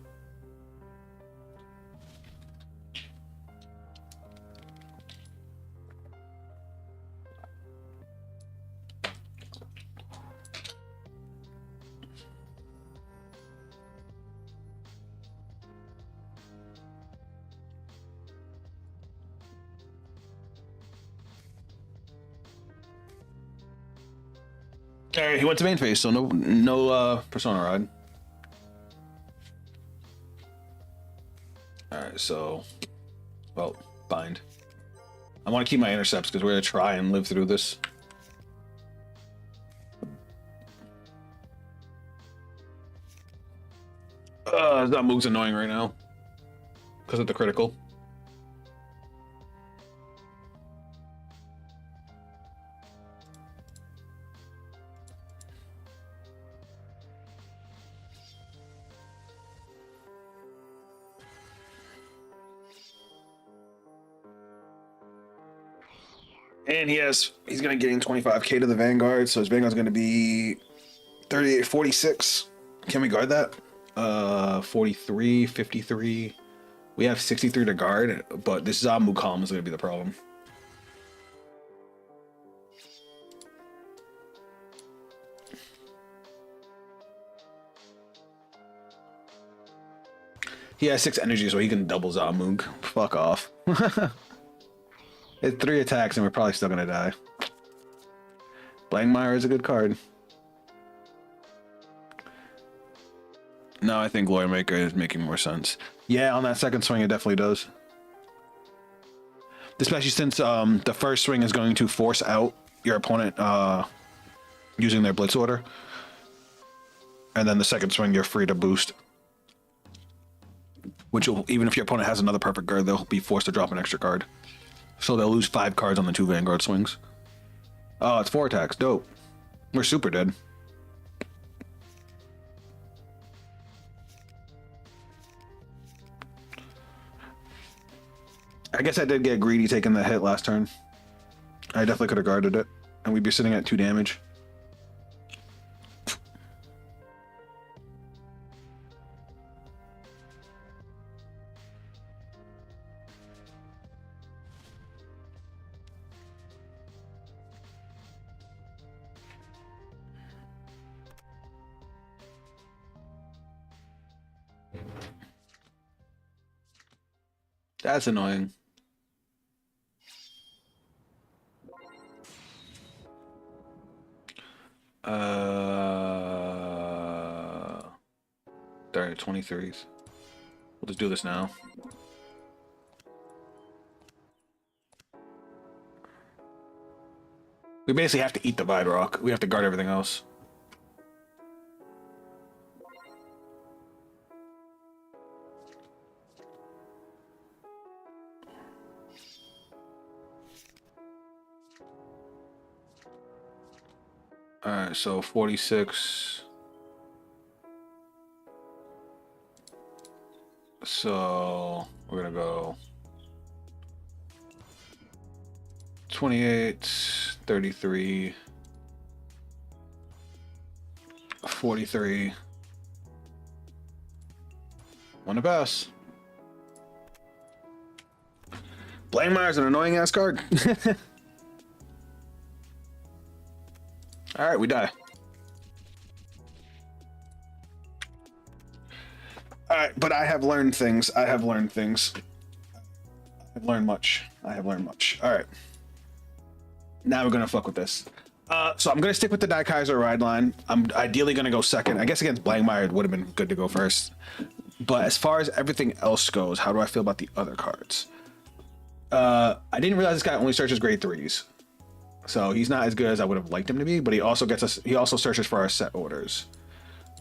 S1: All right, he went to main phase, so no Persona ride. All right, so, well, bind. I want to keep my intercepts because we're gonna try and live through this. That move's annoying right now because of the critical. And he's going to gain 25k to the Vanguard, so his Vanguard's going to be 38, 46. Can we guard that? 43, 53. We have 63 to guard, but this Zamu column is going to be the problem. He has 6 energy, so he can double Zamug. Fuck off. It's 3 attacks, and we're probably still gonna die. Blankmire is a good card. No, I think Lawyer Maker is making more sense. Yeah, on that second swing, it definitely does. Especially since the first swing is going to force out your opponent using their Blitz order. And then the second swing, you're free to boost. Which will, even if your opponent has another perfect guard, they'll be forced to drop an extra card. So they'll lose 5 cards on the 2 Vanguard swings. Oh, it's 4 attacks. Dope. We're super dead. I guess I did get greedy taking the hit last turn. I definitely could have guarded it. And we'd be sitting at 2 damage. That's annoying. There are 23s. We'll just do this now. We basically have to eat the Vide Rock. We have to guard everything else. Alright, so 46. So we're gonna go 28, 33, 43. Wanna pass. Blangmire's an annoying ass card. Alright, we die. Alright, but I have learned things. I have learned much. Alright. Now we're gonna fuck with this. So I'm gonna stick with the Daikaiser ride line. I'm ideally gonna go second. I guess against Blangmire it would have been good to go first. But as far as everything else goes, how do I feel about the other cards? I didn't realize this guy only searches grade 3s. So he's not as good as I would have liked him to be, but he also searches for our set orders.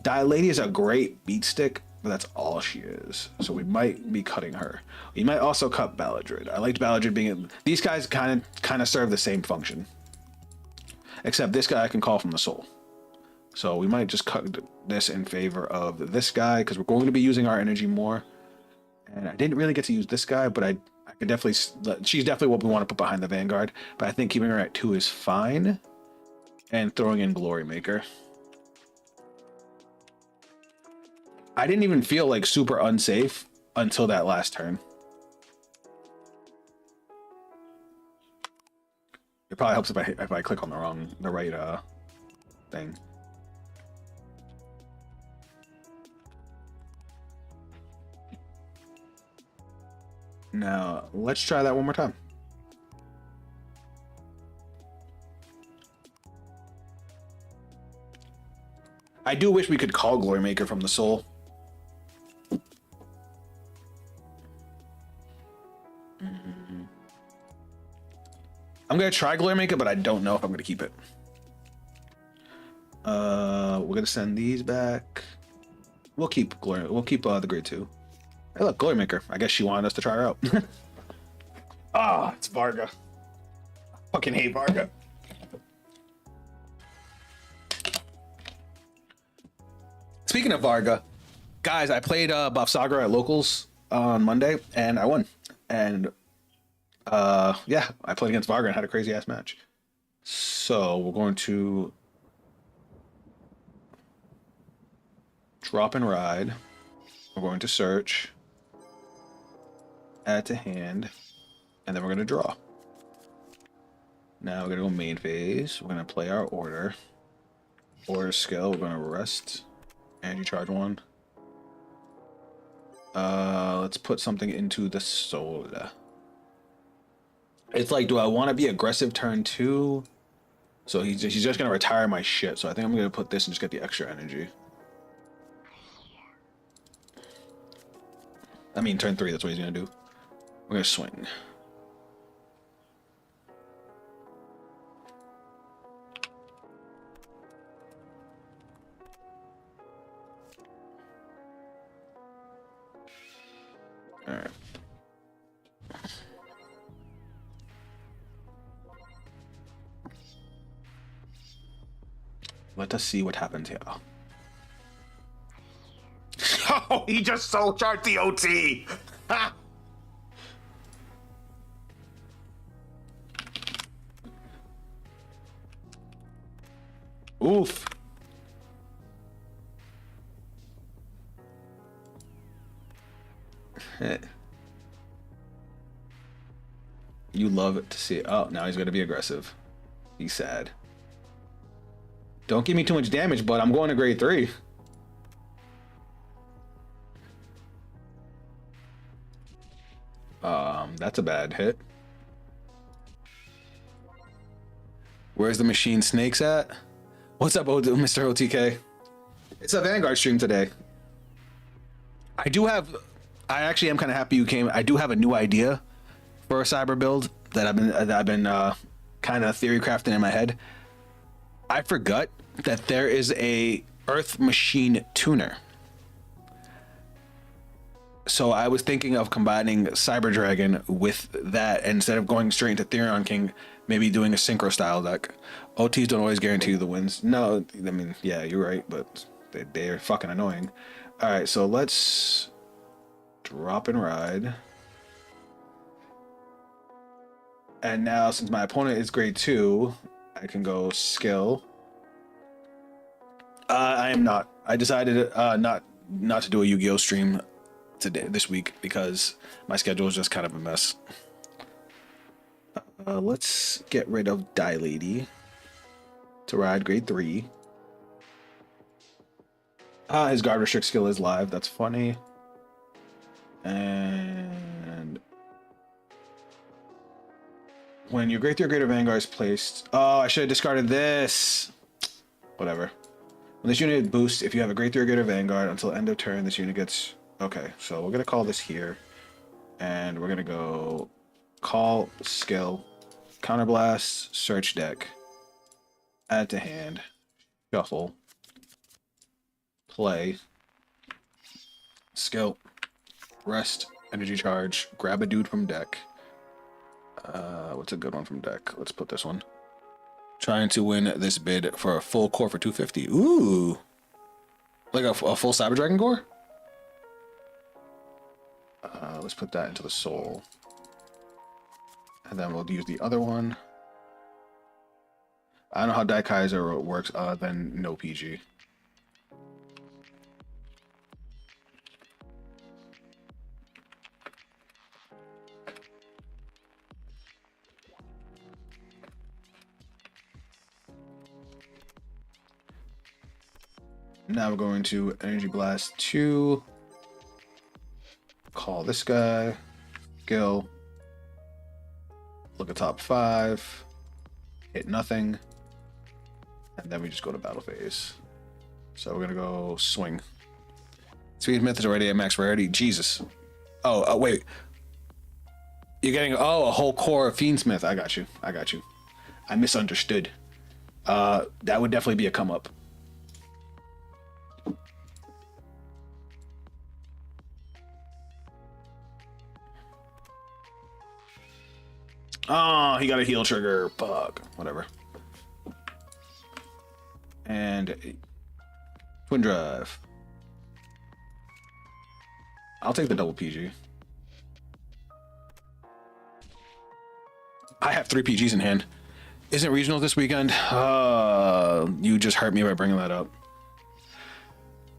S1: Lady is a great beat stick, but that's all she is. So we might be cutting her. We might also cut Baladrid. I liked Baladrid being these guys kind of serve the same function. Except this guy I can call from the soul. So we might just cut this in favor of this guy because we're going to be using our energy more. And I didn't really get to use this guy, but I could definitely, she's definitely what we want to put behind the Vanguard. But I think keeping her at 2 is fine. And throwing in Glory Maker. I didn't even feel like super unsafe until that last turn. It probably helps if I click on the right thing. Now let's try that one more time. I do wish we could call Glory Maker from the soul. I'm gonna try Glory Maker, but I don't know if I'm gonna keep it. We're gonna send these back. We'll keep the grade 2. Hey, look, Glory Maker. I guess she wanted us to try her out. Ah, it's Varga. I fucking hate Varga. Speaking of Varga, guys, I played Bafsagra at locals on Monday, and I won. And yeah, I played against Varga and had a crazy ass match. So we're going to drop and ride. We're going to search, add to hand, and then we're going to draw. Now we're going to go main phase. We're going to play our order. Order skill. We're going to rest. Energy charge 1. Let's put something into the soul. It's like, do I want to be aggressive turn 2? So he's just gonna retire my shit. So I think I'm gonna put this and just get the extra energy. I mean, turn 3. That's what he's gonna do. We're gonna swing. All right. Let us see what happens here. Oh, he just soul charged the OT. Ha! Oof. You love it to see it. Oh, now he's going to be aggressive. He's sad. Don't give me too much damage, but I'm going to grade 3. That's a bad hit. Where's the machine snakes at? What's up, Mr. OTK? It's a Vanguard stream today. I actually am kind of happy you came. I do have a new idea for a cyber build that I've been kind of theory crafting in my head. I forgot that there is a Earth machine tuner. So I was thinking of combining Cyber Dragon with that instead of going straight into Therion King, maybe doing a synchro style deck. OTs don't always guarantee you the wins. No, I mean, yeah, you're right, but they're fucking annoying. All right, so let's drop and ride. And now, since my opponent is grade 2, I can go skill. I am not. I decided not to do a Yu-Gi-Oh stream this week because my schedule is just kind of a mess. Let's get rid of Die Lady to ride grade 3. His guard restrict skill is live. That's funny. And when your grade 3 or greater Vanguard is placed, oh, I should have discarded this. Whatever. When this unit boosts, if you have a grade 3 or greater Vanguard until end of turn, this unit gets. Okay, so we're gonna call this here, and we're gonna go call skill, counterblast, search deck, add to hand, shuffle, play, skill, rest, energy charge, grab a dude from deck. What's a good one from deck? Let's put this one. Trying to win this bid for a full core for 250. Ooh, like a full Cyber Dragon core. Let's put that into the soul. And then we'll use the other one. I don't know how Daikaiser works other than no PG. Now we're going to Energy Blast 2. Call this guy. Skill. Look at top 5. Hit nothing. And then we just go to battle phase. So we're going to go swing. Speed Myth is already at max rarity. Jesus. Oh, wait. You're getting, a whole core of Fiendsmith. I got you. I misunderstood. That would definitely be a come up. Oh, he got a heal trigger. Fuck. Whatever. And twin drive. I'll take the double PG. I have 3 PGs in hand. Isn't regional this weekend? You just hurt me by bringing that up.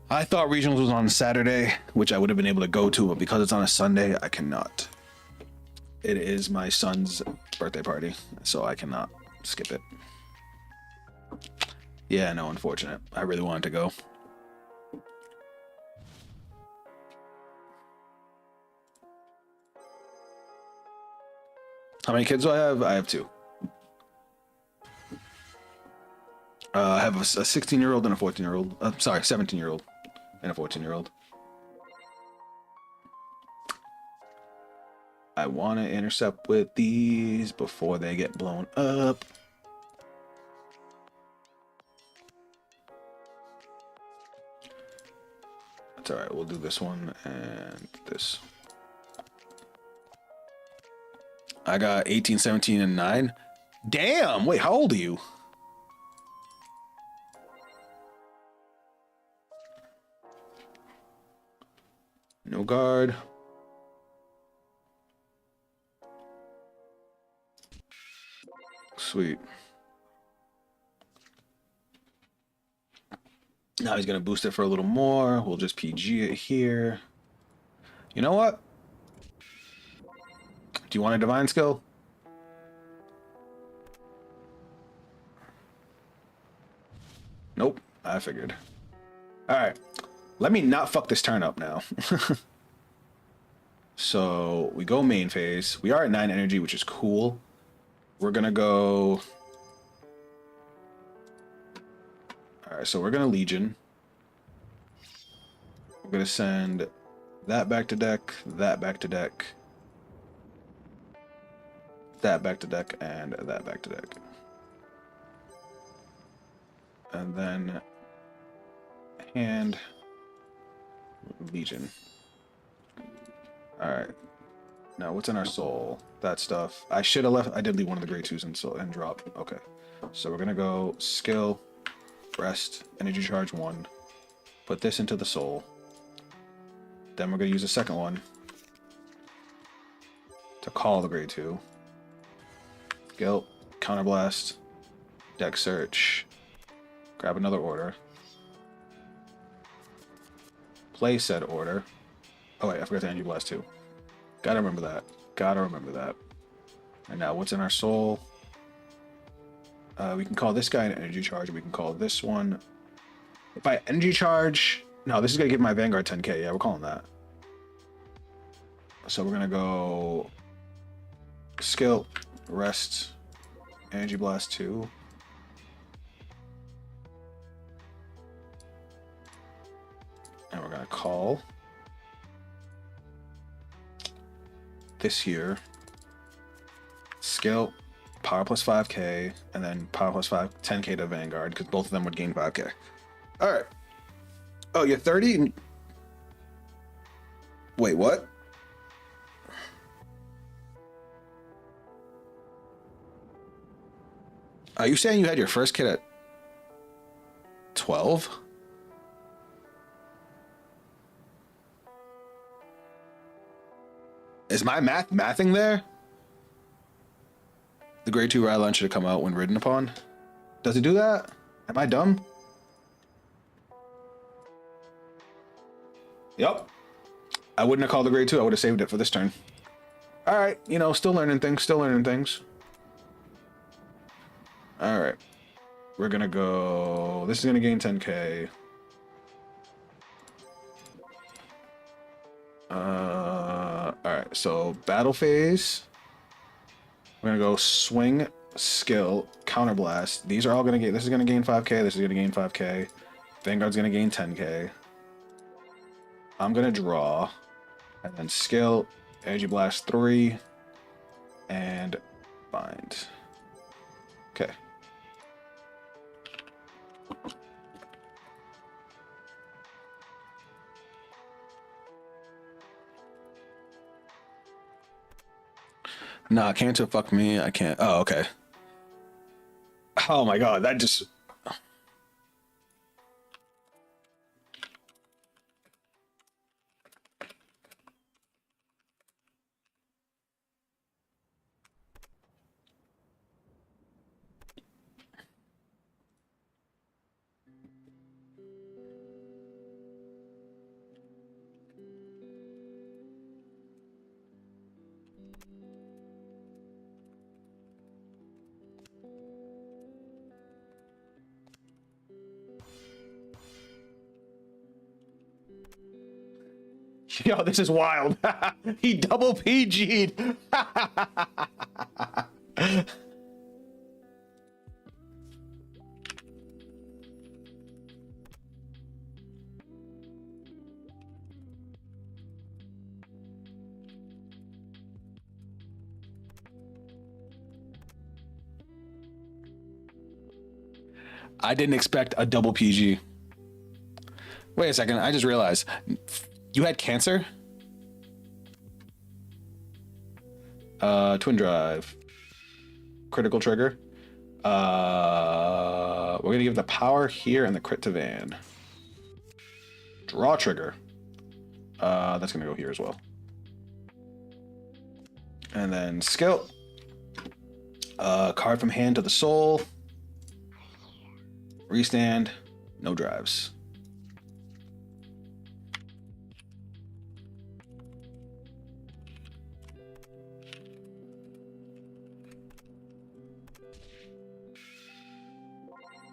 S1: I thought regionals was on Saturday, which I would have been able to go to, but because it's on a Sunday, I cannot. It is my son's birthday party, so I cannot skip it. Yeah, no, unfortunate. I really wanted to go. How many kids do I have? I have 2. I have a 16-year-old and a 14-year-old. Sorry, 17-year-old and a 14-year-old. I want to intercept with these before they get blown up. That's all right. We'll do this one and this. I got 18, 17, and 9. Damn! Wait, how old are you? No guard. Sweet. Now he's gonna boost it for a little more. We'll just PG it here. You know what? Do you want a divine skill? Nope. I figured. All right. Let me not fuck this turn up now. So we go main phase. We are at 9 energy, which is cool. We're gonna go. All right, so we're gonna Legion. We're gonna send that back to deck, that back to deck, that back to deck, and that back to deck. And then hand Legion. All right. Now what's in our soul? That stuff. I should have left. I did leave one of the grade 2s in soul and drop. Okay. So we're gonna go skill, rest, energy charge 1. Put this into the soul. Then we're gonna use the second one to call the grade 2. Skill, counterblast, deck search. Grab another order. Play said order. Oh wait, I forgot to energy blast too. Gotta remember that. Gotta remember that. And now what's in our soul? We can call this guy an energy charge. We can call this one. If I energy charge, no, this is gonna give my Vanguard 10k. Yeah, we're calling that. So we're gonna go skill, rest, energy blast 2. And we're gonna call this here. Skill, power plus 5k, and then power plus 10k to Vanguard, because both of them would gain 5k. Alright. Oh, you're 30? Wait, what? Are you saying you had your first kid at 12? Is my mathing there? The grade 2 Rylon should have come out when ridden upon. Does it do that? Am I dumb? Yep. I wouldn't have called the grade 2. I would have saved it for this turn. All right. You know, still learning things. Still learning things. All right. We're going to go... This is going to gain 10k. All right. So, battle phase. We're going to go swing, skill, counterblast. These are all going to gain... This is going to gain 5k. This is going to gain 5k. Vanguard's going to gain 10k. I'm going to draw. And then skill, energy blast 3. And bind. Okay. Nah, cancer fuck me. I can't. Oh, okay. Oh my god, that just... Yo, this is wild. He double PG'd. I didn't expect a double PG. Wait a second, I just realized. You had cancer? Twin drive. Critical trigger. We're gonna give the power here and the crit to Van. Draw trigger. That's gonna go here as well. And then skill. Card from hand to the soul. Restand. No drives.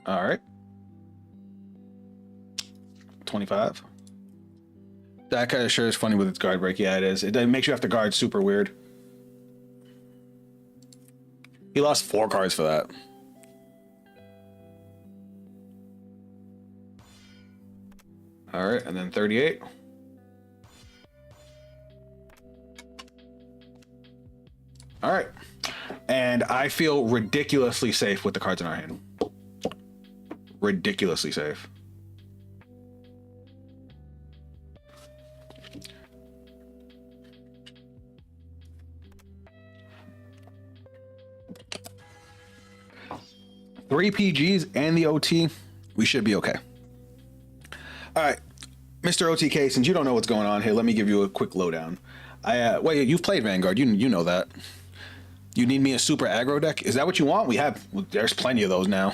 S1: All right. 25. That kind of sure is funny with its guard break. Yeah, it is. It makes you have to guard super weird. He lost 4 cards for that. All right, and then 38. All right. And I feel ridiculously safe with the cards in our hand. Ridiculously safe. Three PGs and the OT, we should be okay. All right, Mr. OTK, since you don't know what's going on here, let me give you a quick lowdown. Wait, you've played Vanguard. You know that. You need me a super aggro deck? Is that what you want? There's plenty of those now.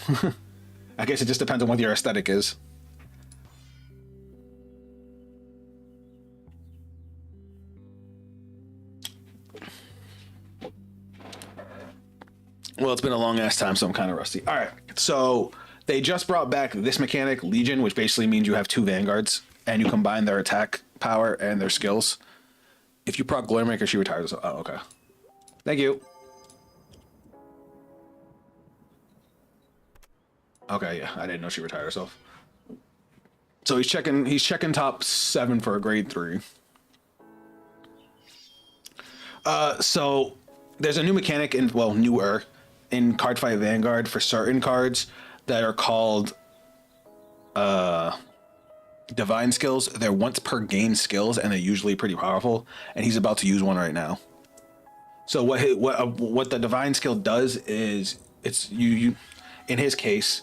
S1: I guess it just depends on what your aesthetic is. Well, it's been a long ass time, so I'm kind of rusty. All right, so they just brought back this mechanic, Legion, which basically means you have 2 Vanguards and you combine their attack power and their skills. If you proc Glorymaker, she retires. Oh, okay. Thank you. Okay, yeah, I didn't know she retired herself. So he's checking top 7 for a grade 3. So there's a new mechanic newer in Cardfight Vanguard for certain cards that are called divine skills. They're once per game skills and they're usually pretty powerful, and he's about to use one right now. So what the divine skill does is you in his case,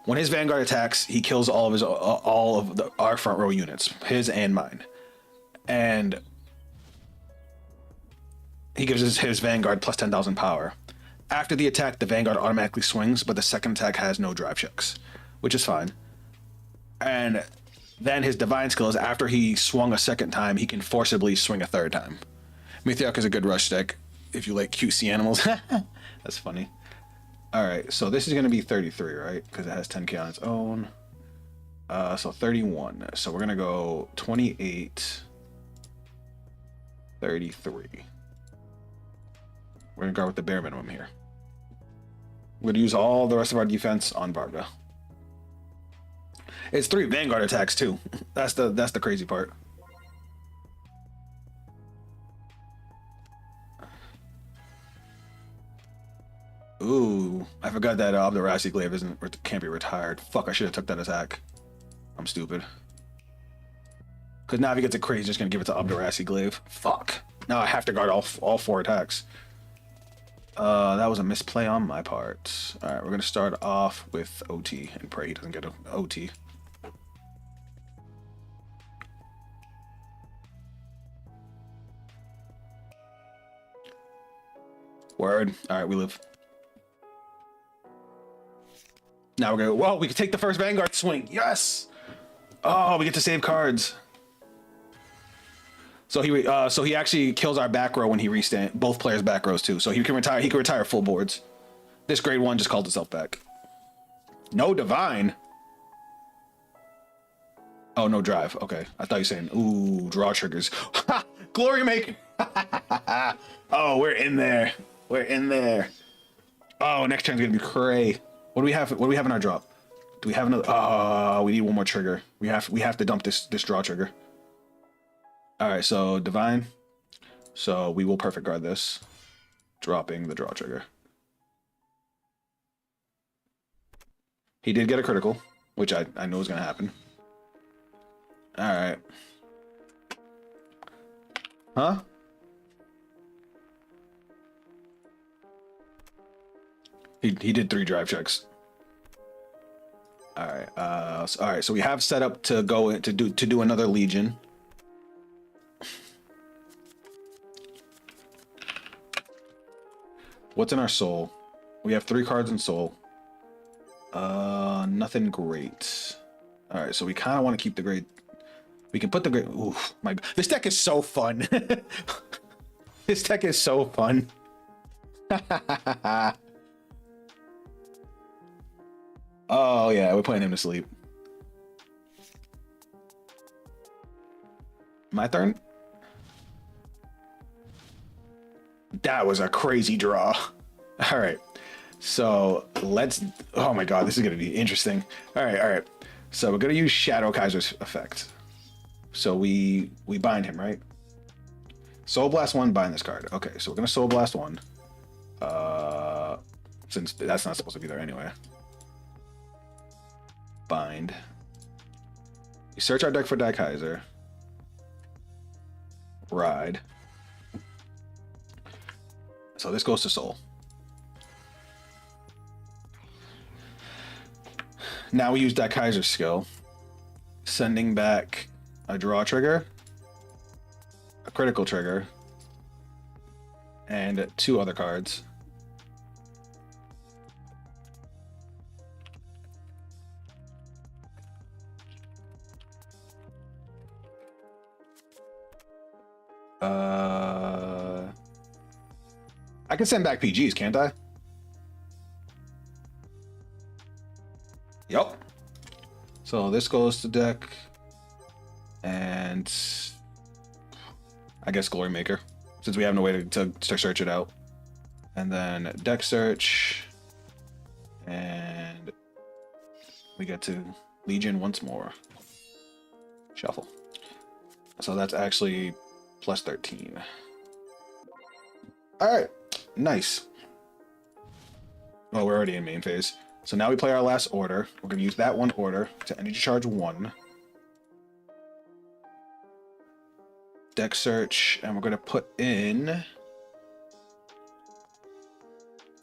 S1: when his Vanguard attacks, he kills all of our front row units, his and mine, and he gives his Vanguard plus 10,000 power. After the attack, the Vanguard automatically swings, but the second attack has no drive checks, which is fine. And then his divine skill is after he swung a second time, he can forcibly swing a third time. Mithiok is a good rush deck if you like cutesy animals. That's funny. All right, so this is going to be 33, right? Because it has 10k on its own. So 31. So we're going to go 28, 33. We're going to go with the bare minimum here. We're going to use all the rest of our defense on Varga. It's 3 Vanguard attacks too. That's the crazy part. Ooh, I forgot that Obdurasi Glaive can't be retired. Fuck, I should have took that attack. I'm stupid. Because now if he gets a crit, he's just going to give it to Obdurasi Glaive. Fuck. Now I have to guard all 4 attacks. That was a misplay on my part. Alright, we're going to start off with OT and pray he doesn't get an OT. Word. Alright, we live. Now we're going to... Whoa, we can take the first Vanguard swing. Yes! Oh, we get to save cards. So he actually kills our back row when he restand both players' back rows too. So he can retire full boards. This grade 1 just called itself back. No divine. Oh, no drive. Okay. I thought you were saying, ooh, draw triggers. Glory Maker. Oh, we're in there. We're in there. Oh, next turn's gonna be cray. What do we have? What do we have in our drop? Do we have another? Oh, we need one more trigger. We have to dump this draw trigger. All right, so divine. So we will perfect guard this, dropping the draw trigger. He did get a critical, which I know is gonna happen. All right. Huh? He did 3 drive checks. All right. All right. So we have set up to go to do another Legion. What's in our soul? We have 3 cards in soul. Nothing great. All right. So we kind of want to keep the great. We can put the great. Oof, my. This deck is so fun. This deck is so fun. Oh yeah, we're putting him to sleep. My turn? That was a crazy draw. All right. So let's, oh my God, this is going to be interesting. All right. So we're going to use Shadow Kaiser's effect. So we bind him, right? Soul Blast 1, bind this card. Okay, so we're going to Soul Blast 1. Since that's not supposed to be there anyway. Bind. We search our deck for Daikaiser. Ride. So this goes to Soul. Now we use Daikaiser's skill, sending back a draw trigger, a critical trigger, and 2 other cards. I can send back PGs, can't I? Yep. So this goes to deck, and I guess Glory Maker, since we have no way to search it out. And then deck search, and we get to Legion once more. Shuffle. So that's actually plus 13. All right, nice. Well, we're already in main phase. So now we play our last order. We're going to use that one order to energy charge 1. Deck search, and we're going to put in... I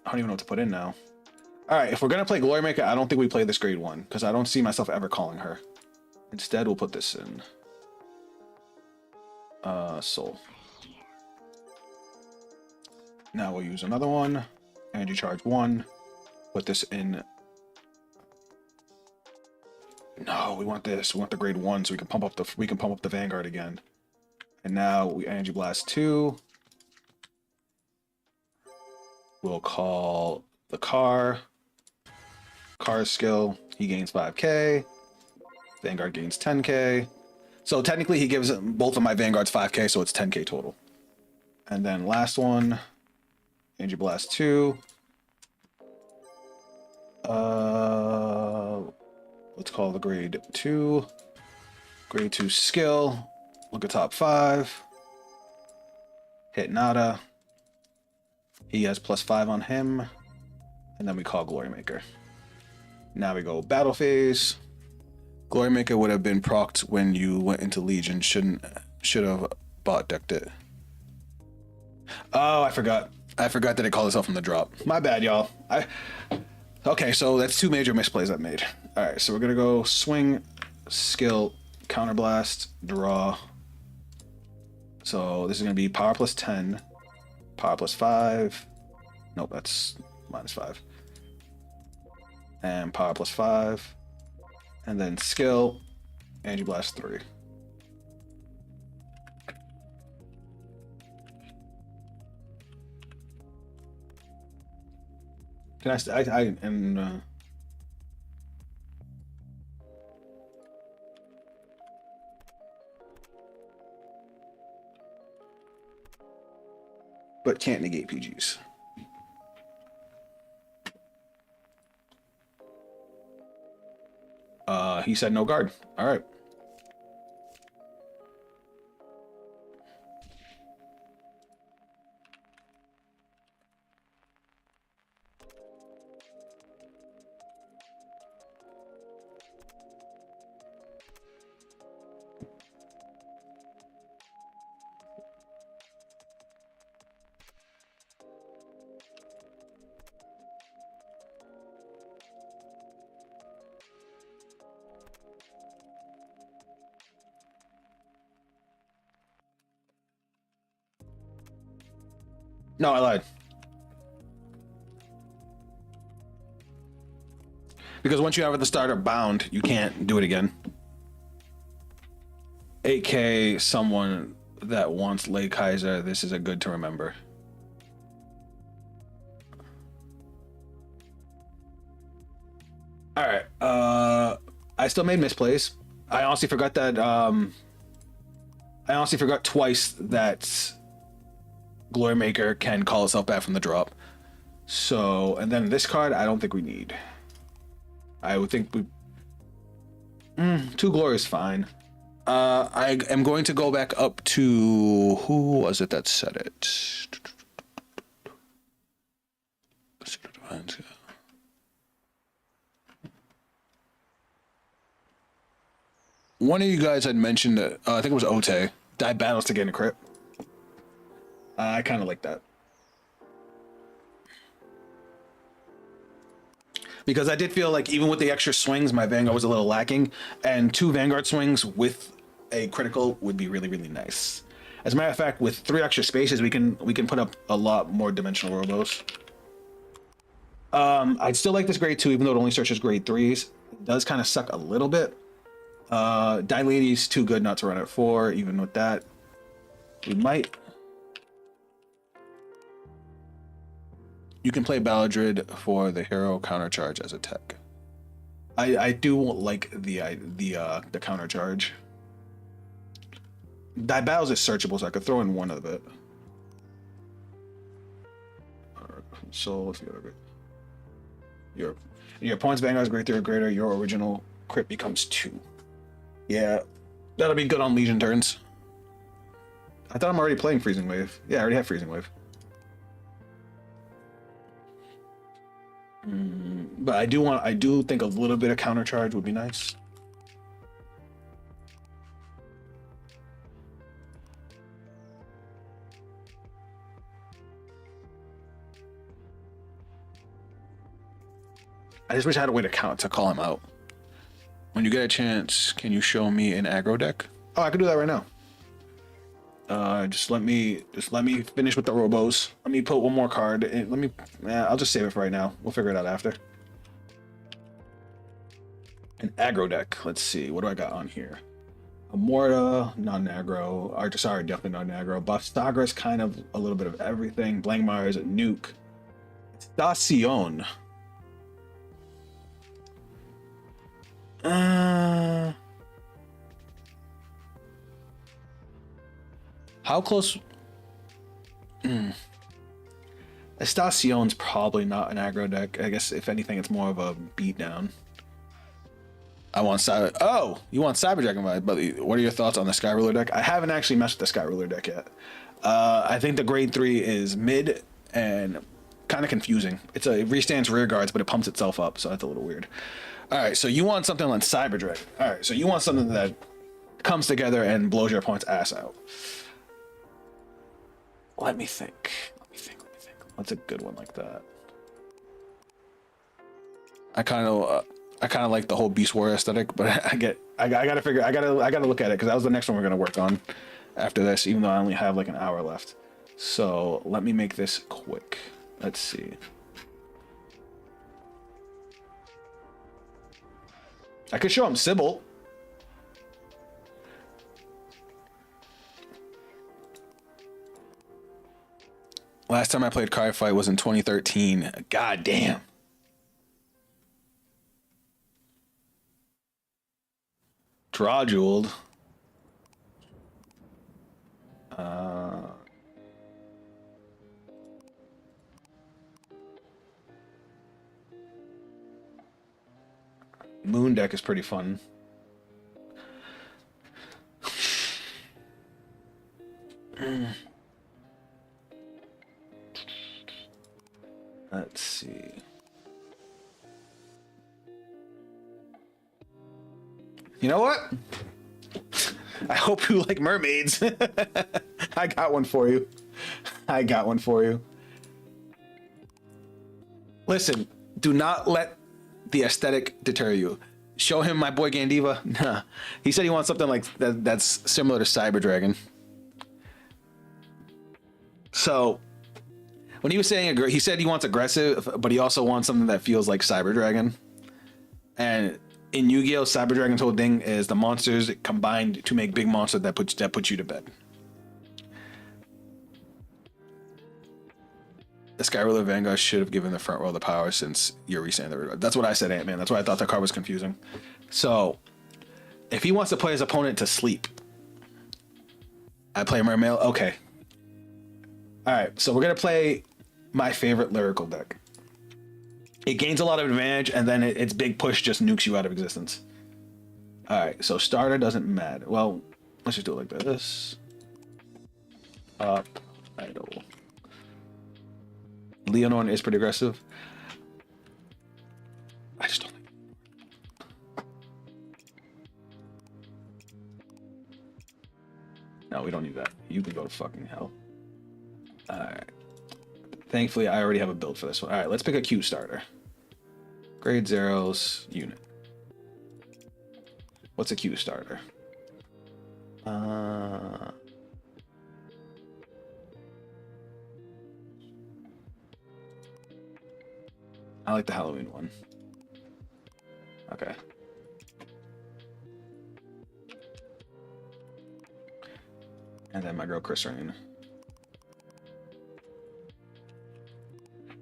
S1: don't even know what to put in now. All right, if we're going to play Glory Maker, I don't think we play this grade 1, because I don't see myself ever calling her. Instead, we'll put this in. Soul. Now we'll use another one. Energy charge 1. Put this in. No, we want this. We want the grade 1 so we can pump up the Vanguard again. And now we energy blast 2. We'll call the Car skill. He gains 5k. Vanguard gains 10k. So technically he gives both of my Vanguards 5k, so it's 10k total. And then last one, energy blast 2. Let's call the grade 2. Grade 2 skill. Look at top 5. Hit nada. He has plus 5 on him. And then we call Glory Maker. Now we go battle phase. Glory Maker would have been procced when you went into Legion. Should have bot decked it. Oh, I forgot. I forgot that it called itself from the drop. My bad, y'all. Okay, so that's 2 major misplays I've made. All right, so we're gonna go swing, skill, counterblast, draw. So this is gonna be power plus 10, power plus 5. Nope, that's minus 5. And power plus 5. And then skill, energy blast 3. Can but can't negate PGs. He said no guard. All right. No, I lied. Because once you have the starter bound, you can't do it again. 8k, someone that wants Daikaiser, this is a good to remember. All right. I still made misplays. I honestly forgot that I I honestly forgot twice that Glory Maker can call itself back from the drop. So, and then this card, I don't think we need. I would think we... 2 Glory is fine. I am going to go back up to... Who was it that said it? One of you guys had mentioned that, I think it was Ote, die battles to gain a crit. I kind of like that. Because I did feel like even with the extra swings, my Vanguard was a little lacking, and 2 Vanguard swings with a critical would be really, really nice. As a matter of fact, with 3 extra spaces, we can put up a lot more dimensional robos. I'd still like this grade 2, even though it only searches grade 3s. It does kind of suck a little bit. Die Lady's too good not to run at 4, even with that. We might... You can play Balladrid for the hero counter charge as a tech. I do like the counter charge. Die Battles is searchable, so I could throw in one of it. So let's go over it. Your opponent's Vanguard is grade 3 or greater. Your original crit becomes 2. Yeah, that'll be good on Legion turns. I thought I'm already playing Freezing Wave. Yeah, I already have Freezing Wave. But I do think a little bit of counter charge would be nice. I just wish I had a way to call him out. When you get a chance, can you show me an aggro deck? Oh, I can do that right now. Just let me finish with the robos. Let me put one more card. I'll just save it for right now. We'll figure it out after. An aggro deck. Let's see. What do I got on here? Amorta, non-aggro. Sorry, definitely non-aggro. Buff Sagras, kind of a little bit of everything. Blankmeyer's a nuke. Stacion. How close? Estacion's probably not an aggro deck. I guess if anything, it's more of a beatdown. I want Cyber. Oh, you want Cyber Dragon vibe? But what are your thoughts on the Sky Ruler deck? I haven't actually messed with the Sky Ruler deck yet. I think the grade 3 is mid and kind of confusing. It restands rear guards, but it pumps itself up, so that's a little weird. All right, so you want something like Cyber Dragon. All right, so you want something that comes together and blows your opponent's ass out. Let me think. What's a good one like that? I kind of like the whole Beast Warrior aesthetic, but I gotta look at it because that was the next one we're gonna work on after this, even though I only have like an hour left. So let me make this quick. Let's see. I could show him Sybil. Last time I played Cardfight was in 2013. God damn. Draw Jeweled. Moon deck is pretty fun. Let's see. You know what? I hope you like mermaids. I got one for you. Listen, do not let the aesthetic deter you. Show him my boy Gandiva. Nah. He said he wants something like that's similar to Cyber Dragon. So when he was saying he said he wants aggressive, but he also wants something that feels like Cyber Dragon. And in Yu-Gi-Oh, Cyber Dragon's whole thing is the monsters combined to make big monster that puts you to bed. The Sky Ruler Vanguard should have given the front row the power since you're resetting the rear guard. That's what I said, Ant-Man. That's why I thought that card was confusing. So, if he wants to play his opponent to sleep, I play Mermail. Okay. All right. So we're gonna play my favorite lyrical deck. It gains a lot of advantage, and then its big push just nukes you out of existence. All right. So starter doesn't matter. Well, let's just do it like this. Up, idle. Leonor is pretty aggressive. I just don't like. No, we don't need that. You can go to fucking hell. Alright. Thankfully, I already have a build for this one. Alright, let's pick a Q starter. Grade zeros unit. What's a Q starter? I like the Halloween one. Okay. And then my girl Chris Rain.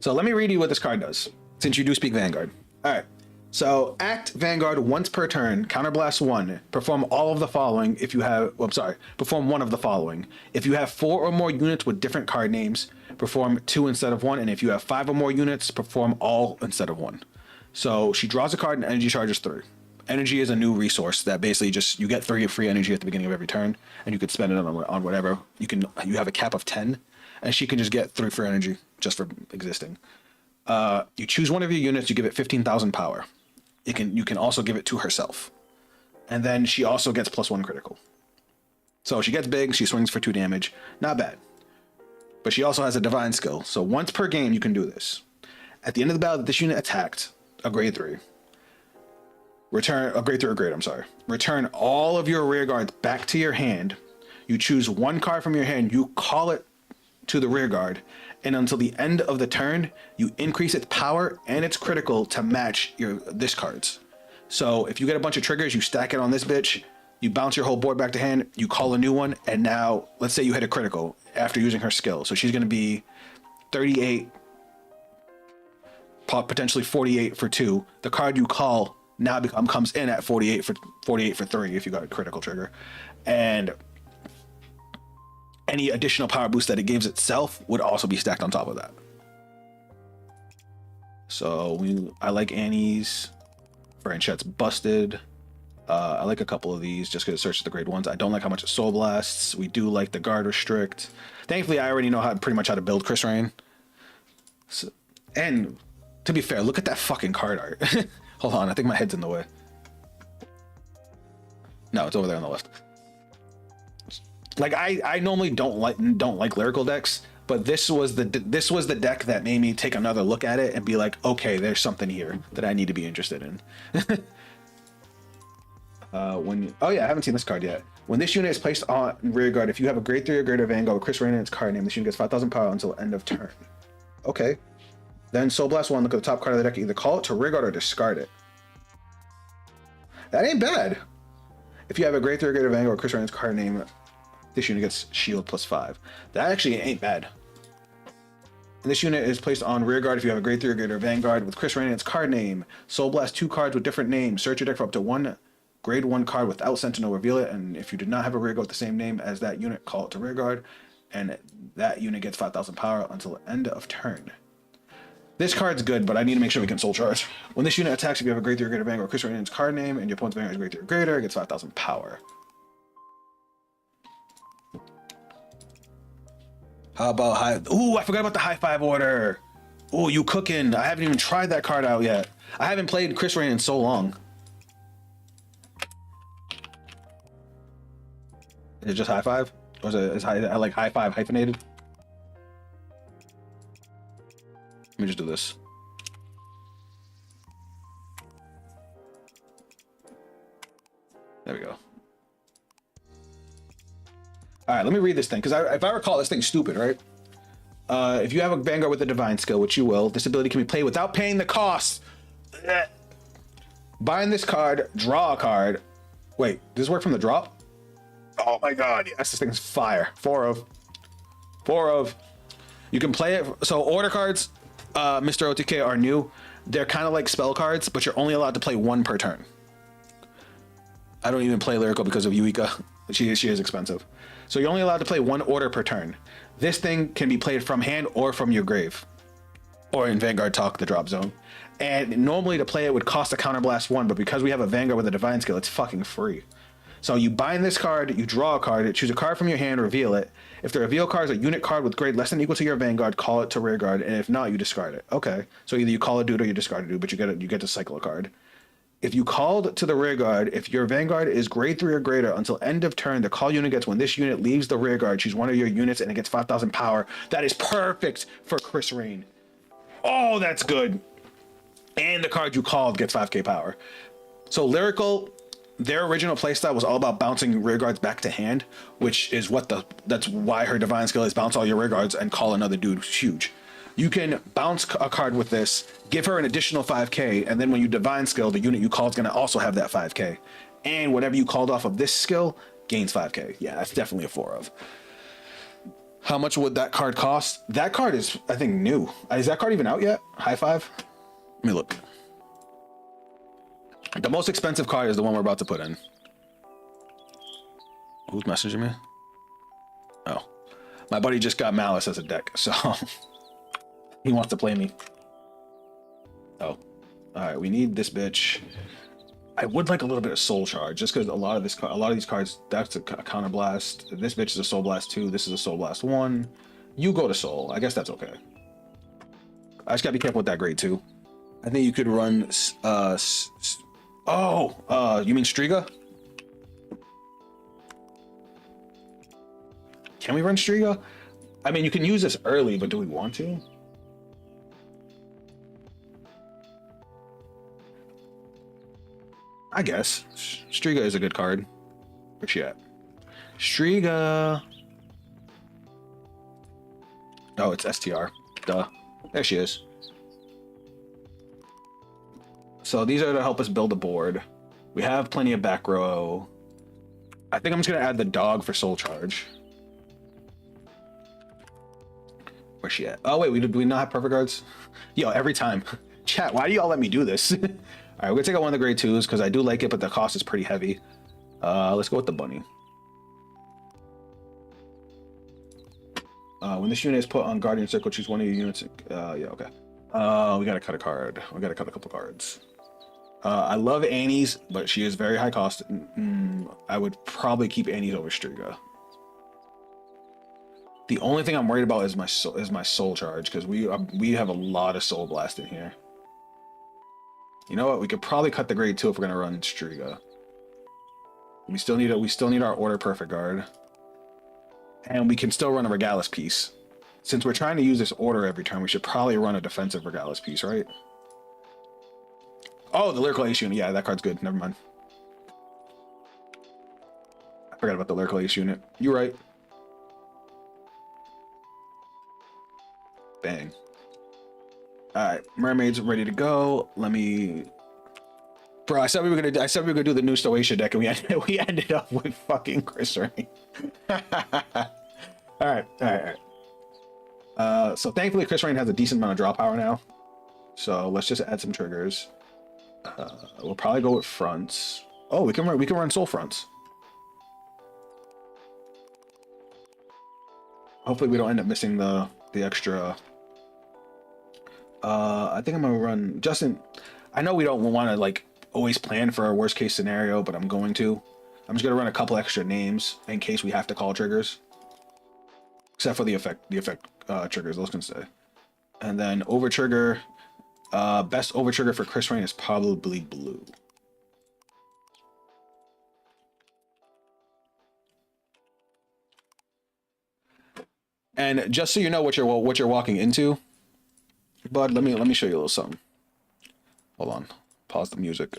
S1: So let me read you what this card does, since you do speak Vanguard. All right. So act Vanguard once per turn, counterblast 1, perform all of the following if you have, well, I'm sorry, perform one of the following. If you have 4 or more units with different card names, perform 2 instead of 1, and if you have 5 or more units, perform all instead of 1. So she draws a card and energy charges 3. Energy is a new resource that basically just, you get 3 free energy at the beginning of every turn, and you could spend it on whatever. You have a cap of 10, and she can just get 3 free energy just for existing. You choose one of your units, you give it 15,000 power. You can also give it to herself. And then she also gets +1 critical. So she gets big, she swings for 2 damage. Not bad. But she also has a divine skill. So once per game you can do this. At the end of the battle, this unit attacked a grade 3. Return a grade 3 or grade, I'm sorry. Return all of your rear guards back to your hand. You choose 1 card from your hand, you call it to the rear guard, and until the end of the turn, you increase its power and its critical to match this cards. So if you get a bunch of triggers, you stack it on this bitch, you bounce your whole board back to hand, you call a new one, and now let's say you hit a critical after using her skill. So she's going to be 38, potentially 48 for 2. The card you call now comes in at 48 for 3 if you got a critical trigger, and any additional power boost that it gives itself would also be stacked on top of that. So I like Annie's. Franchette's busted. I like a couple of these just because it searches the grade 1s. I don't like how much it soul blasts. We do like the guard restrict. Thankfully, I already know pretty much how to build Chris Rain. So, and to be fair, look at that fucking card art. Hold on, I think my head's in the way. No, it's over there on the left. Like I normally don't like lyrical decks, but this was the deck that made me take another look at it and be like, okay, there's something here that I need to be interested in. Oh yeah, I haven't seen this card yet. When this unit is placed on rear guard, if you have a grade 3 or greater Vanguard with Chris Rain in its card name, this unit gets 5,000 power until end of turn. Okay. Then Soul Blast 1, look at the top card of the deck, either call it to rear guard or discard it. That ain't bad. If you have a grade 3 or greater Vanguard with Chris Rain in its card name, this unit gets shield +5. That actually ain't bad. And this unit is placed on rear guard if you have a grade 3 or greater Vanguard with Chris Rain in its card name. Soul Blast 2 cards with different names. Search your deck for up to 1 grade 1 card without Sentinel, reveal it, and if you did not have a rear guard with the same name as that unit, call it to rear guard, and that unit gets 5,000 power until the end of turn. This card's good, but I need to make sure we can soul charge. When this unit attacks, if you have a grade 3 or greater Vanguard with Chris Rain in its card name, and your opponent's Vanguard is grade 3 or greater, it gets 5,000 power. How about high? Ooh, I forgot about the high 5 order. Ooh, you cooking. I haven't even tried that card out yet. I haven't played Chris Rain in so long. Is it just high 5? Or is I like high 5 hyphenated? Let me just do this. There we go. All right, let me read this thing, because if I recall, this thing's stupid, right? If you have a Vanguard with a divine skill, which you will, this ability can be played without paying the cost. Bind this card, draw a card. Wait, does this work from the drop? Oh my god, yes, this thing's fire. 4 of. You can play it. So order cards, Mr. OTK, are new. They're kind of like spell cards, but you're only allowed to play 1 per turn. I don't even play Lyrical because of Yuika. She is expensive. So you're only allowed to play one order per turn. This thing can be played from hand or from your grave, or in Vanguard talk, the drop zone. And normally to play it would cost a counterblast 1, but because we have a Vanguard with a divine skill, it's fucking free. So you bind this card, you draw a card, choose a card from your hand, reveal it. If the reveal card is a unit card with grade less than or equal to your Vanguard, call it to rear guard, and if not, you discard it. Okay, so either you call a dude or you discard a dude, but you get to cycle a card. If you called to the rear guard, if your Vanguard is grade 3 or greater until end of turn, the call unit gets when this unit leaves the rear guard, choose one of your units and it gets 5,000 power. That is perfect for Chris Rain. Oh, that's good. And the card you called gets 5k power. So Lyrical, their original playstyle was all about bouncing rear guards back to hand, which is that's why her divine skill is bounce all your rear guards and call another dude who's huge. You can bounce a card with this, give her an additional 5k, and then when you divine skill, the unit you call is going to also have that 5k. And whatever you called off of this skill gains 5k. Yeah, that's definitely a 4 of. How much would that card cost? That card is, I think, new. Is that card even out yet? High five? Let me look. The most expensive card is the one we're about to put in. Who's messaging me? Oh. My buddy just got Malice as a deck, so... he wants to play me. Oh. Alright, we need this bitch. I would like a little bit of Soul Charge, just because a lot of these cards, that's a Counter Blast. This bitch is a Soul Blast 2, this is a Soul Blast 1. You go to Soul. I guess that's okay. I just gotta be careful with that grade 2. I think you could run... you mean Striga? Can we run Striga? I mean, you can use this early, but do we want to? I guess. Striga is a good card. Where's she at? Striga. Oh, it's STR. Duh. There she is. So these are to help us build a board. We have plenty of back row. I think I'm just going to add the dog for Soul Charge. Where's she at? Oh, wait, do we not have perfect guards? Yo, every time. Chat, why do y'all let me do this? All right, we're going to take out one of the grade 2s because I do like it, but the cost is pretty heavy. Let's go with the bunny. When this unit is put on Guardian Circle, choose one of your units. Yeah, okay. We got to cut a card. We got to cut a couple cards. I love Annie's, but she is very high cost. I would probably keep Annie's over Striga. The only thing I'm worried about is my soul charge, because we have a lot of Soul Blast in here. You know what? We could probably cut the grade 2 if we're gonna run Striga. We still need our Order Perfect Guard, and we can still run a Regalis piece. Since we're trying to use this order every turn, we should probably run a defensive Regalis piece, right? Oh, the Lyrical Ace unit. Yeah, that card's good. Never mind. I forgot about the Lyrical Ace unit. You're right. Bang. Alright, Mermaid's ready to go. Let me... Bro, I said we were gonna do the new Stoatia deck, and we ended up with fucking Chris Rain. Alright. So thankfully Chris Rain has a decent amount of draw power now. So let's just add some triggers. We'll probably go with fronts. Oh, we can run soul fronts. Hopefully we don't end up missing the extra. I think I'm gonna run Justin. I know we don't want to like always plan for a worst case scenario, but I'm going to. I'm just gonna run a couple extra names in case we have to call triggers. Except for the effect triggers, those can stay. And then over trigger, best over trigger for Chris Rain is probably blue. And just so you know what you're walking into, bud, let me show you a little something. Hold on, pause the music.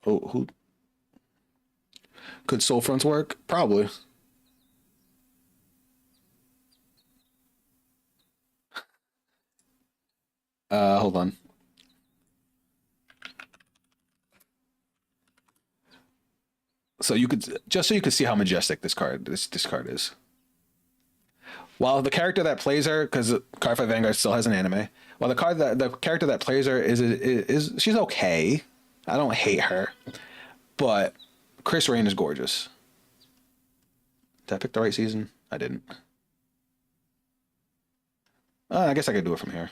S1: Oh, who? Could Soul Fronts work? Probably. Hold on. So you could see how majestic this card is. While the character that plays her, because Cardfight Vanguard still has an anime, while the character that plays her is she's okay. I don't hate her, but Chris Rain is gorgeous. Did I pick the right season? I didn't. I guess I could do it from here.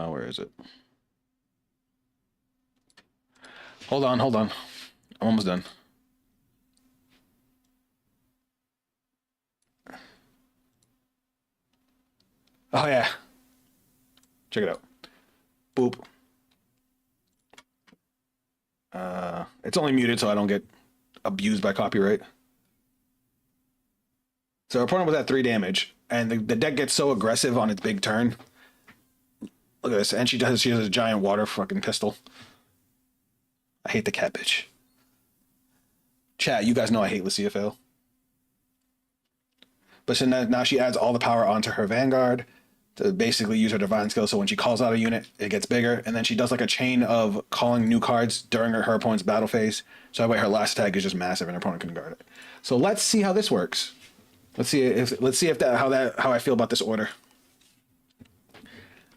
S1: Where is it? Hold on, hold on. I'm almost done. Oh yeah. Check it out. Boop. It's only muted so I don't get abused by copyright. So our opponent was at 3 damage, and the deck gets so aggressive on its big turn. Look at this, and she has a giant water fucking pistol. I hate the cat bitch. Chat, you guys know I hate Lucia Fail. But so now she adds all the power onto her Vanguard to basically use her divine skill, so when she calls out a unit, it gets bigger, and then she does like a chain of calling new cards during her opponent's battle phase, so that way her last attack is just massive and her opponent can guard it. So let's see how this works. Let's see if how I feel about this order.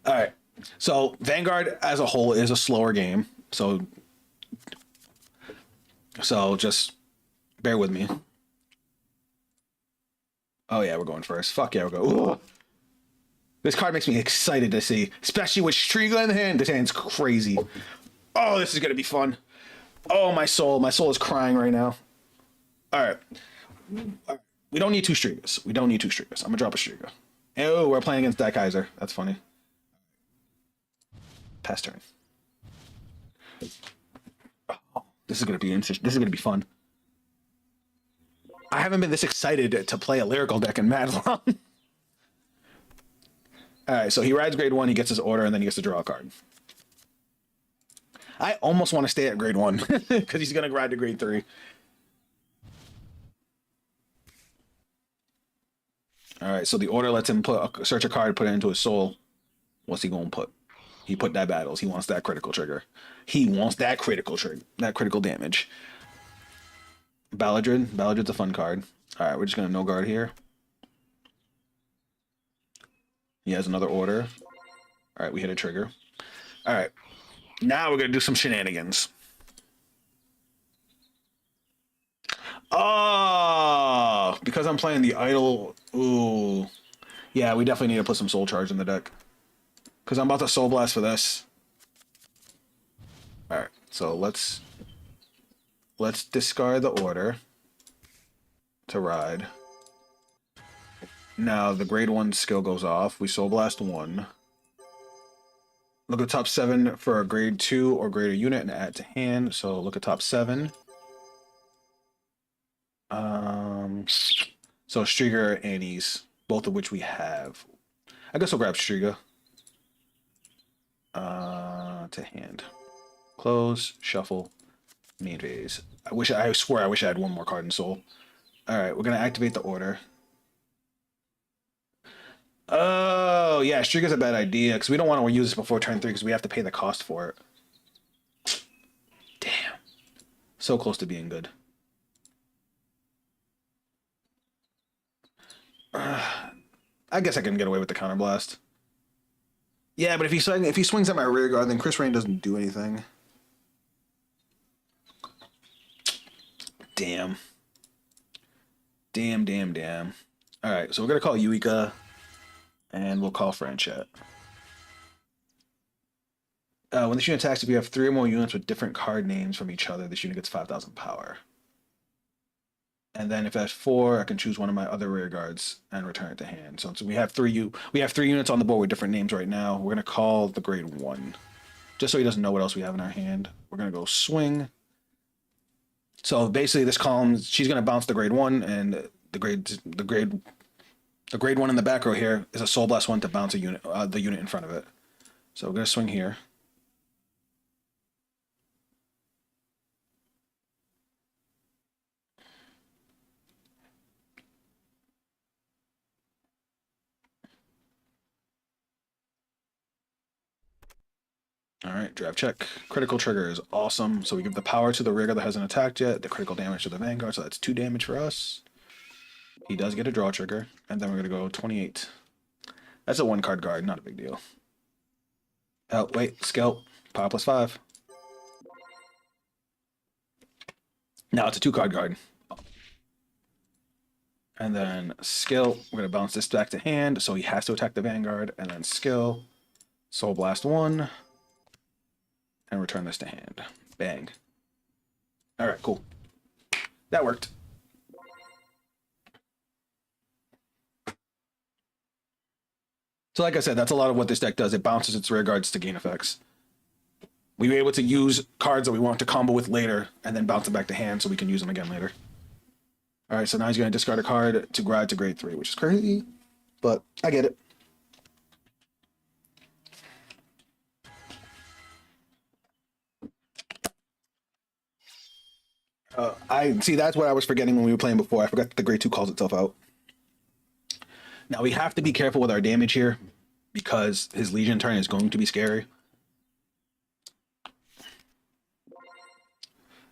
S1: All right. So Vanguard as a whole is a slower game. So just bear with me. Oh yeah, we're going first. Fuck yeah, we're going. Ugh. This card makes me excited to see, especially with Striga in the hand. This hand's crazy. Oh, this is gonna be fun. Oh, my soul is crying right now. All right. We don't need 2 Strigas. We don't need 2 Strigas. I'm gonna drop a Striga. Oh, we're playing against Daikaiser. That's funny. Pass turn. Oh, this is gonna be interesting. This is gonna be fun. I haven't been this excited to play a lyrical deck in mad long. All right, so he rides grade 1, he gets his order, and then he gets to draw a card. I almost want to stay at grade 1 because he's gonna ride to grade 3. All right, so the order lets him search a card, put it into his soul. What's he gonna put? He put that battles. He wants that critical trigger. He wants that critical trigger, that critical damage. Balladrid. Balladrid's a fun card. All right, we're just gonna no guard here. He has another order. All right, we hit a trigger. All right, now we're gonna do some shenanigans. Oh, because I'm playing the idol. Ooh, yeah, we definitely need to put some soul charge in the deck. Because I'm about to soul blast for this. All right, so let's discard the order to ride. Now the grade 1 skill goes off. We soul blast 1. Look at top 7 for a grade 2 or greater unit and add to hand. So look at top 7. So Striga and Annie's, both of which we have. I guess we'll grab Striga. To hand. Close, shuffle, main phase. I swear I wish I had one more card in soul. Alright, we're gonna activate the order. Oh yeah, Striga's a bad idea because we don't want to use this before turn 3 because we have to pay the cost for it. Damn. So close to being good. I guess I can get away with the counterblast. Yeah, but if he swings at my rear guard, then Chris Rain doesn't do anything. Damn. Damn. All right, so we're gonna call Yuika, and we'll call Franchet. When this unit attacks, if you have 3 or more units with different card names from each other, this unit gets 5,000 power. And then if that's 4, I can choose one of my other rear guards and return it to hand. So we have 3 units on the board with different names right now. We're gonna call the grade 1. Just so he doesn't know what else we have in our hand. We're gonna go swing. So basically this column, she's gonna bounce the grade 1, and the grade 1 in the back row here is a Soul Blast 1 to bounce a unit, the unit in front of it. So we're gonna swing here. All right, draft check. Critical trigger is awesome. So we give the power to the rigger that hasn't attacked yet, the critical damage to the Vanguard, so that's 2 damage for us. He does get a draw trigger, and then we're going to go 28. That's a 1-card guard, not a big deal. Oh, wait, skill. Power +5. Now it's a 2-card guard. And then skill, we're going to bounce this back to hand, so he has to attack the Vanguard, and then skill, Soul Blast 1, and return this to hand. Bang. All right, cool. That worked. So like I said, that's a lot of what this deck does. It bounces its rear guards to gain effects. We were able to use cards that we want to combo with later and then bounce them back to hand so we can use them again later. All right, so now he's going to discard a card to grade to grade 3, which is crazy, but I get it. I see, that's what I was forgetting when we were playing before. I forgot that the grade 2 calls itself out. Now we have to be careful with our damage here because his Legion turn is going to be scary.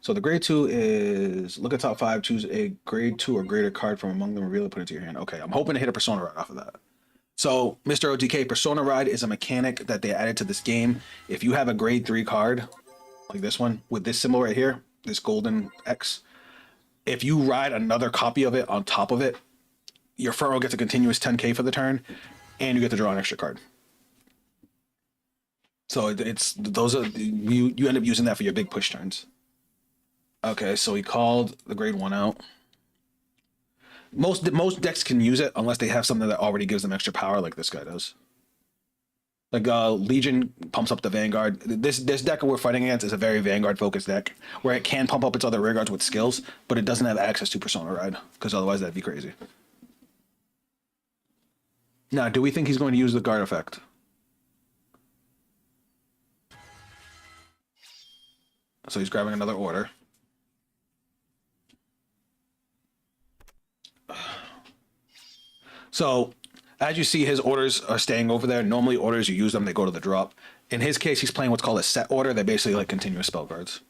S1: So the grade 2 is look at top 5, choose a grade 2 or greater card from among them, reveal it, put it to your hand. Okay, I'm hoping to hit a Persona Ride off of that. So Mr. OTK, Persona Ride is a mechanic that they added to this game. If you have a grade 3 card, like this one, with this symbol right here, this golden X, if you ride another copy of it on top of it, your furrow gets a continuous 10k for the turn, and you get to draw an extra card. So it's those are you end up using that for your big push turns. Okay, so he called the grade 1 out. Most decks can use it unless they have something that already gives them extra power, like this guy does. Like Legion pumps up the Vanguard. This deck we're fighting against is a very Vanguard focused deck where it can pump up its other rear guards with skills, but it doesn't have access to Persona Ride because otherwise that'd be crazy. Now, do we think he's going to use the guard effect? So he's grabbing another order. So, as you see, his orders are staying over there. Normally, orders, you use them, they go to the drop. In his case, he's playing what's called a set order. They're basically like continuous spell cards.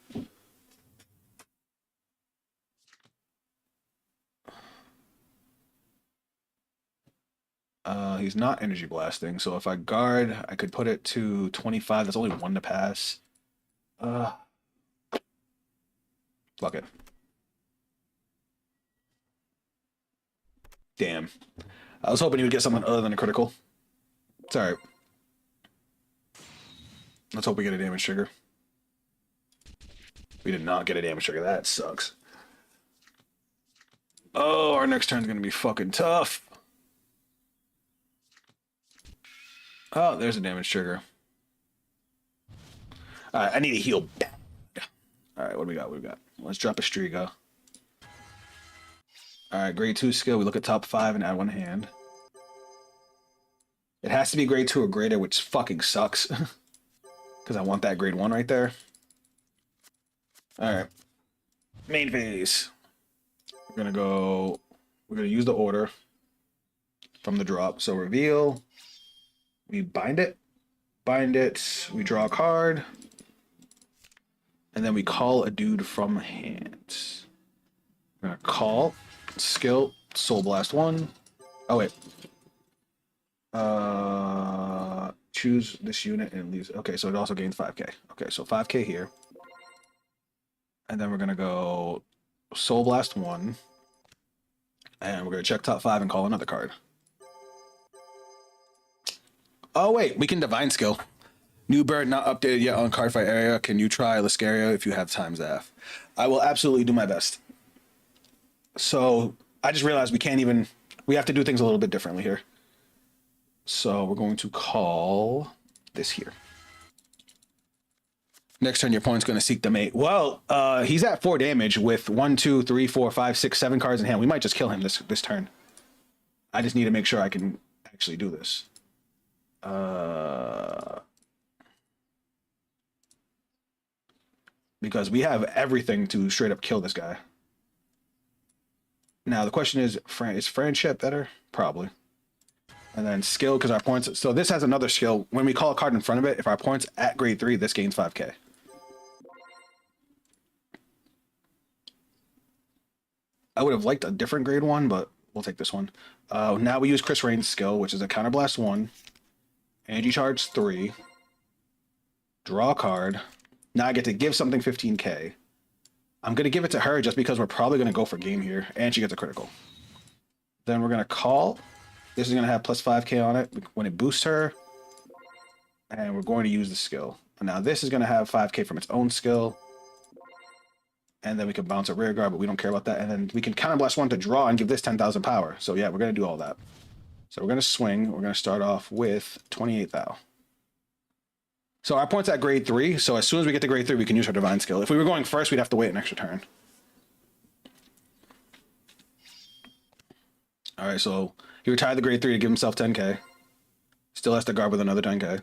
S1: He's not energy blasting, so if I guard, I could put it to 25. That's only 1 to pass. Fuck it. Damn. I was hoping he would get something other than a critical. It's alright. Let's hope we get a damage trigger. We did not get a damage trigger. That sucks. Oh, our next turn's gonna be fucking tough. Oh, there's a damage trigger. Alright, I need to heal bad. Alright, what do we got? What do we got? Let's drop a Striga. Alright, grade 2 skill. We look at top 5 and add 1 hand. It has to be grade 2 or greater, which fucking sucks. Because I want that grade 1 right there. Alright. Main phase. We're gonna use the order from the drop. So reveal. We bind it, we draw a card, and then we call a dude from hand. We're gonna call, skill, Soul Blast 1. Oh wait. Choose this unit and leaves. Okay, so it also gains 5k. Okay, so 5k here. And then we're gonna go Soul Blast 1. And we're gonna check top 5 and call another card. Oh wait, we can divine skill. New bird not updated yet on Cardfight area. Can you try Lascaria if you have time, Zaf? I will absolutely do my best. So I just realized we have to do things a little bit differently here. So we're going to call this here. Next turn, your opponent's going to seek the mate. Well, he's at 4 damage with 1, 2, 3, 4, 5, 6, 7 cards in hand. We might just kill him this turn. I just need to make sure I can actually do this. Because we have everything to straight up kill this guy. Now the question is Friendship better? Probably. And then skill, because our points... So this has another skill. When we call a card in front of it, if our points at grade 3, this gains 5k. I would have liked a different grade 1, but we'll take this one. Now we use Chris Rain's skill, which is a Counterblast 1. Energy Charge 3. Draw a card. Now I get to give something 15k. I'm going to give it to her just because we're probably going to go for game here. And she gets a critical. Then we're going to call. This is going to have plus 5k on it when it boosts her. And we're going to use the skill. Now this is going to have 5k from its own skill. And then we can bounce a rear guard, but we don't care about that. And then we can Counterblast 1 to draw and give this 10,000 power. So yeah, we're going to do all that. So we're going to swing. We're going to start off with 28,000. So our point's at grade 3. So as soon as we get to grade 3, we can use our Divine Skill. If we were going first, we'd have to wait an extra turn. All right, so he retired the grade 3 to give himself 10k. Still has to guard with another 10k.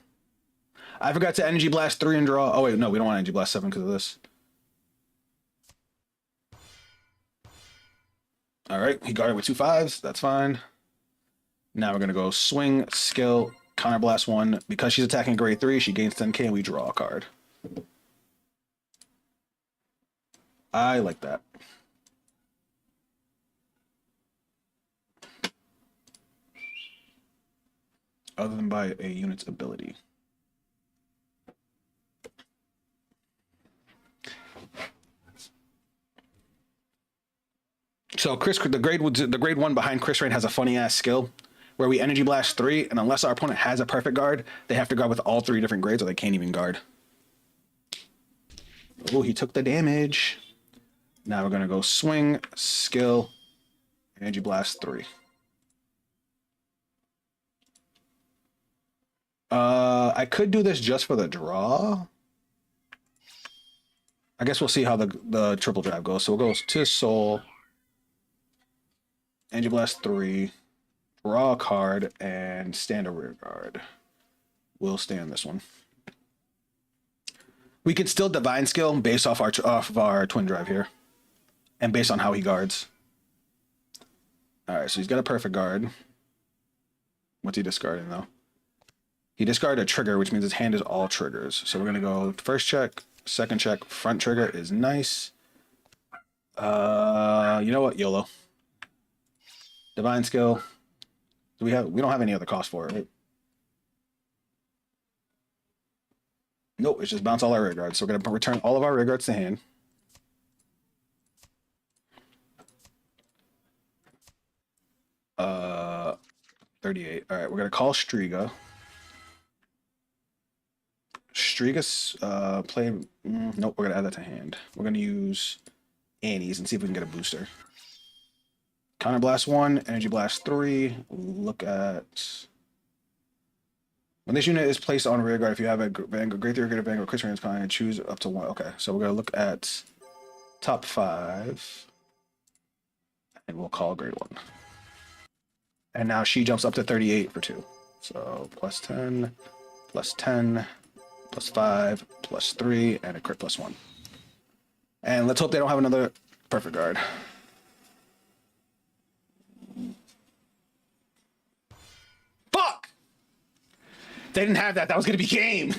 S1: I forgot to Energy Blast 3 and draw. Oh wait, no, we don't want Energy Blast 7 because of this. All right, he guarded with 2 5s. That's fine. Now we're going to go swing, skill, Counterblast 1. Because she's attacking grade 3, she gains 10k and we draw a card. I like that. Other than by a unit's ability. So the grade 1 behind Chris Rain has a funny ass skill where we Energy Blast 3, and unless our opponent has a perfect guard, they have to guard with all 3 different grades or they can't even guard. Oh, he took the damage. Now we're gonna go swing, skill, Energy Blast 3. I could do this just for the draw. I guess we'll see how the triple drive goes. So we'll go to Soul, Energy Blast 3, draw a card, and stand a rear guard. We'll stay on this one. We could still Divine Skill based off our twin drive here, and based on how he guards. All right, so he's got a perfect guard. What's he discarding though? He discarded a trigger, which means his hand is all triggers. So we're gonna go first check, second check, front trigger is nice. You know what? YOLO. Divine Skill. We don't have any other cost for it, right? Nope, it's just bounce all our rear guards. So we're gonna return all of our rear guards to hand. Uh, 38. All right, we're gonna call Striga. Striga's play. Nope, we're gonna add that to hand. We're gonna use Annie's and see if we can get a booster. Counterblast 1, Energy Blast 3. Look at when this unit is placed on rear guard. If you have a Vanguard, grade 3 or greater Vanguard, Chris Rain's kind, choose up to 1. Okay, so we're gonna look at top 5, and we'll call grade 1. And now she jumps up to 38 for 2. So plus 10, plus 10, plus 5, plus 3, and a crit plus 1. And let's hope they don't have another perfect guard. Fuck! They didn't have that. That was going to be game.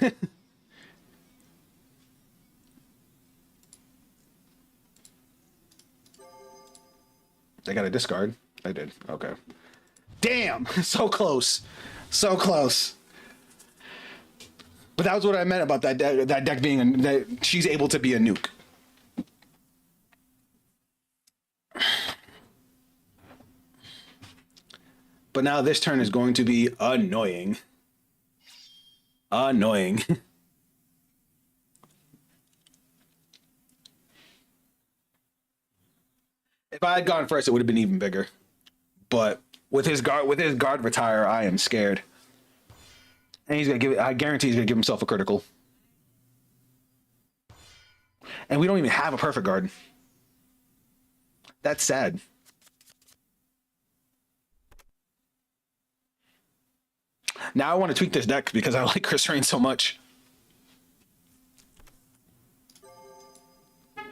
S1: They got a discard. They did. Okay. Damn! So close. So close. But that was what I meant about that deck being that she's able to be a nuke. But now this turn is going to be annoying. Annoying. If I had gone first, it would have been even bigger. But with his guard retire, I am scared. And he's gonna give it. I guarantee he's gonna give himself a critical. And we don't even have a perfect guard. That's sad. Now I want to tweak this deck because I like Chris Rain so much.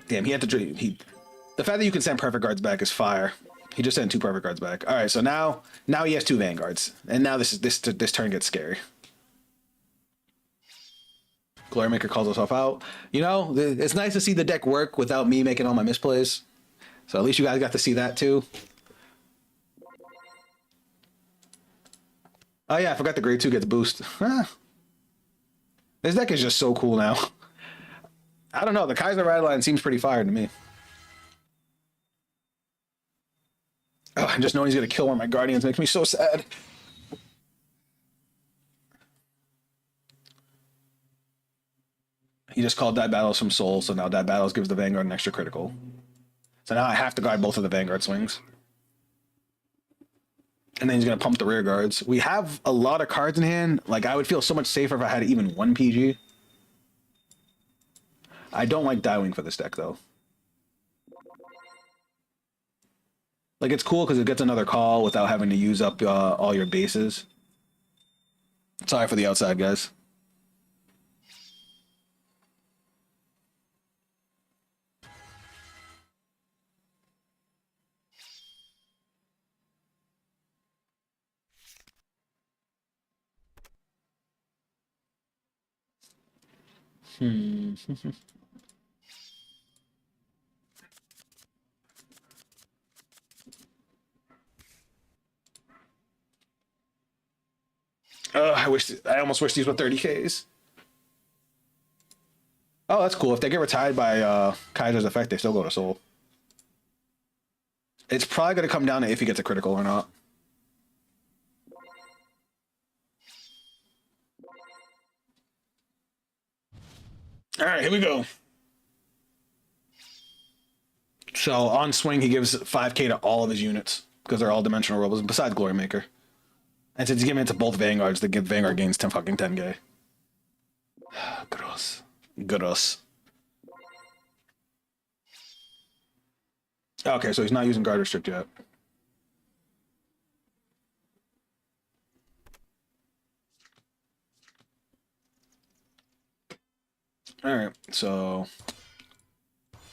S1: Damn, he had to. The fact that you can send perfect guards back is fire. He just sent 2 perfect cards back. All right, so now he has 2 Vanguards, and now this turn gets scary. Glorymaker calls himself out. You know, it's nice to see the deck work without me making all my misplays. So at least you guys got to see that too. Oh yeah, I forgot the grade 2 gets boost. This deck is just so cool now. I don't know, the Kaiser Radline seems pretty fire to me. Oh, and just knowing he's gonna kill one of my Guardians makes me so sad. He just called Die Battles from Soul, so now Die Battles gives the Vanguard an extra critical. So now I have to guard both of the Vanguard swings. And then he's going to pump the rear guards. We have a lot of cards in hand. Like, I would feel so much safer if I had even 1 PG. I don't like Die-Wing for this deck, though. Like, it's cool because it gets another call without having to use up all your bases. Sorry for the outside, guys. I almost wish these were 30Ks. Oh, that's cool. If they get retired by Kaiser's effect, they still go to Soul. It's probably going to come down to if he gets a critical or not. All right, here we go. So on swing, he gives 5K to all of his units because they're all dimensional robots besides Glorymaker. And since he's giving it to both Vanguards, the Vanguard gains 10K. Gross. Gross. Okay, so he's not using guard restrict yet. All right, so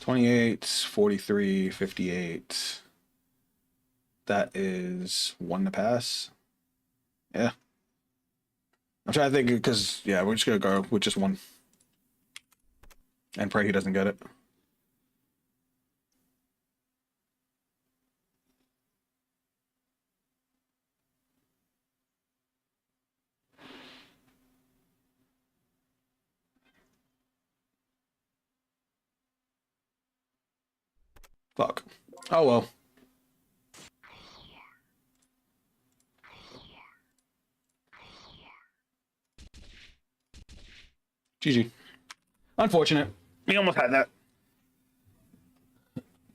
S1: 28, 43, 58. That is 1 to pass. Yeah. I'm trying to think because, yeah, we're just going to go with just 1. And pray he doesn't get it. Fuck. Oh well. GG. Unfortunate. We almost had that.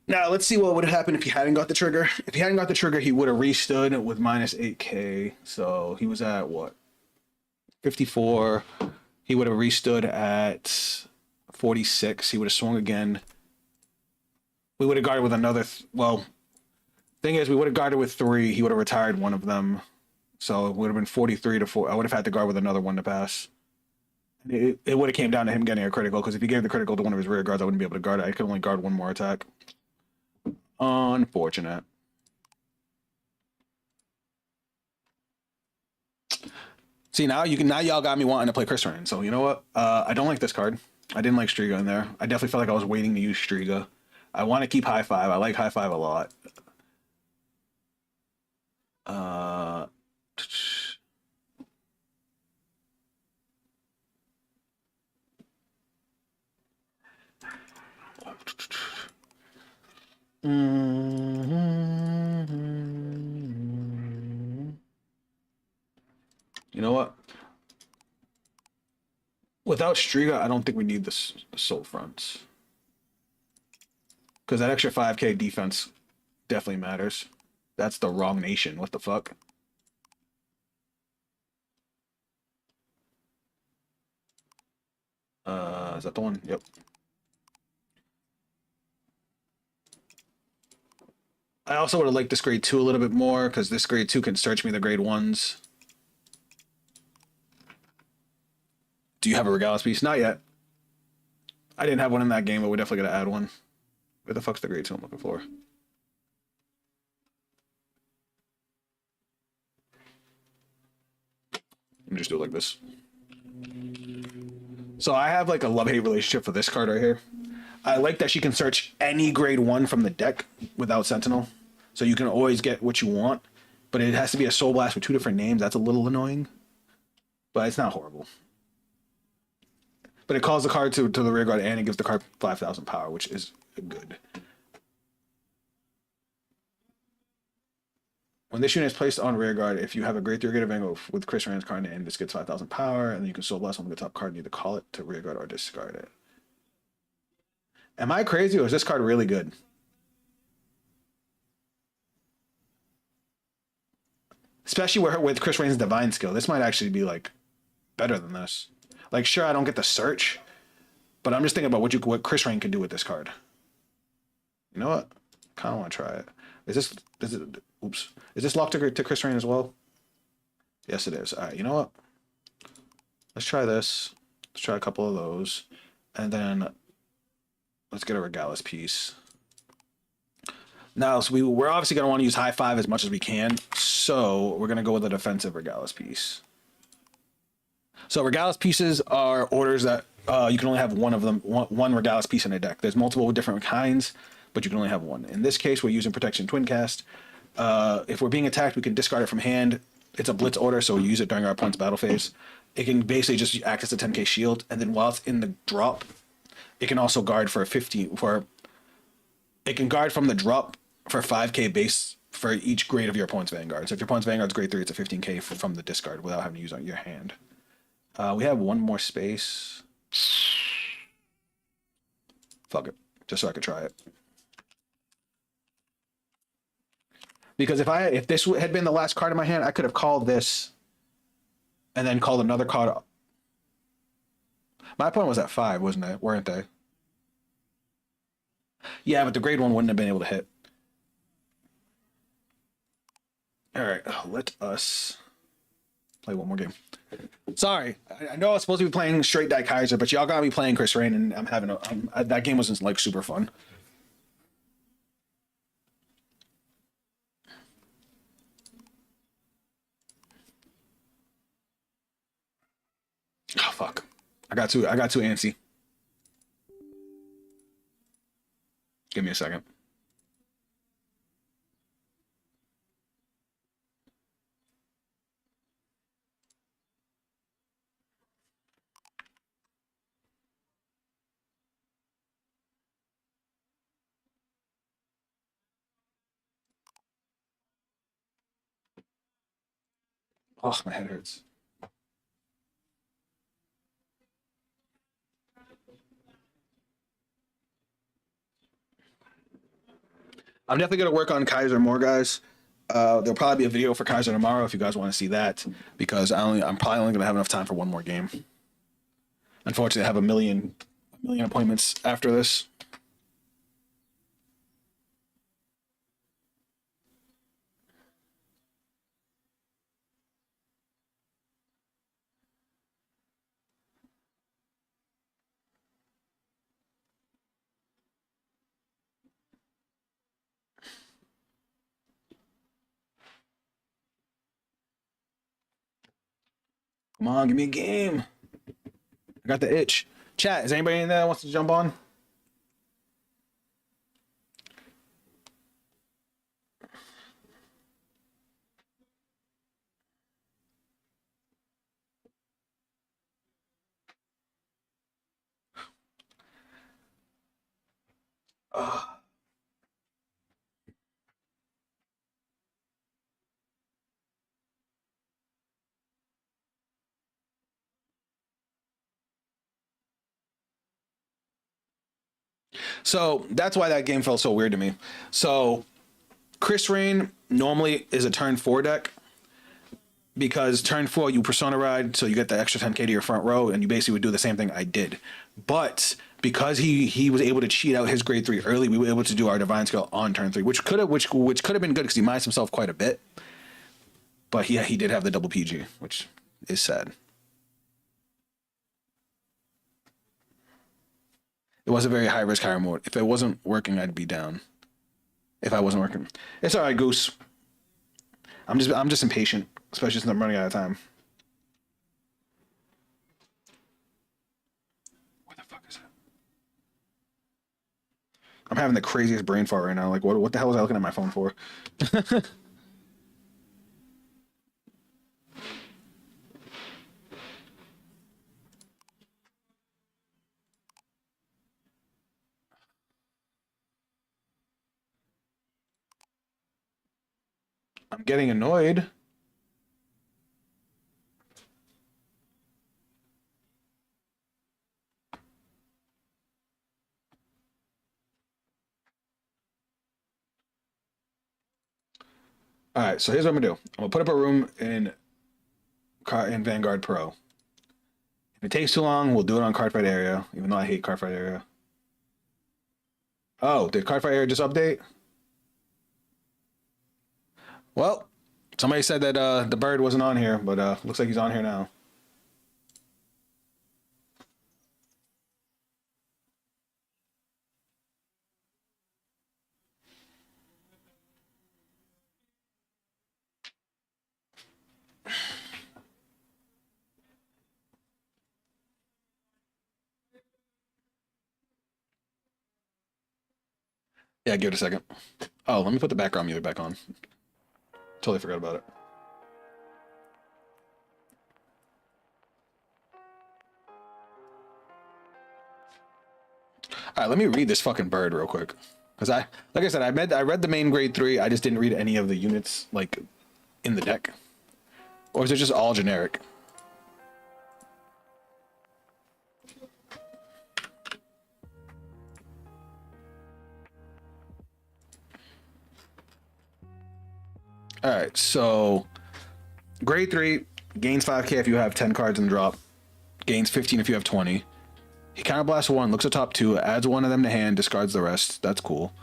S1: Now, let's see what would have happened if he hadn't got the trigger. If he hadn't got the trigger, he would have restood with minus 8K. So he was at what? 54. He would have restood at 46. He would have swung again. We would have guarded with another. Well, thing is, we would have guarded with 3. He would have retired one of them. So it would have been 43 to 4. I would have had to guard with another 1 to pass. It would have came down to him getting a critical, because if he gave the critical to one of his rear guards, I wouldn't be able to guard it. I could only guard 1 more attack. Unfortunate. See, now y'all got me wanting to play Chris Ryan. So you know what? I don't like this card. I didn't like Striga in there. I definitely felt like I was waiting to use Striga. I want to keep High Five. I like High Five a lot. You know what? Without Striga, I don't think we need the Soul Fronts. Because that extra 5K defense definitely matters. That's the wrong nation. What the fuck? Is that the one? Yep. I also would have liked this grade 2 a little bit more, because this grade 2 can search me the grade 1s. Do you have a Regalis piece? Not yet. I didn't have one in that game, but we're definitely going to add one. Where the fuck's the grade 2 I'm looking for? me just do it like this. So I have like a love-hate relationship for this card right here. I like that she can search any grade 1 from the deck without Sentinel. So you can always get what you want. But it has to be a Soul Blast with 2 different names. That's a little annoying. But it's not horrible. But it calls the card to the rear guard and it gives the card 5,000 power, which is good. When this unit is placed on rear guard, if you have a grade 3 or greater Vangaurd with Chris Rand's card in, this gets 5,000 power, and then you can Soul Blast on the top card and either call it to rear guard or discard it. Am I crazy or is this card really good? Especially with Chris Rand's Divine Skill. This might actually be like better than this. Like, sure, I don't get the search, but I'm just thinking about what Chris Rand can do with this card. You know what? Kind of want to try it. Is this locked to Chris Rand as well? Yes, it is. All right, you know what? Let's try this. Let's try a couple of those. And then let's get a Regalis piece. Now, so we're obviously going to want to use high 5 as much as we can. So we're going to go with a defensive Regalis piece. So Regalis pieces are orders that you can only have one of them, one Regalis piece in a deck. There's multiple different kinds, but you can only have one. In this case, we're using Protection Twin Cast. If we're being attacked, we can discard it from hand. It's a blitz order, so we use it during our opponent's battle phase. It can basically just act as a 10k shield, and then while it's in the drop, it can also guard for it can guard from the drop for 5k base for each grade of your opponent's Vanguard. So if your opponent's Vanguard's grade 3, it's a 15k from the discard without having to use on your hand. We have one more space. Fuck it, just so I could try it. Because if this had been the last card in my hand, I could have called this and then called another card. My opponent was at 5, wasn't it? Weren't they? Yeah, but the grade 1 wouldn't have been able to hit. All right, let us play one more game. Sorry, I know I was supposed to be playing straight Daikaiser, but y'all gotta be playing Chris Rain, and I'm having that game wasn't like super fun. Oh fuck! I got too antsy. Give me a second. Oh, my head hurts. I'm definitely gonna work on Kaiser more, guys. There'll probably be a video for Kaiser tomorrow if you guys want to see that, because I'm probably only gonna have enough time for one more game. Unfortunately, I have a million appointments after this. Come on, give me a game. I got the itch. Chat, is anybody in there that wants to jump on? So that's why that game felt so weird to me. So Chris Rain normally is a turn 4 deck, because turn 4 you Persona Ride, so you get the extra 10k to your front row, and you basically would do the same thing I did. But because he was able to cheat out his grade 3 early, we were able to do our Divine Skill on turn 3, which could have been good because he minus himself quite a bit. But he did have the double PG, which is sad. It was a very high risk, high reward. If it wasn't working, I'd be down. If I wasn't working, it's all right, Goose. I'm just impatient, especially since I'm running out of time. Where the fuck is it? I'm having the craziest brain fart right now. Like, what the hell was I looking at my phone for? I'm getting annoyed. All right, so here's what I'm gonna do. I'm gonna put up a room in Vanguard Pro. If it takes too long, we'll do it on Cardfight area. Even though I hate Cardfight area. Oh, did Cardfight area just update? Well, somebody said that the bird wasn't on here, but looks like he's on here now. Yeah, give it a second. Oh, let me put the background music back on. Totally forgot about it. All right, let me read this fucking bird real quick. Because like I said, I read the main grade 3. I just didn't read any of the units, like, in the deck. Or is it just all generic? All right, so grade 3 gains 5k if you have 10 cards in the drop, gains 15 if you have 20. He counterblasts 1, looks at top 2, adds 1 of them to hand, discards the rest. That's cool.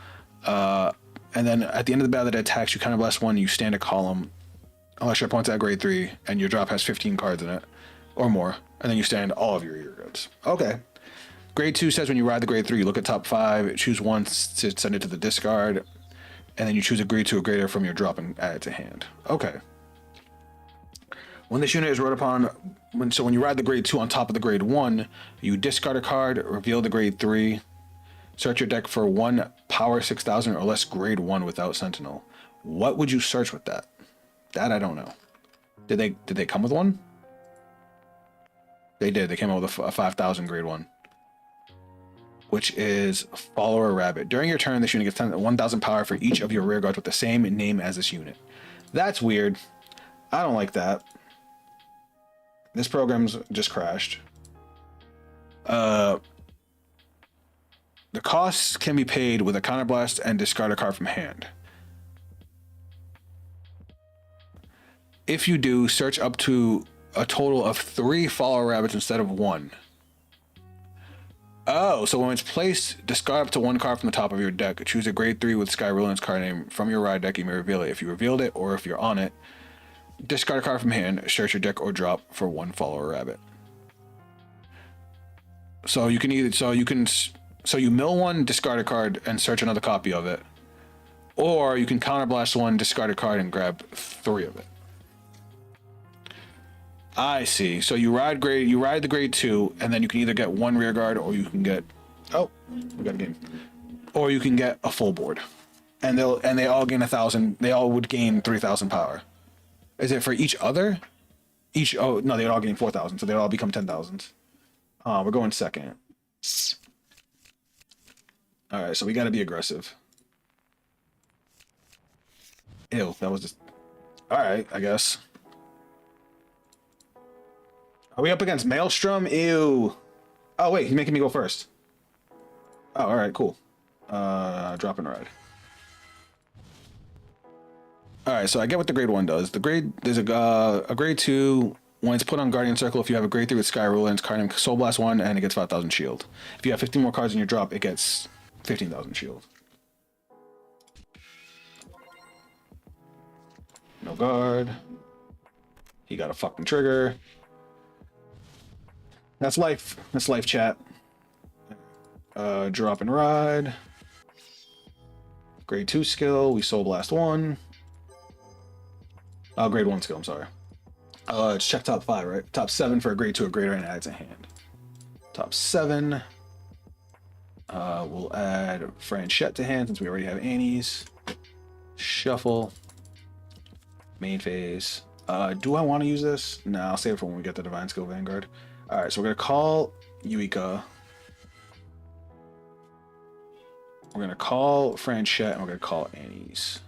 S1: And then at the end of the battle that attacks, you counterblast 1, you stand a column, unless your opponent's at grade 3, and your drop has 15 cards in it, or more, and then you stand all of your ear goods. Okay. Grade 2 says when you ride the grade 3, you look at top 5, choose 1 to send it to the discard, and then you choose a grade 2 or greater from your drop and add it to hand. Okay. When this unit is rode upon, when you ride the grade 2 on top of the grade 1, you discard a card, reveal the grade 3, search your deck for 1 power 6000 or less grade 1 without Sentinel. What would you search with that? That I don't know. Did they come with one? They did. They came out with a 5000 grade 1. Which is Follower Rabbit. During your turn, this unit gets 1000 power for each of your rear guards with the same name as this unit. That's weird. I don't like that. This program's just crashed. The costs can be paid with a counterblast and discard a card from hand. If you do, search up to a total of 3 Follower Rabbits instead of 1. Oh, so when it's placed, discard up to 1 card from the top of your deck. Choose a grade 3 with Sky Rulin's card name from your ride deck. You may reveal it. If you revealed it, or if you're on it, discard a card from hand, search your deck, or drop for 1 Follower Rabbit. So you can you mill 1, discard a card, and search another copy of it, or you can counterblast 1, discard a card, and grab 3 of it. I see. So you ride the grade 2, and then you can either get 1 rear guard, or you can get we got a game, or you can get a full board, and they all gain 1000. They all would gain 3000 power. Is it for each other? Oh no, they'd all gain 4000, so they'd all become 10,000. We're going second. All right, so we got to be aggressive. Ew, that was just all right, I guess. Are we up against Maelstrom? Ew. Oh wait, he's making me go first. Oh, all right, cool. Drop and ride. All right, so I get what the grade 1 does. There's a grade 2 when it's put on Guardian Circle. If you have a grade 3 with Sky Rulin's card name Soul Blast 1, and it gets 5000 shield. If you have 15 more cards in your drop, it gets 15,000 shield. No guard. He got a fucking trigger. That's life. That's life, chat. Drop and ride. Grade 2 skill. We Soul Blast 1. Grade 1 skill, I'm sorry. It's check top 5, right? Top 7 for a grade 2 or greater and add to hand. Top 7. We'll add Franchette to hand since we already have Annie's. Shuffle. Main phase. Do I want to use this? No, I'll save it for when we get the Divine Skill Vanguard. Alright, so we're going to call Yuika. We're going to call Franchette, and we're going to call Annie's.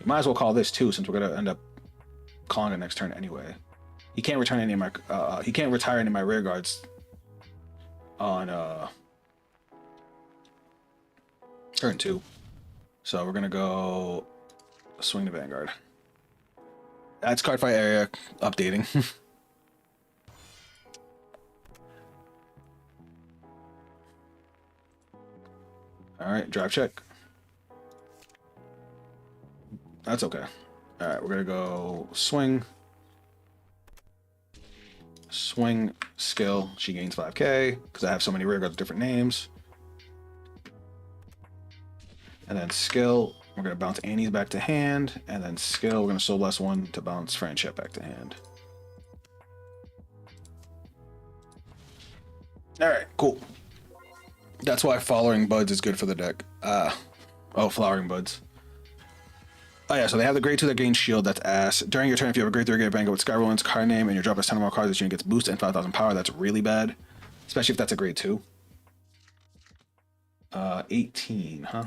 S1: We might as well call this too, since we're going to end up calling it next turn anyway. He can't return any of my he can't retire any of my rear guards on turn 2. So we're gonna go swing the Vanguard. That's Cardfight area updating. Alright, drive check. That's okay. Alright, we're gonna go swing. Swing skill. She gains 5k because I have so many rear guards with different names. And then skill, we're going to bounce Annie's back to hand. And then skill, we're going to Soul Blast 1 to bounce Franchette back to hand. Alright, cool. That's why Flowering Buds is good for the deck. Oh, Flowering Buds. Oh yeah, so they have the grade 2 that gains shield, that's ass. During your turn, if you have a grade 3 get Vanguard with Skyroll's card name and your drop has 10 or more cards, this unit gets boosted and 5,000 power, that's really bad. Especially if that's a grade 2. 18, huh?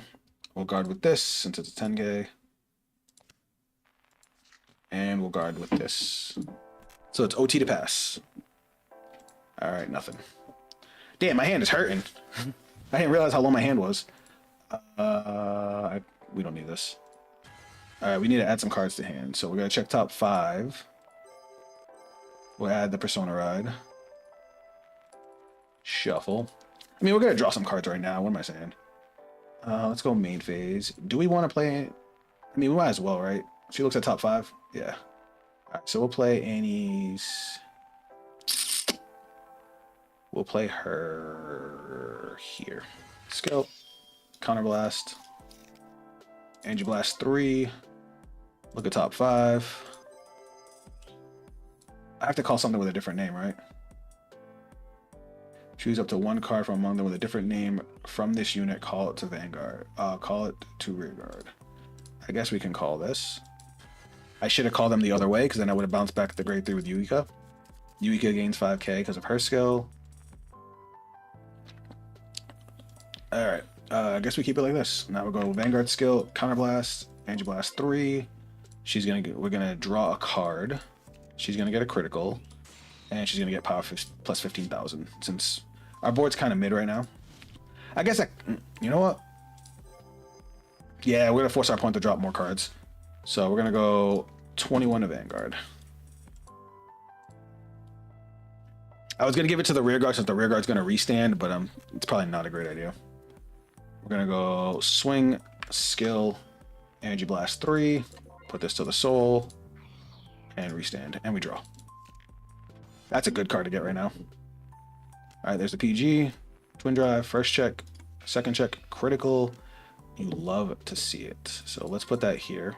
S1: We'll guard with this since it's a 10k. And we'll guard with this. So it's OT to pass. Alright, nothing. Damn, my hand is hurting. I didn't realize how low my hand was. We don't need this. Alright, we need to add some cards to hand. So we're going to check top 5. We'll add the Persona Ride. Shuffle. I mean, we're going to draw some cards right now. What am I saying? Let's go main phase. Do we want to play... I mean, we might as well, right? She looks at top 5? Yeah. Alright, so we'll play Annie's... We'll play her here. Skill. Counterblast. Angie Blast 3. Look at top 5. I have to call something with a different name, right? Choose up to 1 card from among them with a different name from this unit. Call it to Vanguard. Call it to Rearguard. I guess we can call this. I should have called them the other way because then I would have bounced back the grade 3 with Yuika. Yuika gains 5k because of her skill. Alright. I guess we keep it like this. Now we'll go Vanguard skill, Counterblast, Angie Blast 3. We're gonna draw a card. She's gonna get a critical. And she's gonna get power plus 15,000 since our board's kind of mid right now. I guess you know what? Yeah, we're gonna force our opponent to drop more cards. So we're gonna go 21 to Vanguard. I was gonna give it to the rear guard since the rear guard's gonna restand, but it's probably not a great idea. We're gonna go swing, skill, Energy Blast 3, put this to the soul, and restand, and we draw. That's a good card to get right now. Alright, there's the PG, Twin Drive, first check, second check, critical. You love to see it. So let's put that here.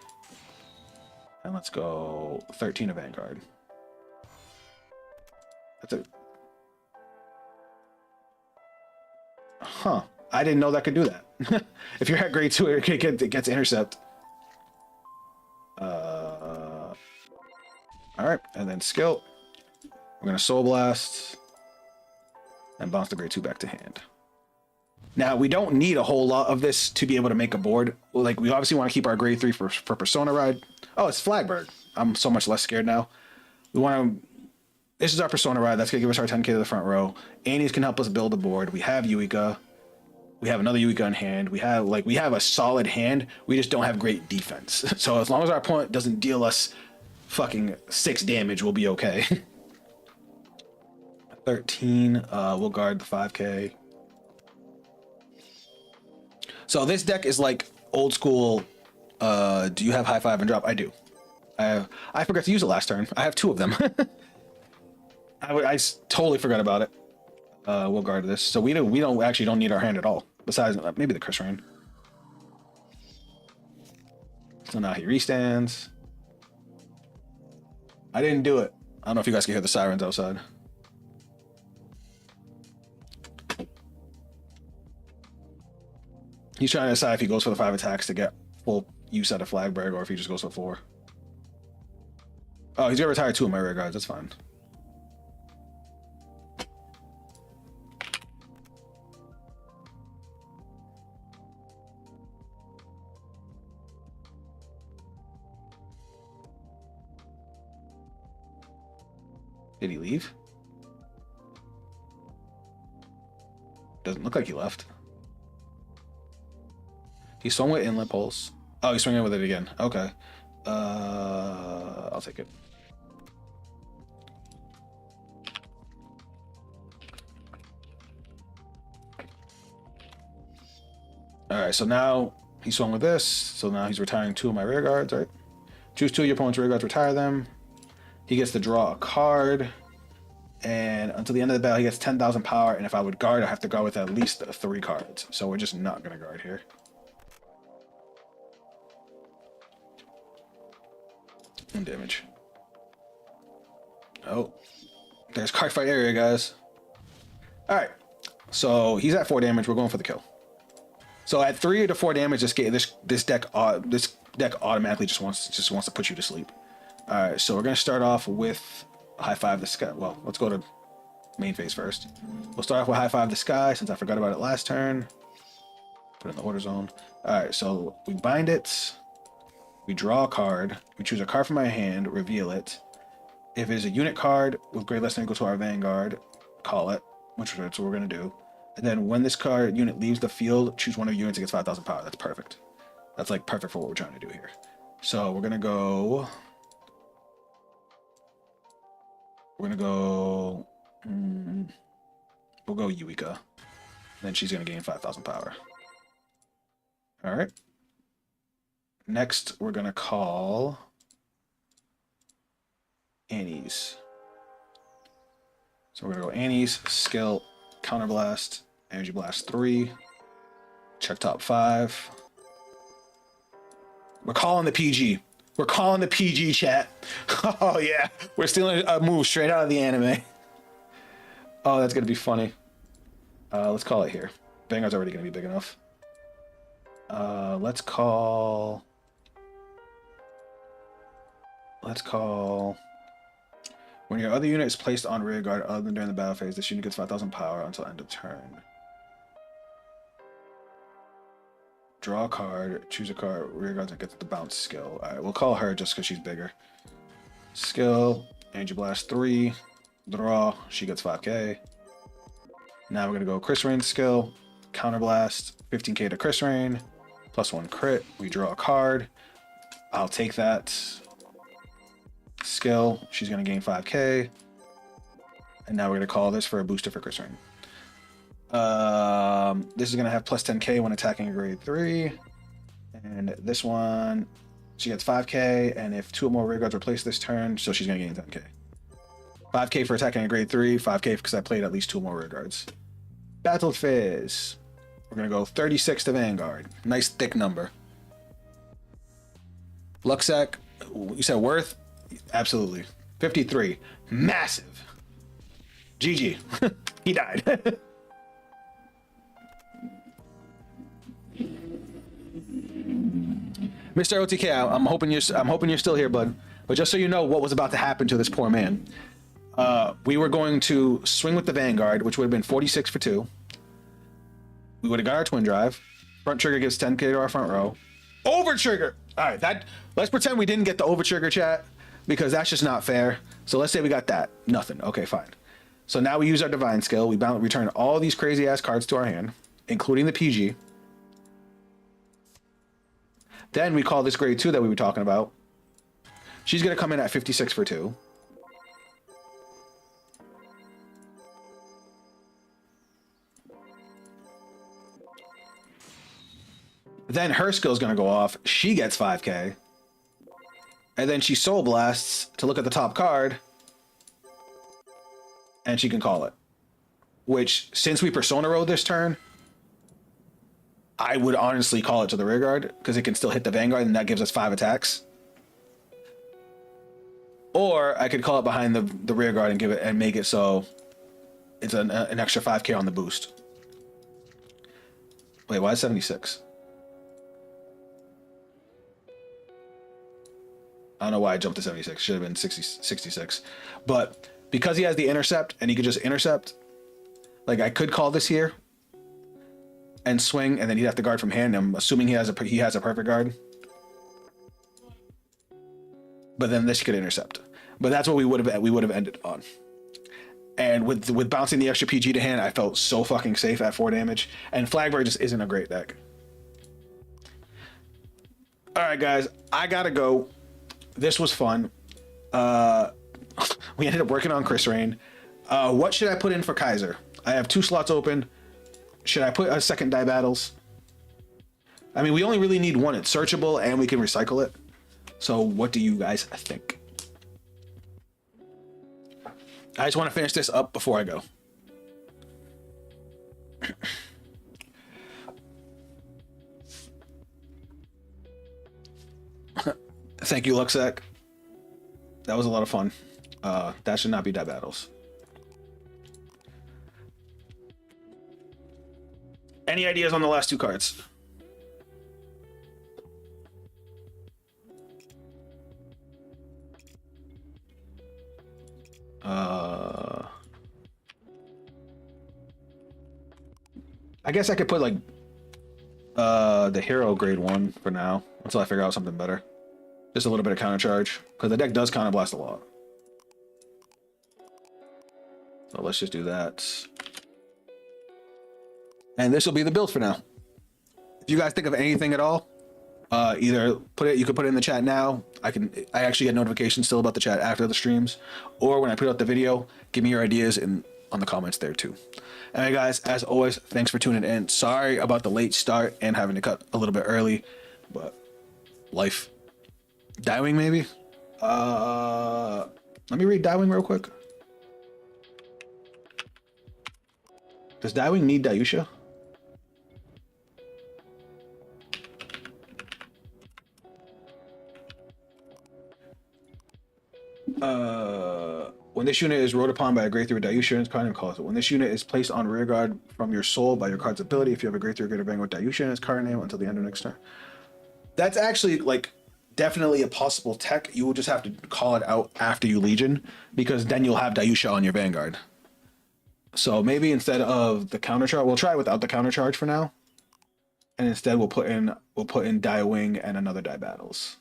S1: And let's go 13 to Vanguard. That's a... Huh. I didn't know that could do that. If you're at grade 2, it gets intercept. Alright, and then skill. We're going to Soul Blast and bounce the grade 2 back to hand. Now, we don't need a whole lot of this to be able to make a board. Like, we obviously want to keep our grade 3 for Persona Ride. Oh, it's Flagbird. I'm so much less scared now. We want to... This is our Persona Ride. That's going to give us our 10k to the front row. Annie's can help us build a board. We have Yuika. We have another Yuika in hand. We have a solid hand. We just don't have great defense. So as long as our opponent doesn't deal us fucking 6 damage, we'll be okay. 13. We'll guard the 5k. So this deck is like old school. Do you have high five and drop? I do. I forgot to use it last turn. I have 2 of them. I totally forgot about it. We'll guard this. So we don't need our hand at all. Besides maybe the Chris Rain. So now he restands. I didn't do it. I don't know if you guys can hear the sirens outside. He's trying to decide if he goes for the 5 attacks to get full use out of Flagberg or if he just goes for 4. Oh, he's gonna retire 2 of my rear guards. That's fine. Did he leave? Doesn't look like he left. He swung with Inlet Pulse. Oh, he's swinging with it again. Okay. I'll take it. Alright, so now he swung with this. So now he's retiring 2 of my rear guards, right? Choose 2 of your opponent's rear guards, retire them. He gets to draw a card. And until the end of the battle, he gets 10,000 power. And if I would guard, I have to guard with at least 3 cards. So we're just not going to guard here. And damage. Oh, there's Cardfight area, guys. All right, so he's at 4 damage. We're going for the kill. So at 3 to 4 damage, this deck automatically just wants to put you to sleep. All right, so we're gonna start off with High Five the Sky. Well, let's go to main phase first. We'll start off with High Five the Sky since I forgot about it last turn. Put it in the order zone. All right, so we bind it. We draw a card. We choose a card from my hand, reveal it. If it is a unit card with grade less than or equal to our Vanguard, call it, which is what we're going to do. And then when this card unit leaves the field, choose one of your units and gets 5,000 power. That's perfect. That's like perfect for what we're trying to do here. So we're going to go... We'll go Yuika. Then she's going to gain 5,000 power. All right. Next, we're going to call Annie's. So we're going to go Annie's, skill, counterblast, energy blast 3, check top 5. We're calling the PG. We're calling the PG, chat. Oh, yeah. We're stealing a move straight out of the anime. Oh, that's going to be funny. Let's call it here. Vanguard's already going to be big enough. Let's call... When your other unit is placed on rear guard other than during the battle phase, this unit gets 5,000 power until end of turn. Draw a card, choose a card, rear guard, and get the bounce skill. Alright, we'll call her just because she's bigger. Skill, energy blast 3, draw, she gets 5k. Now we're going to go Chris Rain skill, counterblast, 15k to Chris Rain, +1 crit. We draw a card. I'll take that. Skill, she's going to gain 5k. And now we're going to call this for a booster for Chris Rain. This is going to have +10k when attacking a grade 3. And this one, she gets 5k. And if 2 or more rear guards are placed this turn, so she's going to gain 10k. 5k for attacking a grade 3, 5k because I played at least 2 more rear guards. Battle phase. We're going to go 36 to Vanguard. Nice thick number. Luxac, you said worth? Absolutely. 53. Massive. GG. He died. Mr. OTK, I'm hoping you're still here, bud. But just so you know what was about to happen to this poor man. We were going to swing with the Vanguard, which would have been 46 for 2. We would have got our twin drive. Front trigger gives 10k to our front row. Over trigger. All right, let's pretend we didn't get the over trigger, chat, because that's just not fair. So let's say we got that. Nothing. Okay, fine. So now we use our divine skill. We return all these crazy ass cards to our hand, including the PG. Then we call this grade 2 that we were talking about. She's gonna come in at 56 for 2. Then her skill's gonna go off. She gets 5k. And then she soul blasts to look at the top card. And she can call it. Which, since we Persona Road this turn, I would honestly call it to the rear guard, because it can still hit the Vanguard, and that gives us 5 attacks. Or I could call it behind the rear guard and give it and make it so it's an extra 5k on the boost. Wait, why is 76? I don't know why I jumped to 76. Should have been 66. But because he has the intercept and he could just intercept, like I could call this here and swing, and then he'd have to guard from hand. I'm assuming he has a perfect guard. But then this could intercept. But that's what we would have ended on. And with bouncing the extra PG to hand, I felt so fucking safe at 4 damage. And Flagbird just isn't a great deck. All right, guys, I gotta go. This was fun. We ended up working on Chris Rain. What should I put in for Kaiser? I have 2 slots open. Should I put a second die battles? I mean, we only really need 1. It's searchable and we can recycle it. So what do you guys think? I just want to finish this up before I go. Thank you, Luxac. That was a lot of fun. That should not be die battles. Any ideas on the last 2 cards? I guess I could put like the hero grade 1 for now until I figure out something better. Just a little bit of counter charge because the deck does counter blast a lot. So let's just do that. And this will be the build for now. If you guys think of anything at all, either you could put it in the chat now. I actually get notifications still about the chat after the streams, or when I put out the video, give me your ideas on the comments there too. Anyway, guys, as always, thanks for tuning in. Sorry about the late start and having to cut a little bit early, but life. Diewing maybe? Let me read Diewing real quick. Does Diewing need Dayusha? When this unit is rode upon by a grade 3 Dayusha, its card name calls it. When this unit is placed on rear guard from your soul by your card's ability, if you have a grade 3 or greater Vangaurd Dayusha in its card name until the end of next turn. That's actually like definitely a possible tech. You will just have to call it out after you Legion, because then you'll have Dayusha on your Vanguard. So maybe instead of the counter charge, we'll try without the counter charge for now, and instead we'll put in Diewing and another die battles.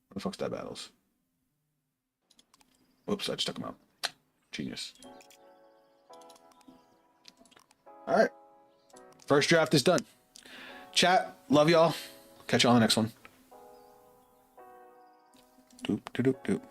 S1: What the fuck's die battles? Whoops, I just took them out. Genius. All right. First draft is done. Chat, love y'all. Catch y'all on the next one. Doop, doop, doop.